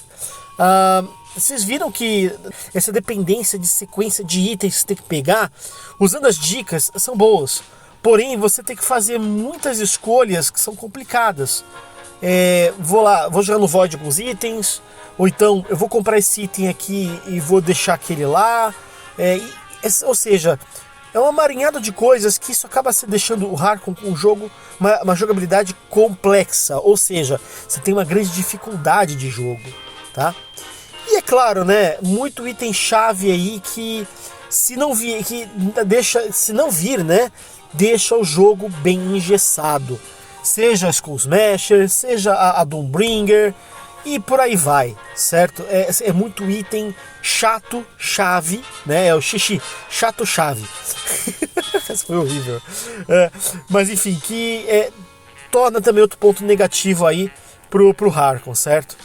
S1: Vocês viram que essa dependência de sequência de itens que você tem que pegar, usando as dicas, são boas. Porém, você tem que fazer muitas escolhas que são complicadas. Vou jogar no Void alguns itens, ou então eu vou comprar esse item aqui e vou deixar aquele lá. Ou seja, é uma marinhada de coisas que isso acaba se deixando o Harkon com o jogo uma jogabilidade complexa. Ou seja, você tem uma grande dificuldade de jogo, tá? E é claro, né? Muito item-chave aí que se não vir, né? Deixa o jogo bem engessado. Seja a Skull Smasher, seja a Doombringer e por aí vai, certo? É muito item chato-chave, né? É o xixi, chato-chave. Isso foi horrível. Mas enfim, que torna também outro ponto negativo aí pro Harkon, certo?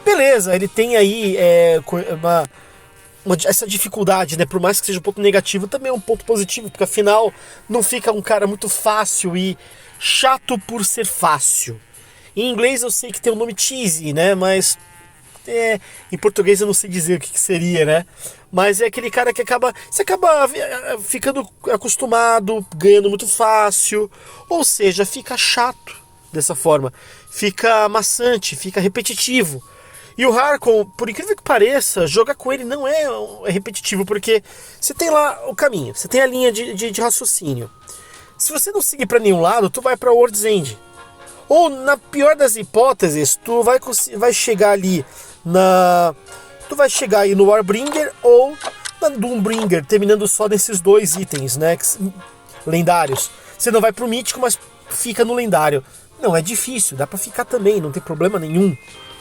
S1: Beleza, ele tem aí essa dificuldade, né? Por mais que seja um ponto negativo, também é um ponto positivo, porque afinal não fica um cara muito fácil e chato por ser fácil. Em inglês eu sei que tem o nome cheesy, né? Mas em português eu não sei dizer o que seria, né? Mas é aquele cara que você acaba ficando acostumado, ganhando muito fácil. Ou seja, fica chato dessa forma. Fica maçante, fica repetitivo. E o Harkon, por incrível que pareça, jogar com ele não é repetitivo, porque você tem lá o caminho, você tem a linha de raciocínio. Se você não seguir para nenhum lado, tu vai para World's End. Ou, na pior das hipóteses, tu vai chegar ali tu vai chegar aí no Warbringer ou na Doombringer, terminando só nesses 2 itens, né? Lendários. Você não vai pro mítico, mas fica no lendário. Não, é difícil, dá pra ficar também, não tem problema nenhum,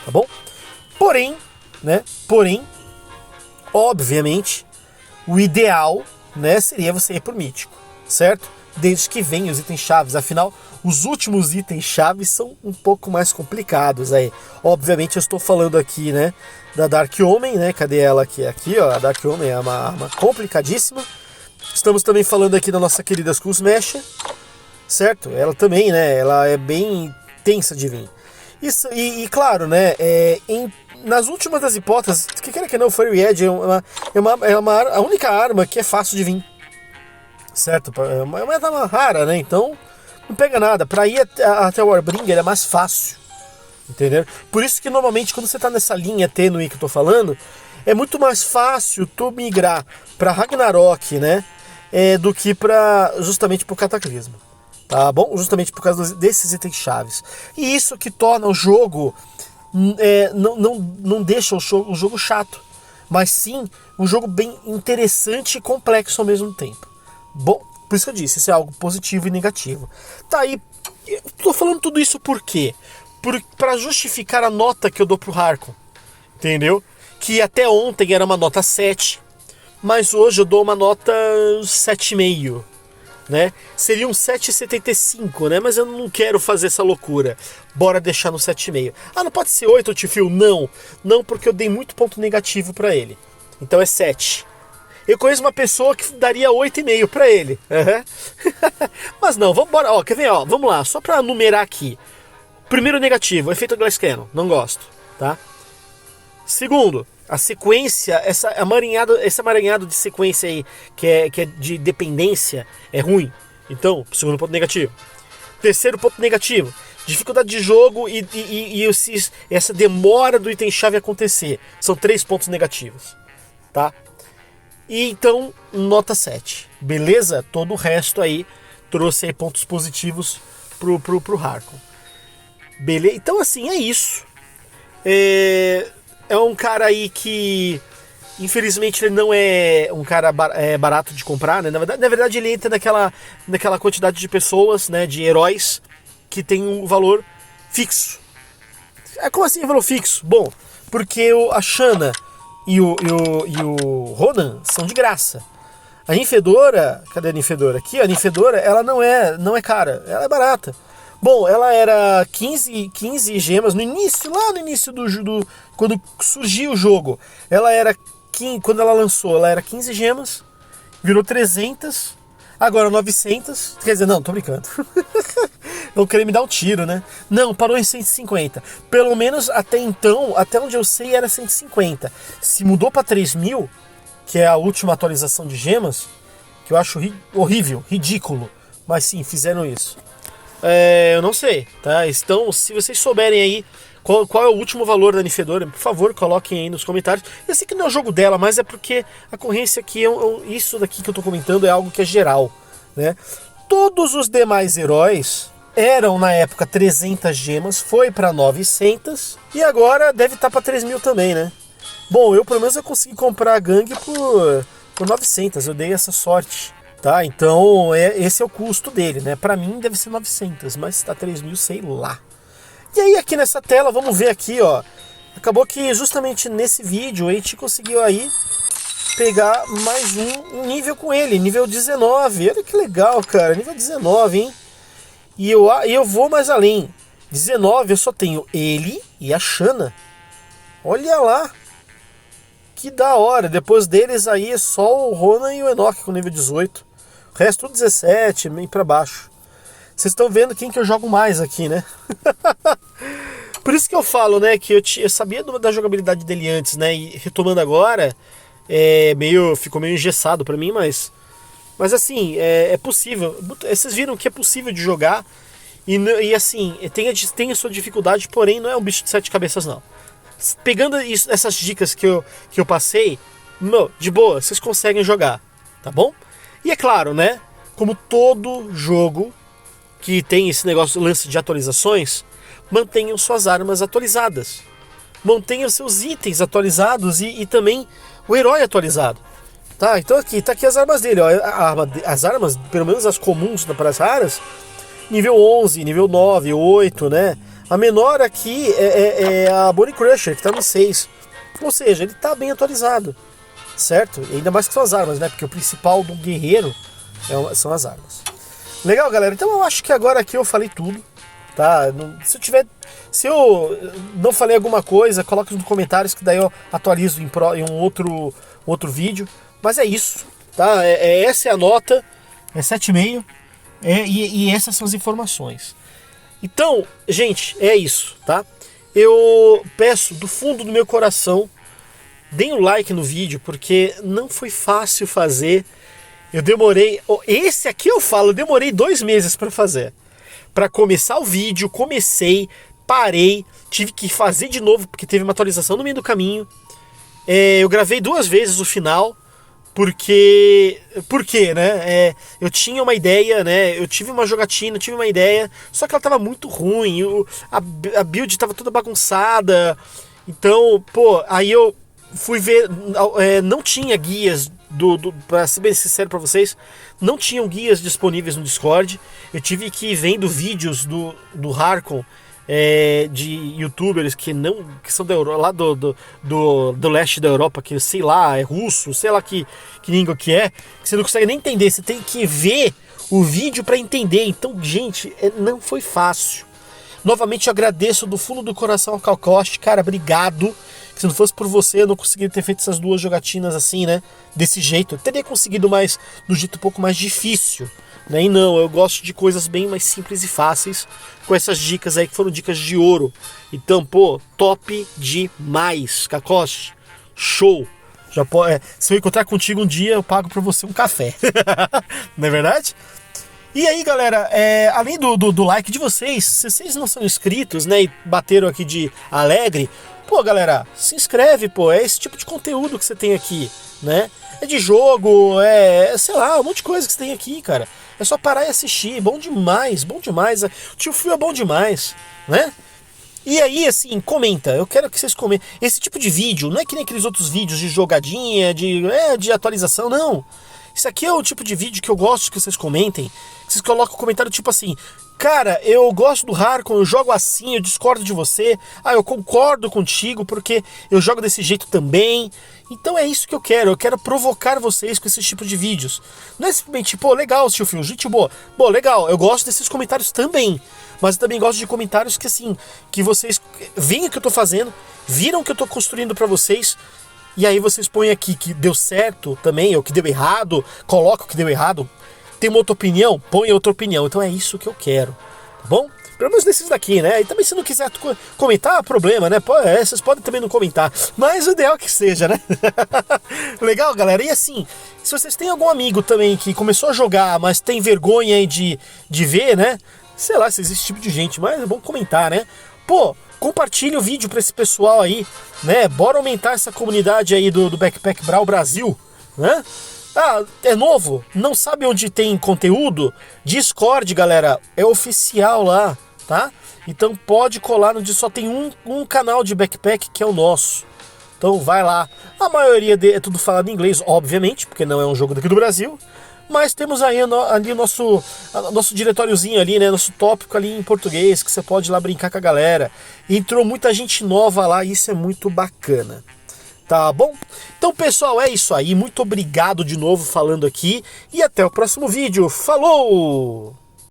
S1: tá bom? Porém, obviamente, o ideal, né, seria você ir pro mítico, certo? Desde que venham os itens chaves, afinal, os últimos itens chaves são um pouco mais complicados aí. Obviamente eu estou falando aqui, né, da Dark Omen, né, cadê ela aqui? Aqui, ó, a Dark Omen é uma arma complicadíssima. Estamos também falando aqui da nossa querida Skull Smasher, certo? Ela também, né, ela é bem tensa de vir. Isso, e claro, né, nas últimas das hipóteses, que quer que não, o Fairy Edge é a única arma que é fácil de vir. Certo? É uma arma rara, né? Então não pega nada. Pra ir até o Warbringer é mais fácil. Entendeu? Por isso que normalmente quando você tá nessa linha tênue que eu tô falando, é muito mais fácil tu migrar pra Ragnarok, né? Do que justamente pro Cataclismo. tá bom? Justamente por causa desses itens chaves. E isso que torna o jogo, não deixa o jogo chato, mas sim um jogo bem interessante e complexo ao mesmo tempo. Bom, por isso que eu disse, isso é algo positivo e negativo. Tá aí, eu tô falando tudo isso por quê? Para justificar a nota que eu dou pro Harkon, entendeu? Que até ontem era uma nota 7, mas hoje eu dou uma nota 7,5, né? Seria um 7,75, né? Mas eu não quero fazer essa loucura. Bora deixar no 7,5. Ah, não pode ser 8, Tio? Não. Não, porque eu dei muito ponto negativo para ele. Então é 7. Eu conheço uma pessoa que daria 8,5 para ele. Uhum. Mas não, vamos embora. Ó, quer ver? Ó, vamos lá, só para numerar aqui. Primeiro negativo, efeito Glass Cannon. Não gosto, tá? Segundo, a sequência, esse amaranhado de sequência aí, que é de dependência, é ruim. Então, segundo ponto negativo. Terceiro ponto negativo, dificuldade de jogo e essa demora do item-chave acontecer. São 3 pontos negativos, tá? E então, nota 7. Beleza? Todo o resto aí trouxe aí pontos positivos pro Harkon. Beleza? Então, assim, é isso. É um cara aí que, infelizmente, ele não é um cara barato de comprar, né? Na verdade, ele entra naquela quantidade de pessoas, né? De heróis que tem um valor fixo. Como assim valor fixo? Bom, porque a Shanna e o Ronan são de graça. A Ninfedora, cadê a Ninfedora? Aqui, a Ninfedora, ela não é cara, ela é barata. Bom, ela era 15 gemas no início, lá no início quando surgiu o jogo. Ela era, quando ela lançou, ela era 15 gemas, virou 300, agora 900. Quer dizer, não, tô brincando. Vão querer me dar um tiro, né? Não, parou em 150. Pelo menos até então, até onde eu sei, era 150. Se mudou pra 3.000, que é a última atualização de gemas, que eu acho horrível, ridículo, mas sim, fizeram isso. Eu não sei, tá? Então, se vocês souberem aí qual é o último valor da Ninfedora, por favor, coloquem aí nos comentários. Eu sei que não é o jogo dela, mas é porque a corrência aqui, isso daqui que eu tô comentando é algo que é geral, né? Todos os demais heróis eram na época 300 gemas, foi para 900 e agora deve estar para 3.000 também, né? Bom, eu pelo menos eu consegui comprar a gangue por 900, eu dei essa sorte. Tá, então esse é o custo dele, né? Pra mim deve ser 900, mas tá 3.000, sei lá. E aí aqui nessa tela, vamos ver aqui, ó. Acabou que justamente nesse vídeo a gente conseguiu aí pegar mais um nível com ele, nível 19. Olha que legal, cara, nível 19, hein? E eu vou mais além. 19 eu só tenho ele e a Shanna. Olha lá. Que da hora. Depois deles aí é só o Ronan e o Enoch com nível 18. O resto tudo 17, meio pra baixo. Vocês estão vendo quem que eu jogo mais aqui, né? Por isso que eu falo, né, que eu sabia da jogabilidade dele antes, né? E retomando agora, ficou meio engessado pra mim, mas assim, é possível. Vocês viram que é possível de jogar. E assim, tem a sua dificuldade, porém não é um bicho de 7 cabeças, não. Pegando essas dicas que eu passei, de boa, vocês conseguem jogar, tá bom? E é claro, né? Como todo jogo que tem esse lance de atualizações, mantenham suas armas atualizadas. Mantenham seus itens atualizados e também o herói atualizado. Tá, então tá aqui as armas dele, ó. As armas, pelo menos as comuns para as raras, nível 11, nível 9, 8, né? A menor aqui é a Bone Crusher, que tá no 6. Ou seja, ele tá bem atualizado, certo? E ainda mais que são as armas, né? Porque o principal do guerreiro são as armas. Legal, galera? Então eu acho que agora aqui eu falei tudo, tá? Se eu não falei alguma coisa, coloque nos comentários que daí eu atualizo em um outro vídeo. Mas é isso, tá? Essa é a nota, é 7,5, e essas são as informações. Então, gente, é isso, tá? Eu peço do fundo do meu coração, deem um like no vídeo, porque não foi fácil fazer. Eu demorei, esse aqui eu demorei 2 meses para fazer. Para começar o vídeo, parei, tive que fazer de novo, porque teve uma atualização no meio do caminho. Eu gravei 2 vezes o final, Por quê, né? Eu tinha uma ideia, né? Eu tive uma jogatina, tive uma ideia, só que ela tava muito ruim, a build tava toda bagunçada. Então, pô, aí eu fui ver, não tinha guias pra ser bem sincero pra vocês, não tinham guias disponíveis no Discord. Eu tive que ir vendo vídeos do Harkon, de youtubers que são da Europa, lá do leste da Europa, que sei lá, é russo, sei lá que língua que você não consegue nem entender, você tem que ver o vídeo pra entender. Então, gente, não foi fácil. Novamente eu agradeço do fundo do coração ao Calcoste, cara, obrigado. Se não fosse por você, eu não conseguiria ter feito essas duas jogatinas assim, né? Desse jeito. Eu teria conseguido mais, do jeito um pouco mais difícil, né? E não, eu gosto de coisas bem mais simples e fáceis, com essas dicas aí que foram dicas de ouro. Então, pô, top demais, Calcoste. Show. Se eu encontrar contigo um dia, eu pago pra você um café. Não é verdade? E aí, galera, além do like de vocês, se vocês não são inscritos, né, e bateram aqui de alegre, pô, galera, se inscreve, pô, é esse tipo de conteúdo que você tem aqui, né? É de jogo, sei lá, um monte de coisa que você tem aqui, cara. É só parar e assistir, bom demais, bom demais. O Tio Phil é bom demais, né? E aí, assim, comenta, eu quero que vocês comentem. Esse tipo de vídeo, não é que nem aqueles outros vídeos de jogadinha, de atualização, não. Isso aqui é o tipo de vídeo que eu gosto que vocês comentem. Vocês colocam um comentário tipo assim: cara, eu gosto do Harkon, eu jogo assim, eu discordo de você. Ah, eu concordo contigo porque eu jogo desse jeito também. Então é isso que eu quero provocar vocês com esse tipo de vídeos. Não é simplesmente, pô, legal, Tio Phil, gente boa. Pô, legal, eu gosto desses comentários também. Mas eu também gosto de comentários que assim, que vocês veem o que eu tô fazendo, viram o que eu tô construindo pra vocês. E aí vocês põem aqui que deu certo também, ou que deu errado, coloca o que deu errado. Tem uma outra opinião? Põe outra opinião. Então é isso que eu quero, tá bom? Pelo menos desses daqui, né? E também se não quiser comentar, problema, né? Vocês podem também não comentar. Mas o ideal é que seja, né? Legal, galera? E assim, se vocês têm algum amigo também que começou a jogar, mas tem vergonha aí de ver, né? Sei lá se existe esse tipo de gente, mas é bom comentar, né? Pô, compartilha o vídeo pra esse pessoal aí, né? Bora aumentar essa comunidade aí do Backpack Brawl Brasil, né? Ah, é novo? Não sabe onde tem conteúdo? Discord, galera, é oficial lá, tá? Então pode colar, só tem um canal de backpack que é o nosso. Então vai lá. A maioria é tudo falado em inglês, obviamente, porque não é um jogo daqui do Brasil. Mas temos aí ali o nosso diretóriozinho ali, né? Nosso tópico ali em português, que você pode ir lá brincar com a galera. Entrou muita gente nova lá e isso é muito bacana. Tá bom? Então, pessoal, é isso aí. Muito obrigado de novo falando aqui. E até o próximo vídeo. Falou!